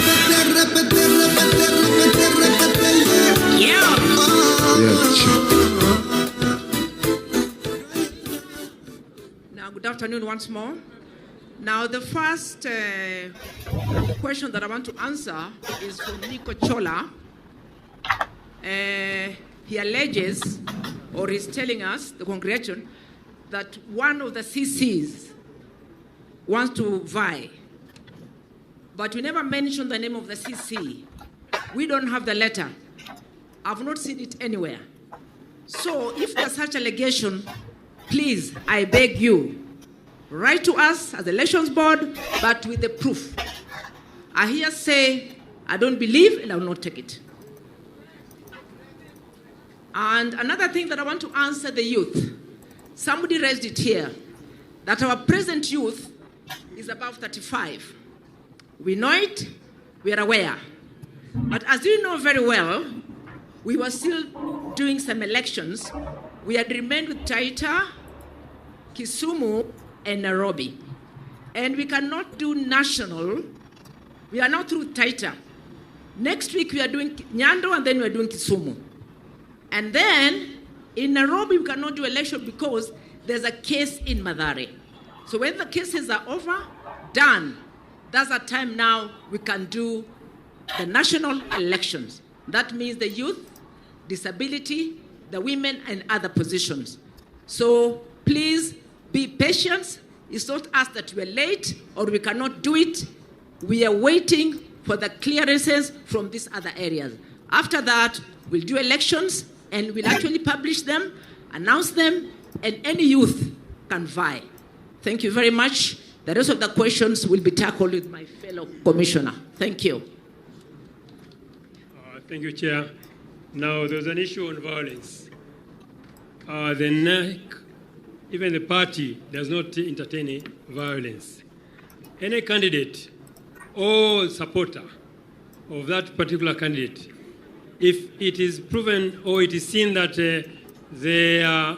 Now, good afternoon once more. Now, the first question that I want to answer is from Nico Chola. He alleges, or is telling us, the congregation, that one of the CCs wants to vie. But we never mentioned the name of the CC. We don't have the letter. I've not seen it anywhere. So if there's such allegation, please, I beg you, write to us as the elections board, but with the proof. I hear say, I don't believe, and I will not take it. And another thing that I want to answer the youth. Somebody raised it here, that our present youth is above 35. We know it, we are aware. But as you know very well, we were still doing some elections. We had remained with Taita, Kisumu, and Nairobi. And we cannot do national. We are now through Taita. Next week we are doing Nyando, and then we are doing Kisumu. And then in Nairobi we cannot do election because there's a case in Mathare. So when the cases are over, done, that's the time now we can do the national elections. That means the youth, disability, the women, and other positions. So please be patient. It's not us that we're late or we cannot do it. We are waiting for the clearances from these other areas. After that, we'll do elections and we'll actually publish them, announce them, and any youth can vie. Thank you very much. The rest of the questions will be tackled with my fellow commissioner. Thank you. Thank you, Chair. Now, there's an issue on violence. The NEC, even the party, does not entertain violence. Any candidate or supporter of that particular candidate if it is proven or it is seen that they are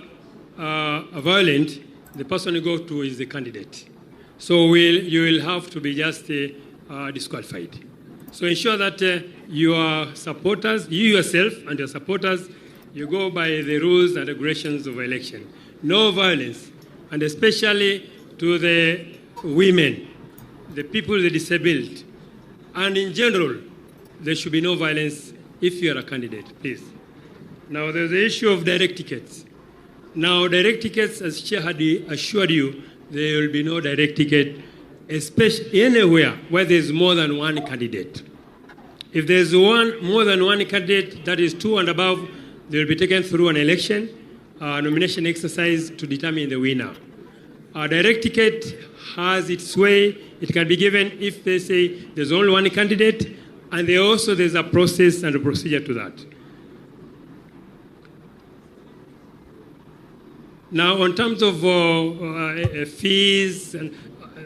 violent, the person you go to is the candidate. So you will have to be just disqualified. So ensure that your supporters, you yourself and your supporters, you go by the rules and regulations of election. No violence, and especially to the women, the people, the disabled, and in general, there should be no violence if you are a candidate, please. Now, there's the issue of direct tickets. Now, direct tickets, as Chair had assured you, there will be no direct ticket, especially anywhere where there's more than one candidate. If there's more than one candidate, that is 2 and above, they will be taken through an election, nomination exercise to determine the winner. A direct ticket has its way. It can be given if they say there's only one candidate, and there's a process and a procedure to that. Now, in terms of fees, and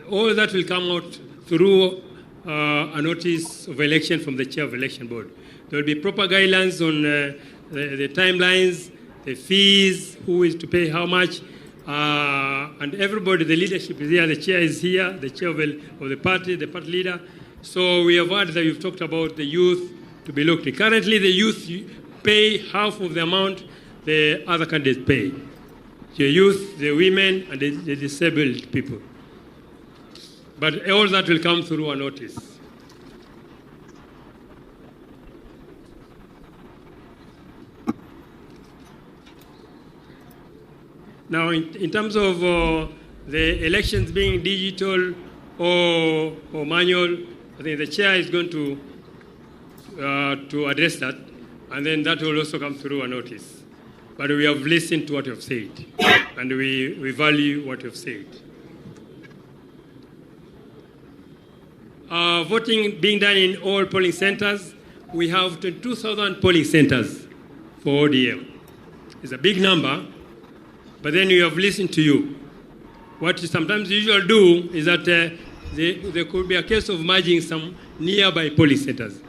all that will come out through a notice of election from the Chair of Election Board. There will be proper guidelines on the timelines, the fees, who is to pay how much, and everybody, the leadership is here, the Chair is here, the Chair of the party leader. So we have heard that you've talked about the youth to be looked at. Currently, the youth pay half of the amount the other candidates pay. The youth, the women, and the disabled people. But all that will come through a notice. Now, in terms of the elections being digital or manual, I think the Chair is going to address that, and then that will also come through a notice. But we have listened to what you have said, and we value what you have said. Voting being done in all polling centers, we have 22,000 polling centers for ODM. It's a big number, but then we have listened to you. What you sometimes usually do is that there could be a case of merging some nearby polling centers,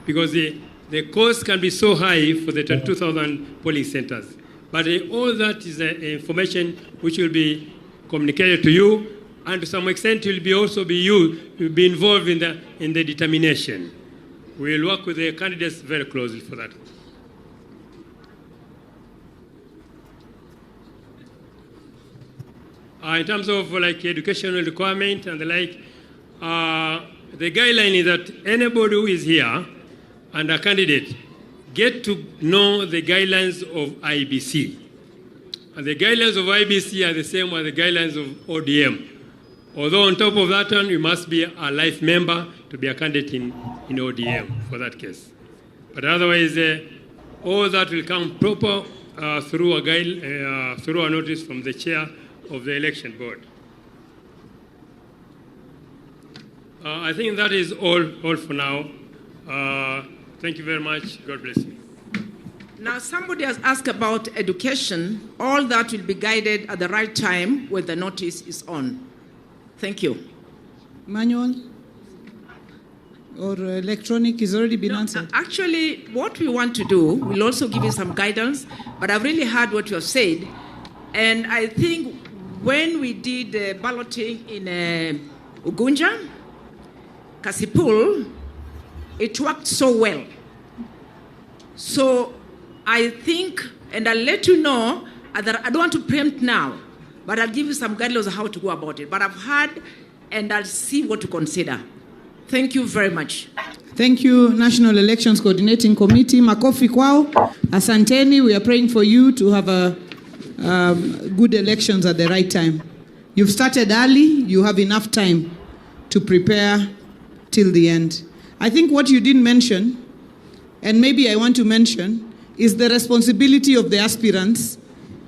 because the cost can be so high for the 22,000 polling centers. But all that is information which will be communicated to you, and to some extent will be also be you will be involved in the determination. We will work with the candidates very closely for that. In terms of like educational requirement and the like, the guideline is that anybody who is here and a candidate get to know the guidelines of IBC. And the guidelines of IBC are the same as the guidelines of ODM. Although on top of that one, you must be a life member to be a candidate in ODM for that case. But otherwise, all that will come proper through a notice from the Chair of the Election Board. I think that is all for now. Thank you very much. God bless you. Now, somebody has asked about education. All that will be guided at the right time when the notice is on. Thank you. Manual or electronic has already been answered. Actually, what we want to do, we'll also give you some guidance, but I've really heard what you have said. And I think when we did the balloting in Ugunja, Kasipul, it worked so well. So I think, and I'll let you know, that I don't want to preempt now, but I'll give you some guidelines on how to go about it. But I've heard, and I'll see what to consider. Thank you very much. Thank you, National Elections Coordinating Committee. Makofi kwao. Asanteni. We are praying for you to have good elections at the right time. You've started early. You have enough time to prepare till the end. I think what you didn't mention, and maybe I want to mention, is the responsibility of the aspirants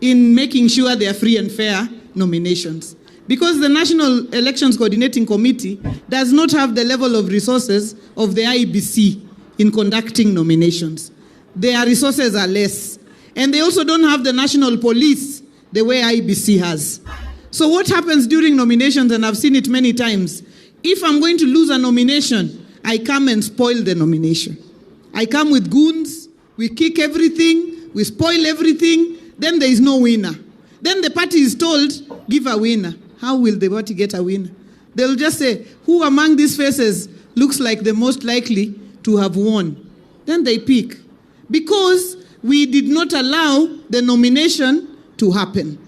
in making sure they are free and fair nominations. Because the National Elections Coordinating Committee does not have the level of resources of the IBC in conducting nominations. Their resources are less. And they also don't have the national police the way IBC has. So what happens during nominations, and I've seen it many times, if I'm going to lose a nomination, I come and spoil the nomination. I come with goons, we kick everything, we spoil everything, then there is no winner. Then the party is told, give a winner. How will the party get a winner? They'll just say, who among these faces looks like the most likely to have won? Then they pick. Because we did not allow the nomination to happen.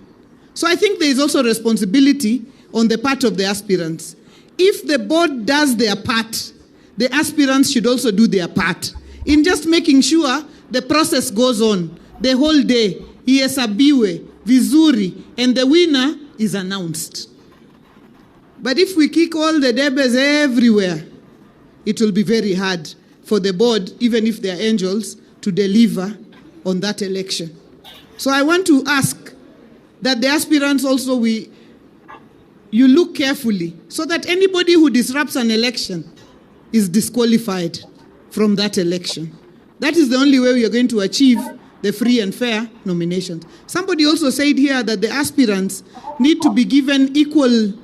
So I think there is also responsibility on the part of the aspirants. If the board does their part, the aspirants should also do their part in just making sure the process goes on the whole day. Ihesabiwe vizuri, and the winner is announced. But if we kick all the debes everywhere, it will be very hard for the board, even if they are angels, to deliver on that election. So I want to ask that the aspirants also, you look carefully so that anybody who disrupts an election is disqualified from that election. That is the only way we are going to achieve the free and fair nominations. Somebody also said here that the aspirants need to be given equal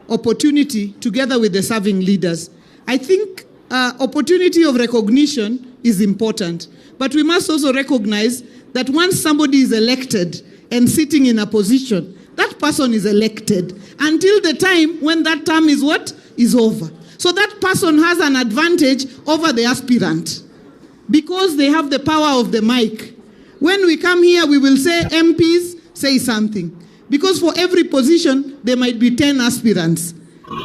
opportunity together with the serving leaders. I think opportunity of recognition is important, but we must also recognize that once somebody is elected and sitting in a position, that person is elected until the time when that term is what? Is over. So that person has an advantage over the aspirant because they have the power of the mic. When we come here, we will say MPs say something. Because for every position, there might be 10 aspirants.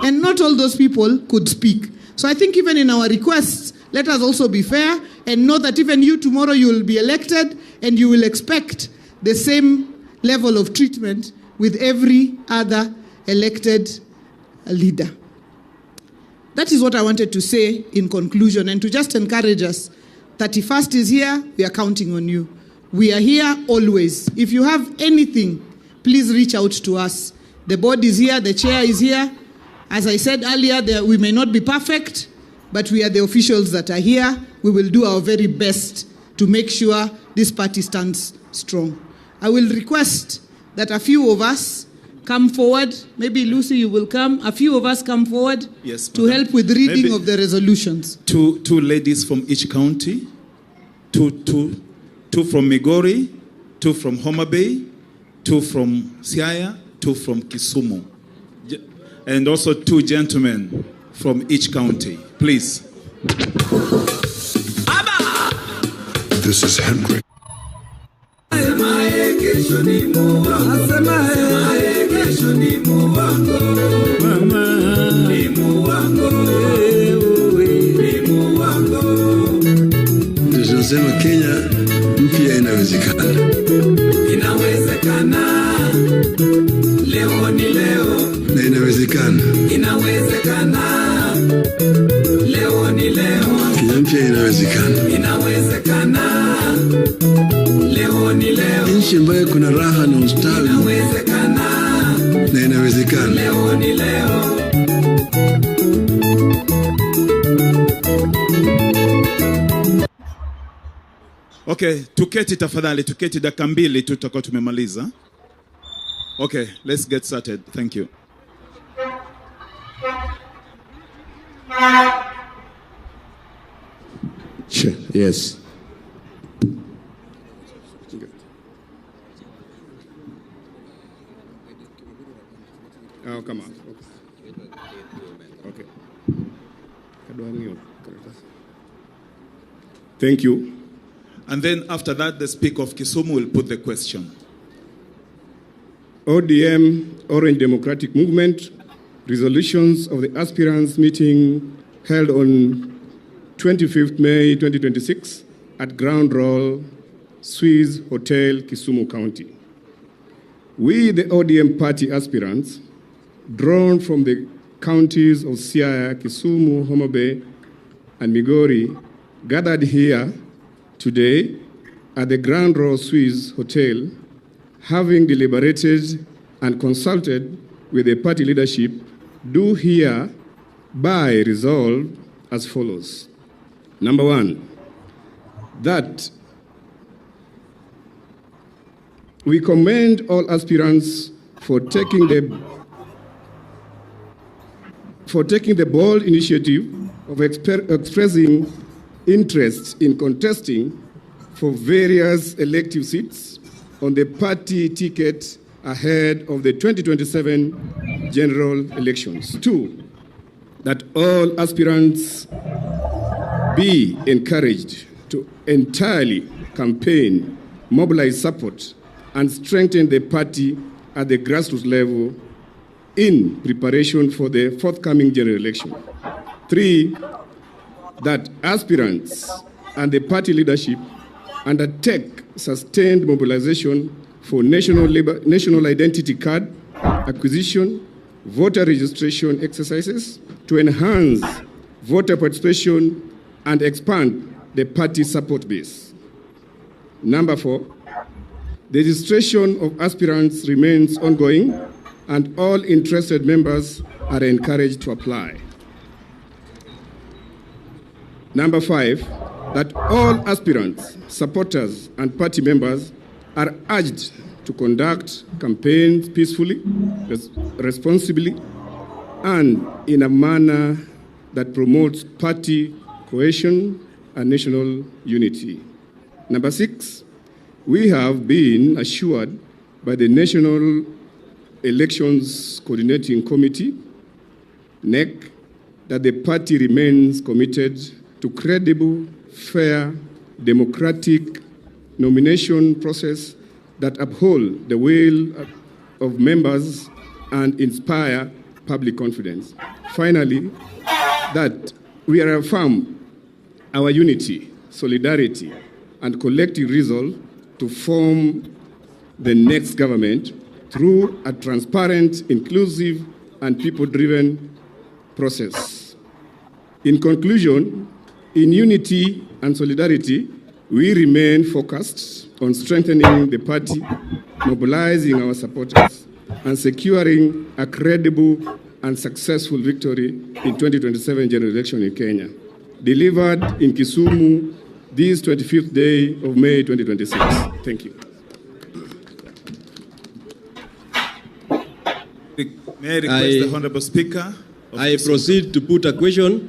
And not all those people could speak. So I think even in our requests, let us also be fair and know that even you tomorrow, you will be elected and you will expect the same level of treatment with every other elected leader. That is what I wanted to say in conclusion, and to just encourage us. 31st is here, we are counting on you. We are here always. If you have anything, please reach out to us. The board is here, the chair is here. As I said earlier, we may not be perfect, but we are the officials that are here. We will do our very best to make sure this party stands strong. I will request that a few of us come forward. Maybe Lucy, you will come. A few of us come forward to help with reading of the resolutions. Two ladies from each county, two from Migori, two from Homa Bay, two from Siaya, two from Kisumu. And also 2 gentlemen from each county. Please. This is Hendrik. Tunasema Kenya mpya inawezekana. Inawezekana. Leo ni leo. Na inawezekana. Inawezekana. Leo ni leo. Kenya mpya inawezekana. Inawezekana. Leo ni leo. Nchi ambayo kuna raha na ustawi. Inawezekana. Na inawezekana. Leo ni leo. Okay, tuketi tafadhali, tuketi dakika 2 tutakuwa tumemaliza. Okay, let's get started. Thank you. Sure. Yes. Oh, come on. Okay. Thank you. And then after that, the Speaker of Kisumu will put the question. ODM, Orange Democratic Movement, resolutions of the aspirants meeting held on 25th May 2026 at Ground Roll, Swiss Hotel, Kisumu County. We, the ODM party aspirants, drawn from the counties of Siaya, Kisumu, Homa Bay, and Migori, gathered here today at the Grand Royal Swiss Hotel, having deliberated and consulted with the party leadership, do hereby resolve as follows. Number 1, that we commend all aspirants for taking the bold initiative of expressing interest in contesting for various elective seats on the party ticket ahead of the 2027 general elections. 2, that all aspirants be encouraged to entirely campaign, mobilize support, and strengthen the party at the grassroots level in preparation for the forthcoming general election. 3, that aspirants and the party leadership undertake sustained mobilization for national identity card acquisition, voter registration exercises to enhance voter participation and expand the party support base. Number 4, the registration of aspirants remains ongoing and all interested members are encouraged to apply. Number 5, that all aspirants, supporters, and party members are urged to conduct campaigns peacefully, responsibly, and in a manner that promotes party cohesion and national unity. Number 6, we have been assured by the National Elections Coordinating Committee, NEC, that the party remains committed to credible, fair, democratic nomination process that uphold the will of members and inspire public confidence. Finally, that we affirm our unity, solidarity, and collective resolve to form the next government through a transparent, inclusive, and people-driven process. In conclusion, in unity and solidarity, we remain focused on strengthening the party, mobilizing our supporters, and securing a credible and successful victory in 2027 general election in Kenya, delivered in Kisumu this 25th day of May 2026. Thank you. May I request the Honorable Speaker? I proceed to put a question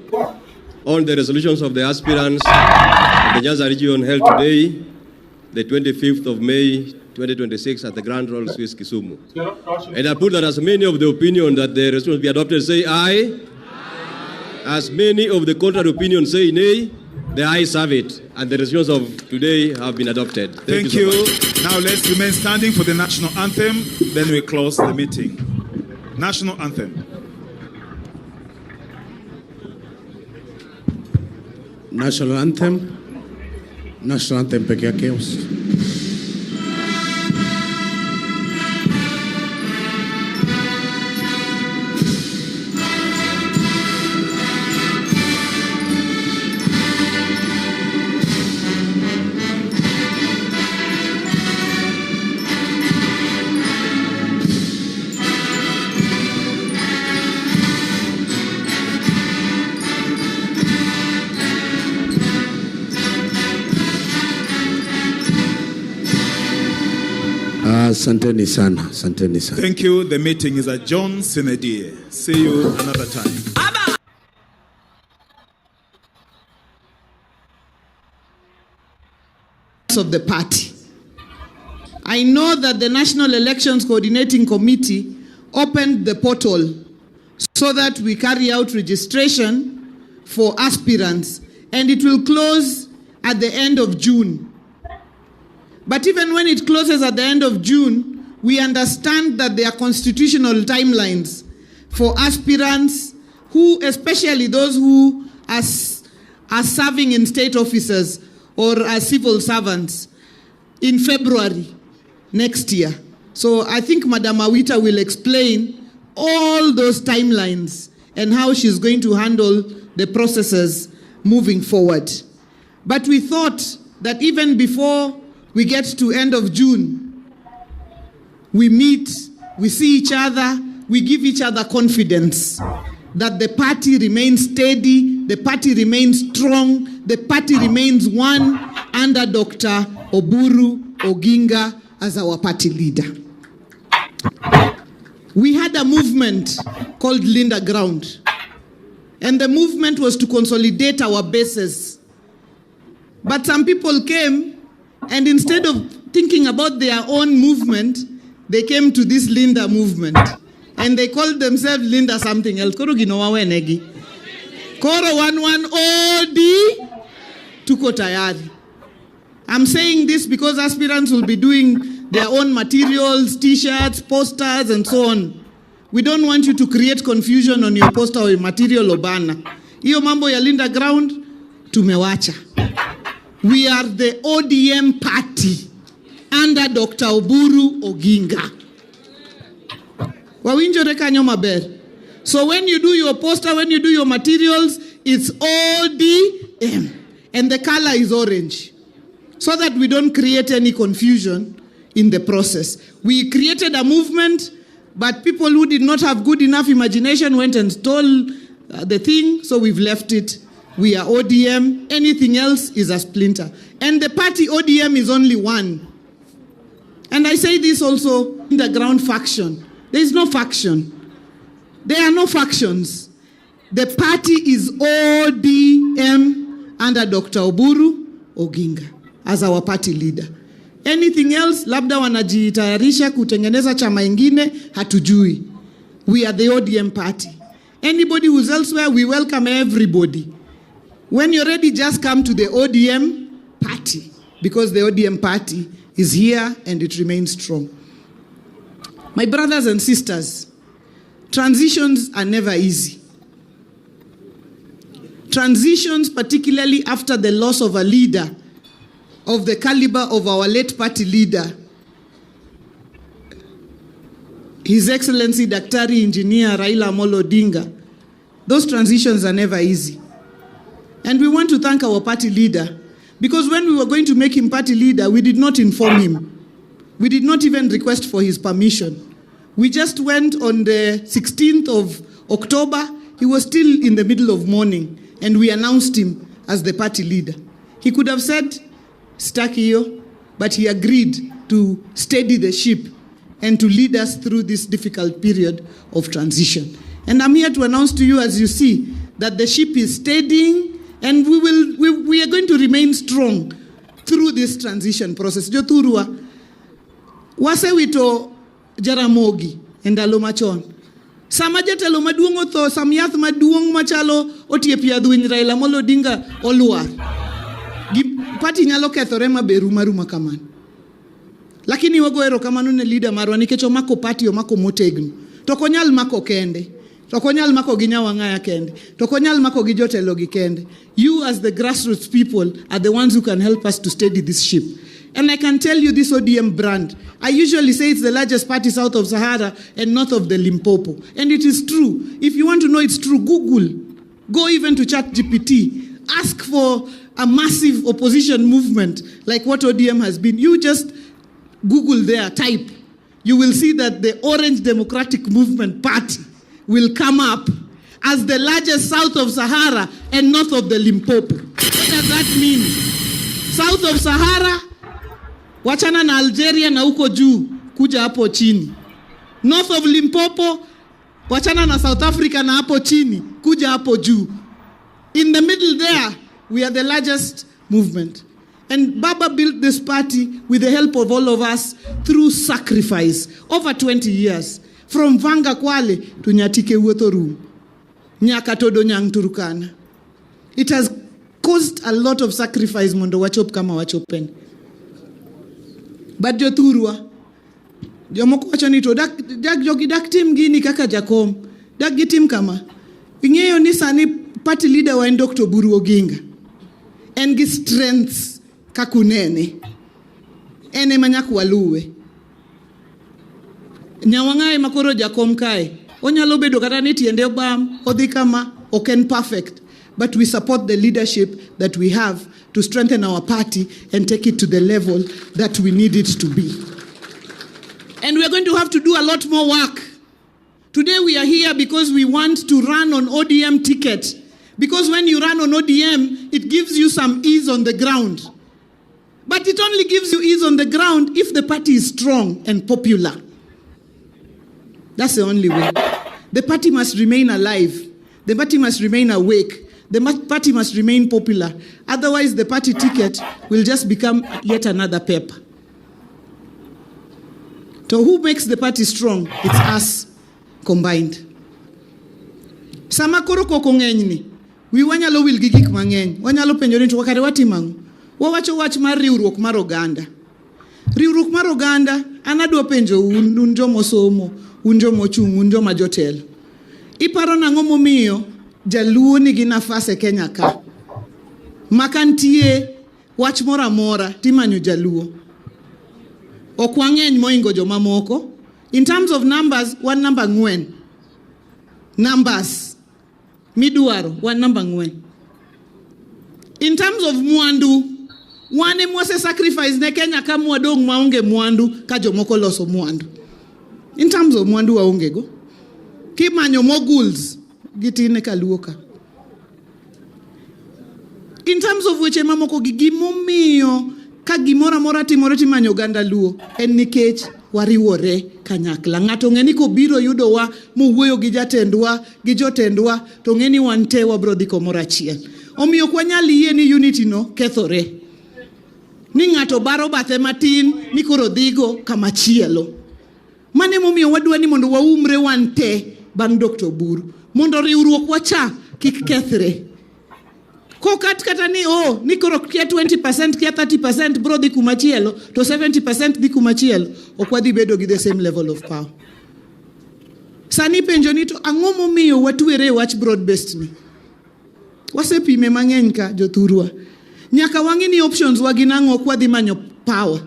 on the resolutions of the aspirants of the Nyanza region held today, the 25th of May 2026 at the Grand Royal Swiss Kisumu. And I put that as many of the opinion that the resolution be adopted say aye. As many of the contrary opinion say nay, the ayes have it. And the resolutions of today have been adopted. Thank you. Now let's remain standing for the national anthem, then we close the meeting. National anthem. National anthem. National anthem peke yake. Asanteni sana, asanteni sana. Thank you. The meeting is adjourned. Senedie. See you another time. Of the party. I know that the National Elections Coordinating Committee opened the portal so that we carry out registration for aspirants, and it will close at the end of June. But even when it closes at the end of June, we understand that there are constitutional timelines for aspirants who, especially those who are serving in state offices or as civil servants, in February next year. So I think Madam Awita will explain all those timelines and how she's going to handle the processes moving forward. But we thought that even before we get to end of June, we meet, we see each other, we give each other confidence that the party remains steady, the party remains strong, the party remains one under Dr. Oburu Oginga as our party leader. We had a movement called Linda Ground, and the movement was to consolidate our bases. But some people came And instead of thinking about their own movement, they came to this Linda movement. And they called themselves Linda something else. Koro ginawa wenegi. Koro 11 OD tuko tayari. I'm saying this because aspirants will be doing their own materials, t-shirts, posters, and so on. We don't want you to create confusion on your poster or your material or banner. Iyo mambo ya Linda ground, tumewacha. We are the ODM party under Dr. Oburu Oginga. Wawinjore kanyo maber. So when you do your poster, when you do your materials, it's ODM. And the color is orange. So that we don't create any confusion in the process. We created a movement, but people who did not have good enough imagination went and stole the thing, so we've left it. We are ODM. Anything else is a splinter. And the party ODM is only one. And I say this also in the ground faction. There is no faction. There are no factions. The party is ODM under Dr. Oburu Oginga as our party leader. Anything else, labda wanajitayarisha kutengeneza chama ingine, hatujui. We are the ODM party. Anybody who's elsewhere, we welcome everybody. When you're ready, just come to the ODM party, because the ODM party is here and it remains strong. My brothers and sisters, transitions are never easy. Transitions, particularly after the loss of a leader of the caliber of our late party leader, His Excellency Daktari Engineer Raila Amolo Odinga, those transitions are never easy. And we want to thank our party leader, because when we were going to make him party leader, we did not inform him. We did not even request for his permission. We just went on the 16th of October. He was still in the middle of mourning, and we announced him as the party leader. He could have said, Stakio, but he agreed to steady the ship and to lead us through this difficult period of transition. And I'm here to announce to you, as you see, that the ship is steadying, and we are going to remain strong through this transition process. Joturua, wase wito Jaramogi and Alomachon. Sama jatelo maduong otho, samyath maduong machalo otiepia dhuiny Raila Amolo Odinga oluar. Party nyalo kethore maberu maruma kamano. Lakini wago erokamano ne leader marwa nikech omako party omako motegno. To konyal mako kende. To konyal mako gi nyawang'aya kende. To konyal mako gi jotelo gi kende. You as the grassroots people are the ones who can help us to steady this ship. And I can tell you this ODM brand, I usually say it's the largest party south of Sahara and north of the Limpopo. And it is true. If you want to know it's true, Google. Go even to ChatGPT. Ask for a massive opposition movement like what ODM has been. You just Google there, type. You will see that the Orange Democratic Movement Party will come up as the largest south of Sahara and north of the Limpopo. What does that mean? South of Sahara, wachana na Algeria na uko juu, kuja hapo chini. North of Limpopo, wachana na South Africa na hapo chini, kuja hapo juu. In the middle there, we are the largest movement. And Baba built this party with the help of all of us through sacrifice over 20 years. From Vanga Kwale to Nyatike Uotoru, Nyakatodo Nyang Turukana. It has caused a lot of sacrifice, Mondo Wachop Kama Wachopen. But Joturua, Jomoko Wachonito, dak tim gini kaka Jakom, dak gitim kama. Ingeyo ni sani party leader wa Dr. Oburu Oginga. En gi strengths kakunene. Ene manyaku waluwe. Nyawang'aye makoro Jakom kae. Onyalo bedo kata ni tiende obam, odhi kama, oken perfect. But we support the leadership that we have to strengthen our party and take it to the level that we need it to be. And we're going to have to do a lot more work. Today we are here because we want to run on ODM ticket. Because when you run on ODM, it gives you some ease on the ground. But it only gives you ease on the ground if the party is strong and popular. That's the only way. The party must remain alive. The party must remain awake. The party must remain popular. Otherwise, the party ticket will just become yet another paper. So who makes the party strong? It's us combined. Sama koro koko ng'enyni, wi wanyalo wil gi gik mang'eny. Wanyalo penjore to wakare watimang'o. Wawacho wach mar riwruok mar oganda. Riwruok mar oganda, an adwa penjo un jomosomo, un jomochung', un joma jotelo. Iparo nang'o momiyo jaluo nigi nafas e Kenya ka? Makantie wach moro amora timanyo jaluo. Ok wang'eny moingo jomamoko. In terms of numbers, one number ng'wen. Numbers. Midwaro, one number ng'wen. In terms of mwandu, wane mwase sacrifice ne Kenya ka mwadong maonge mwandu ka jomoko loso mwandu. In terms of mwandu waonge go. Kimanyo moguls gitine kaluoka. In terms of weche mamoko gimomiyo ka gimora mora timore timanyo oganda luo en nikech wariwore kanyakla. Ng'ato ng'eni ko biro yudo wa mowuoyo gi jatendwa gi jotendwa to ng'eni wante wabro dhi komoro achiel. Omiyo kwanyal yie ni unity no kethore. Ni ng'ato baro bathe matin ni koro dhigo kamachielo. Mane momiyo wadwa ni mondo waumre wante bang' Dr. Buru. Mondo riwruok wacha kik kethre. Ko kata ni koro kia 20%, kia 30% bro dhi kumachielo, to 70% dhi kumachielo, ok wadhi bedo gi the same level of power. Sani penjo ni to ang'o momiyo watwere wach broad based ni? Wasepime mang'eny ka jothurwa. Nyaka wang'i ni options wagi nang'o kwa dhi manyo power.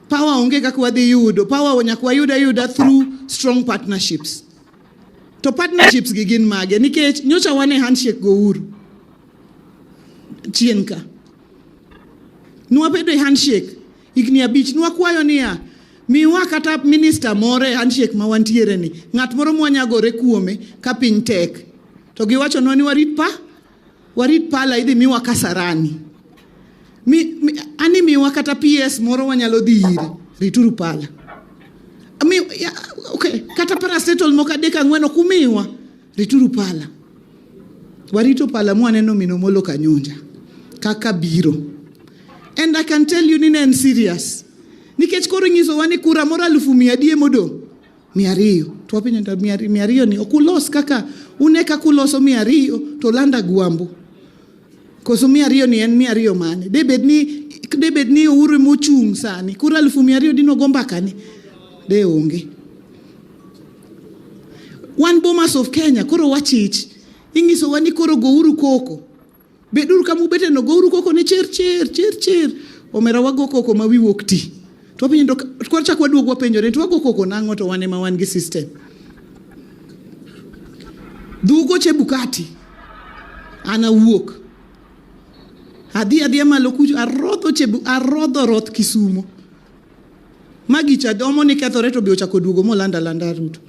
Power onge kaka wadhi yudo. Power nyaka wayuda through strong partnerships. To partnerships gigin mage nikech nyocha wane handshake go uru. Chien ka. Nwa pedo handshake igni abich nwa kwayo niya miwa kata minister more handshake ma wantiere ni ng'at moro mwanyagore kuome ka piny tek to giwacho no ni warit pala idhi miwa Kasarani ani miwa kata PS moro wanyalo dhi ire rituru pala okay kata paracetamol moka deka ng'weno kumiwa rituru pala warito pala mwaneno mino molo kanyonja kaka biro. And I can tell you nina en serious. Nikech koro nyiso wani kura mora 100,000 modo. 200. Tuwapinyo nda 200 ni okulos kaka uneka kuloso 200 to landa guambo. Koso 200 ni en 200 mane. Debed ni uru mochung sani. Kura 200,000 dino gombaka ni. De onge. One Bomas of Kenya koro wachich. Ingiso wani koro go uru koko. Beduru kamubete no go uru koko ni cher. Omera wago koko ma wi wuok ti. To pinyo kwarcha kwa duogo penjore to wago koko nang'o to wane ma wan gi system. Dugo Chebukati. Ana wuok. Adhi malo kucho arrodho roth Kisumo. Magicha domo ni kethore to be ochako duogo molanda ruto.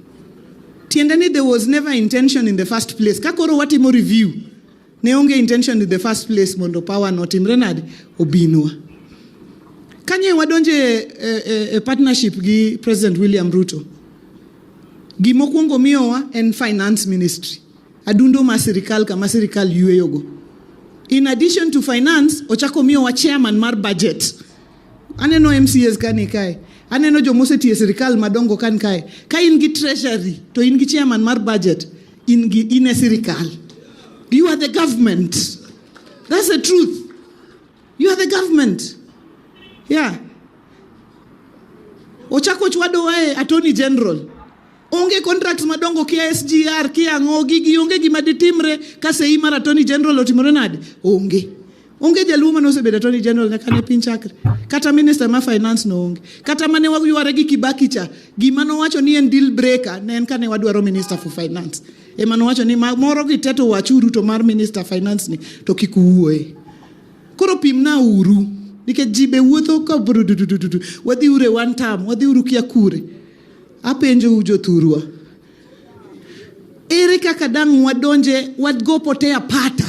Tiendeni there was never intention in the first place. Kakoro watimo review. Ne onge intention in the first place mondo power not imrenade obinwa. Kanye wadonje a partnership gi President William Ruto. Gimokwongo miyowa en finance ministry. Adundo ma sirikal kama sirikal yueyogo. In addition to finance, ochako miyowa chairman mar budget. Aneno MCAs kani kai. Aneno jomose tie sirikal madongo kan kai. Ka in gi treasury to in gi chairman mar budget in a sirikal. You are the government. That's the truth. You are the government. Yeah. Ochako chwado wae Attorney General. Onge contracts madongo kia SGR, kia ng'ogi, onge gima ditimre ka sei mar Attorney General otimore nade? Onge. Onge jaluo mane osebedo Attorney General nyaka ne piny chakre. Kata Minister ma Finance no onge. Kata mane wayuare gi Kibaki cha, gima nowacho ni en deal breaker, ne en kane wadwaro Minister for Finance. Ema nowacho ni moro gi teto wachuru to mar Minister Finance ni to kikuwuoe. Koro pimna uru. Nikech jibe wuotho ka wadhi ure one time, wadhi uru kia kure. Apenjo ujo thurwa. Ere kaka dang wadonje wadgo potea pata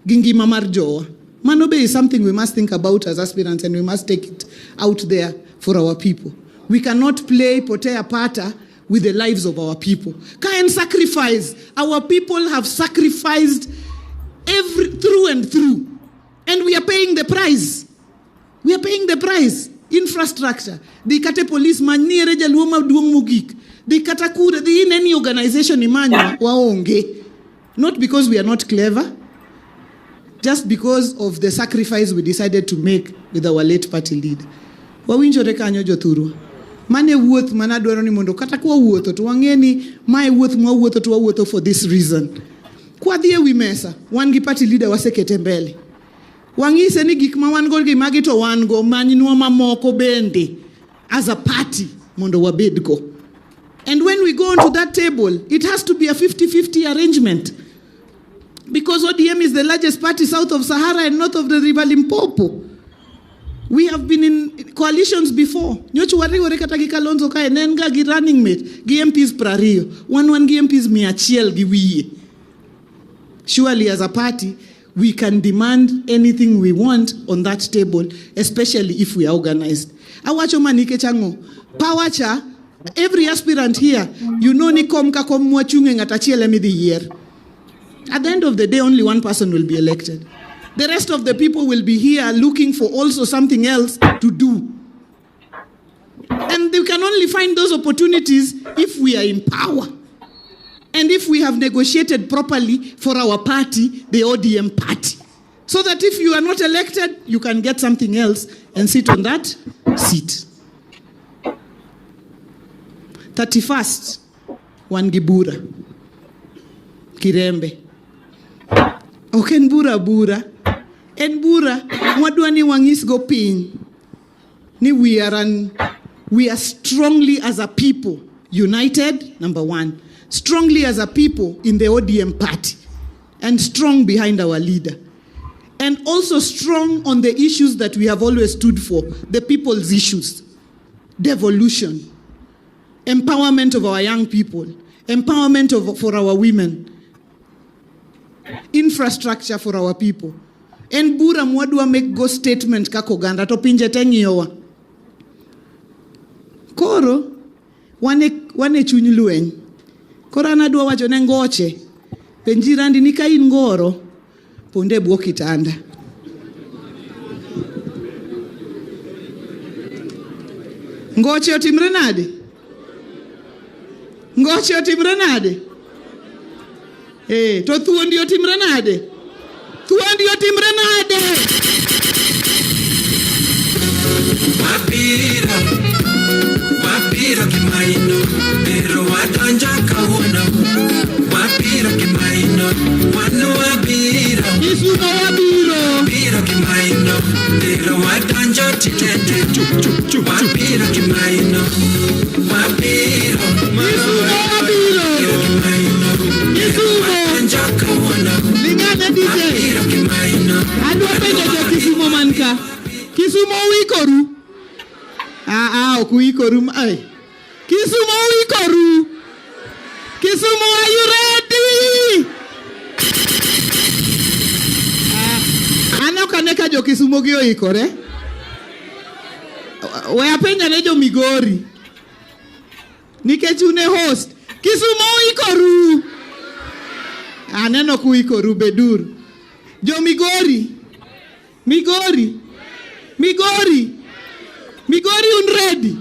gi ngima mar jowa. Mano be is something we must think about as aspirants, and we must take it out there for our people. We cannot play potea pata with the lives of our people. Can sacrifice. Our people have sacrificed through and through. And we are paying the price. We are paying the price. Infrastructure. The kate policeman ni reja luoma duong mugik. The katakura, the in any organization imanya waonge. Not because we are not clever, just because of the sacrifice we decided to make with our late party leader. Wawinjore kanyo jothurwa. Mane wuoth manadwaro ni mondo kata kwa wuotho to wangeni mae wuoth mwa wuotho to wuotho for this reason. Kwa dhie wi mesa, wan gi party leader wasekete mbele. Wangise ni gik ma wan go gi magi to wan go manyinwa mamoko bende as a party mondo wabed go. And when we go onto that table, it has to be a 50-50 arrangement. Because ODM is the largest party south of Sahara and north of the River Limpopo. We have been in coalitions before. Nyochu wariwore kata gi Kalonzo kae nenga gi running mate gi MPs prariyo. One gi MPs 100 gi wiye. Surely as a party, we can demand anything we want on that table, especially if we are organized. Awacho manike chango. Power cha, every aspirant here, you know ni kom ka kom mwachunge ngatachiele mi the year. At the end of the day, only one person will be elected. The rest of the people will be here looking for also something else to do. And they can only find those opportunities if we are in power. And if we have negotiated properly for our party, the ODM party. So that if you are not elected, you can get something else and sit on that seat. 31st, Wangibura, Kirembe. Oken bura. En bura, mwadwani wangis go pin. Ni we are strongly as a people, united, number one. Strongly as a people in the ODM party. And strong behind our leader. And also strong on the issues that we have always stood for. The people's issues. Devolution. Empowerment of our young people. Empowerment for our women. Infrastructure for our people. En bura mwadua make go statement kako ganda to pinje tengiyowa. Koro wane chuny lweny. Koro anadwa wacho ne ngoche. Penjirandi ni ka in ngoro ponde bwo kitanda. Ngoche otimre nade? Ngoche otimre nade? To thuondi otimre nade? Thuondi otimre nade? Wapira kimaino, pero watanja kauna. Wapira kimaino, wanu wapira. Kisumo wapiro. Wapira kimaino, pero watanja titende. Wapira kimaino, wapira. Kisumo wapiro. Kisumo. Watanja kauna. Lingane DJ. Wapira kimaino. Adu apenja jo Kisumo manka. Kisumo wikoru. Okuikoru. Kisumo wikoru. Kisumo, are you ready? Anokaneka jo Kisumo gi oikore. We apenja ne jo Migori. Nikech une host. Kisumo wikoru. Aneno kuikoru bedur. Jo Migori. Migori un ready.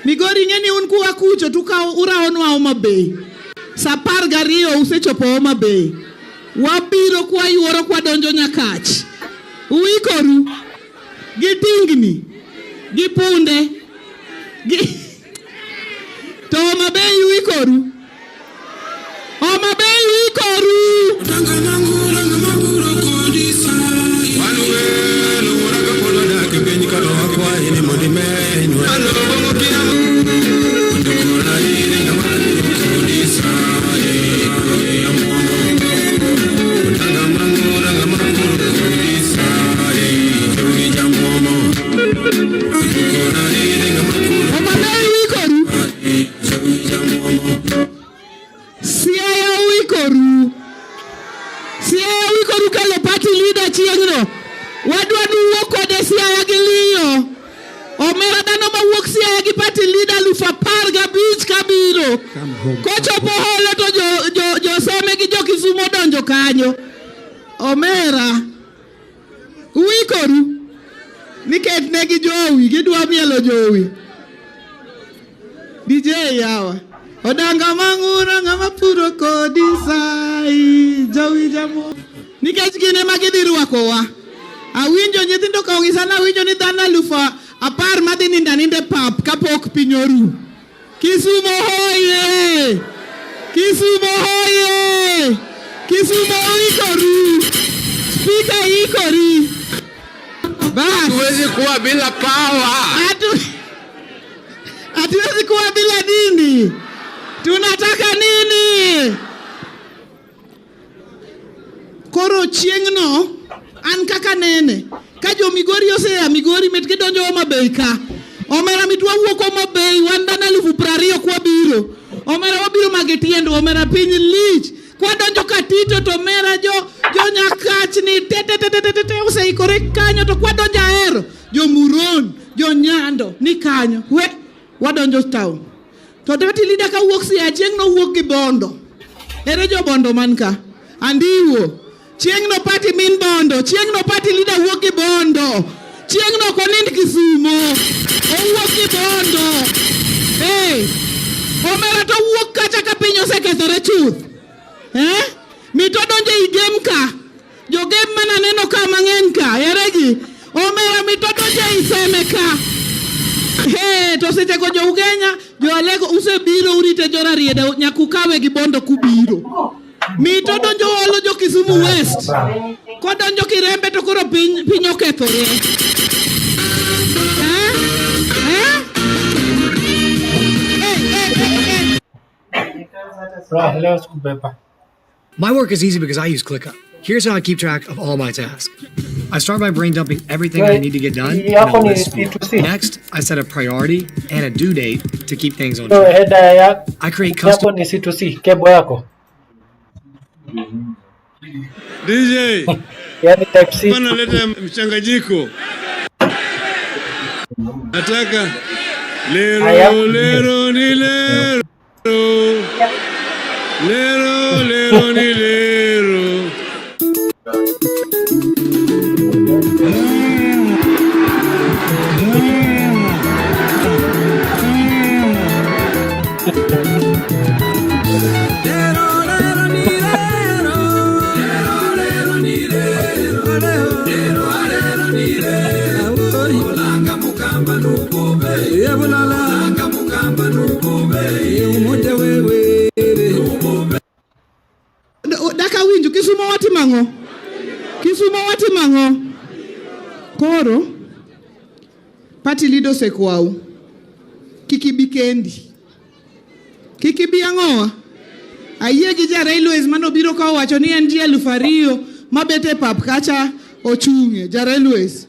Migori ngeni un kuwa kucho tuka uraonwa Homa Bay. Sapar gario usechopo Homa Bay. Wabiro kwa yuoro kwa donjo Nyakach. Uikoru. Gitingni. Gipunde. To Homa Bay uikoru. Homa Bay uikoru. Siaya wikoru kalo party leader chiengno. Wadwa nuwo kode siaya giliyo. Omera dano mawuok siaya gi party leader lufapar gabich kabiro. Kocho poholo to jo some gi jo Kisumo donjo kanyo. Omera. Uikoru. Niket negi jowi. Gidwa mielo jowi. DJ yawa. Odanga mangura ngama puro kodi sai. Jowi jamo. Nikech gine magidhi rwakowa. Awinjo nyithindo ka ogisana awinjo ni dhana lufa apar madhi ninde pap kapok piny oru. Kisumo hoye! Kisumo hoye! Kisumo ikoru! Speaker ikori! Bas! Hatuwezi kuwa bila power! Hatuwezi kuwa bila nini? Tunataka nini? Koro chieng'no an kaka nene ka jo Migori osea Migori met kidonjo Homa Bay ka omera mitwa wuok Homa Bay wan dana 20,000 kwa biro omera wabiro magetiendo omera piny lich kwa donjo katito to omera jo Nyakach ni te oseikore kanyo to kwa donjo Ahero jo Muron jo Nyando ni kanyo we wadonjo town to deputy leader ka wuok si achieng' no wuok gi Bondo ere jo Bondo man ka Andiwo Chieng no party min Bondo, chieng no party leader wuok gi Bondo, chieng no konind Kisumo, wuok gi Bondo. Hey, omera to wuok kacha ka piny osekethore chuth. Mito donjo I game ka, jo game mana neno ka mang'eny ka, eregi. Omera mito donjo I seme ka. Hey, to seche ko jo Ugenya, jo Alego usebiro urite jora rieda nyakukawe gi Bondo kubiro. Mito donjo olo jo Kisumu West. Ko donjo Kirembe to koro piny okethore. My work is easy because I use ClickUp. Here's how I keep track of all my tasks. I start by brain dumping everything I need to get done in a list view. Next, I set a priority and a due date to keep things on track. I create custom... DJ, pana leta mchanganyiko. Nataka lero lero ni lero. Lero lero ni lero. Daka winju Kisumo watimango. Kisumo watimango. Koro party leader sekwau. Kikibi kendi. Kikibi angoa. Ayie gi ja railways mano biro ka wacho ni en ji 2,000 mabete pap kacha ochunge ja railways.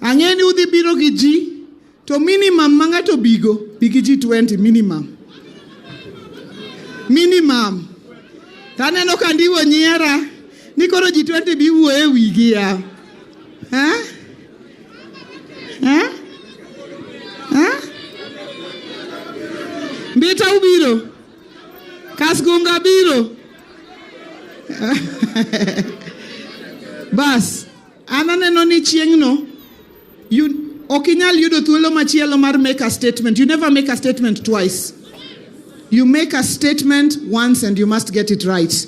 Ang'eni udhi biro gi ji to minimum mangato bigo bigi ji 20 minimum. Minimum. Taneno kandiwo nyiera ni koro ji 20 biwuoye wigi ya. Mbita ubiro. Kasgunga biro. Bas, ananeno ni chieng'no okinyal yudo thuolo machielo mar make a statement. You never make a statement twice. You make a statement once and you must get it right.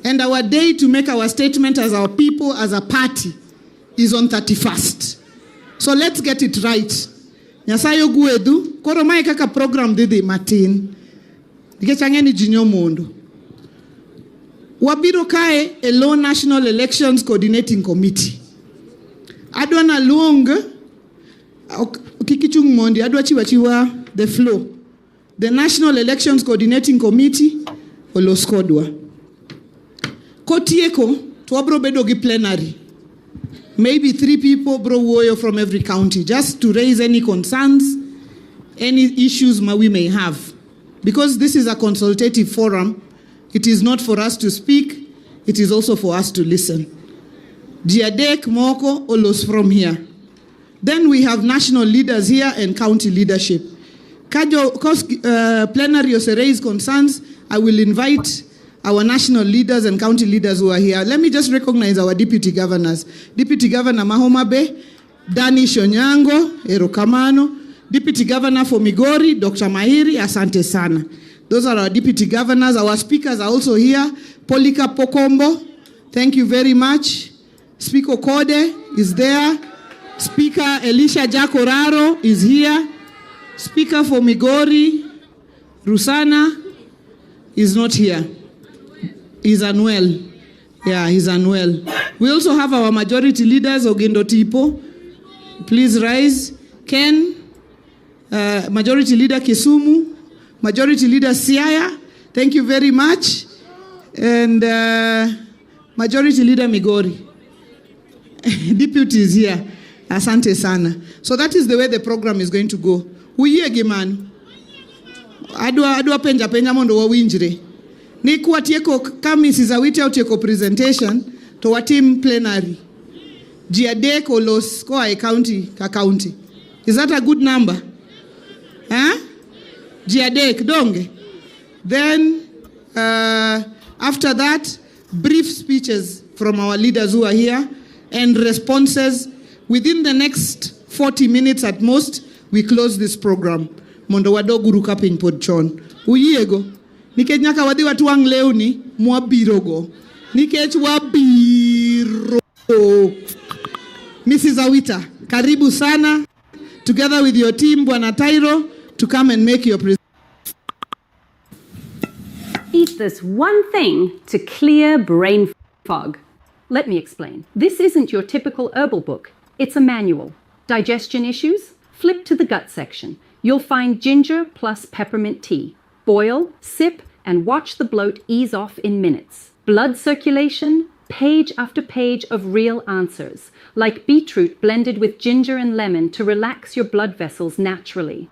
And our day to make our statement as our people, as a party, is on 31st. So let's get it right. Nyasayo guedu, koro mae kaka program didi matin. Nikech ang'eni jinyo mondo. Wabiro kae a low national elections coordinating committee. Adwa na luong kikichung mondi, adwa chiwa the flow. The National Elections Coordinating Committee olos kodwa. Kotieko to wabro bedo gi plenary. Maybe 3 people bro wuoyo from every county just to raise any concerns, any issues we may have. Because this is a consultative forum, it is not for us to speak, it is also for us to listen. Diadek moko olos from here. Then we have national leaders here and county leadership. Because plenary also raise concerns, I will invite our national leaders and county leaders who are here. Let me just recognize our deputy governors. Deputy Governor Mahoma Bay, Dani Shonyango, erokamano. Deputy Governor for Migori, Dr. Mahiri, asante sana. Those are our deputy governors. Our speakers are also here. Polika Pokombo, thank you very much. Speaker Kode is there. Speaker Elisha Jakoraro is here. Speaker for Migori, Rusana, is not here. He's unwell. Yeah, he's unwell. We also have our majority leaders, Ogendo Tipo. Please rise. Ken, Majority Leader Kisumu, Majority Leader Siaya, thank you very much. And Majority Leader Migori. Deputy is here. Asante sana. So that is the way the program is going to go. Uyege man. Adwa penja mondo wawinjre. Ni kuwa tieko kami sizawiti au tieko presentation to watim plenary. Jiadek olos ko ay county ka county. Is that a good number? Huh? Jiadek donge. Then after that, brief speeches from our leaders who are here and responses. Within the next 40 minutes at most, we close this program. Mondo wado guru kapin podchon. Uyiego. Nikech nyaka wadhi watuang lewni mwabirogo. Nikech wabiro. Mrs. Awita, karibu sana, together with your team, Bwana Tairo, to come and make your presentation. Eat this one thing to clear brain fog. Let me explain. This isn't your typical herbal book. It's a manual. Digestion issues? Flip to the gut section. You'll find ginger plus peppermint tea. Boil, sip, and watch the bloat ease off in minutes. Blood circulation? Page after page of real answers, like beetroot blended with ginger and lemon to relax your blood vessels naturally.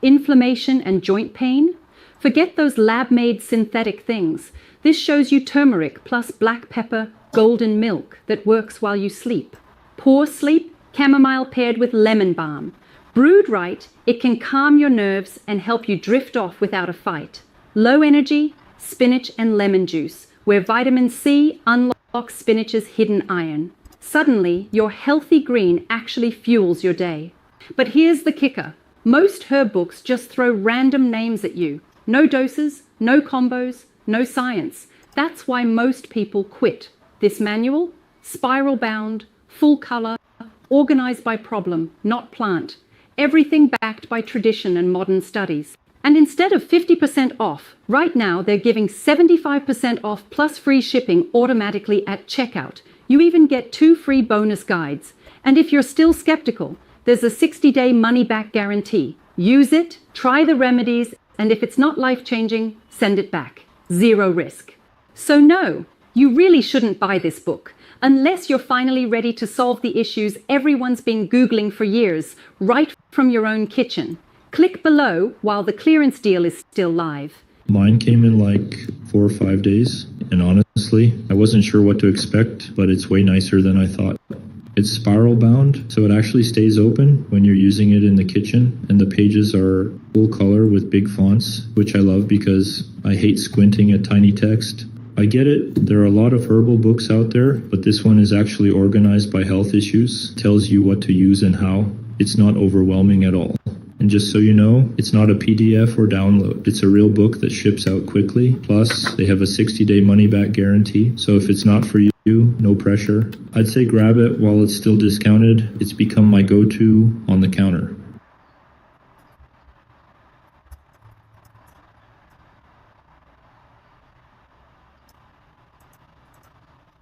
Inflammation and joint pain? Forget those lab-made synthetic things. This shows you turmeric plus black pepper, golden milk that works while you sleep. Poor sleep? Chamomile paired with lemon balm. Brewed right, it can calm your nerves and help you drift off without a fight. Low energy? Spinach and lemon juice, where vitamin C unlocks spinach's hidden iron. Suddenly, your healthy green actually fuels your day. But here's the kicker. Most herb books just throw random names at you. No doses, no combos, no science. That's why most people quit. This manual? Spiral bound, full color, organized by problem, not plant. Everything backed by tradition and modern studies. And instead of 50% off, right now they're giving 75% off plus free shipping automatically at checkout. You even get 2 free bonus guides. And if you're still skeptical, there's a 60-day money-back guarantee. Use it, try the remedies, and if it's not life-changing, send it back. 0 risk. So no, you really shouldn't buy this book. Unless you're finally ready to solve the issues everyone's been Googling for years, right from your own kitchen. Click below while the clearance deal is still live. Mine came in like 4 or 5 days, and honestly, I wasn't sure what to expect, but it's way nicer than I thought. It's spiral bound, so it actually stays open when you're using it in the kitchen, and the pages are full color with big fonts, which I love because I hate squinting at tiny text. I get it, there are a lot of herbal books out there, but this one is actually organized by health issues, tells you what to use and how. It's not overwhelming at all. And just so you know, it's not a PDF or download. It's a real book that ships out quickly. Plus, they have a 60-day money-back guarantee. So if it's not for you, no pressure. I'd say grab it while it's still discounted. It's become my go-to on the counter.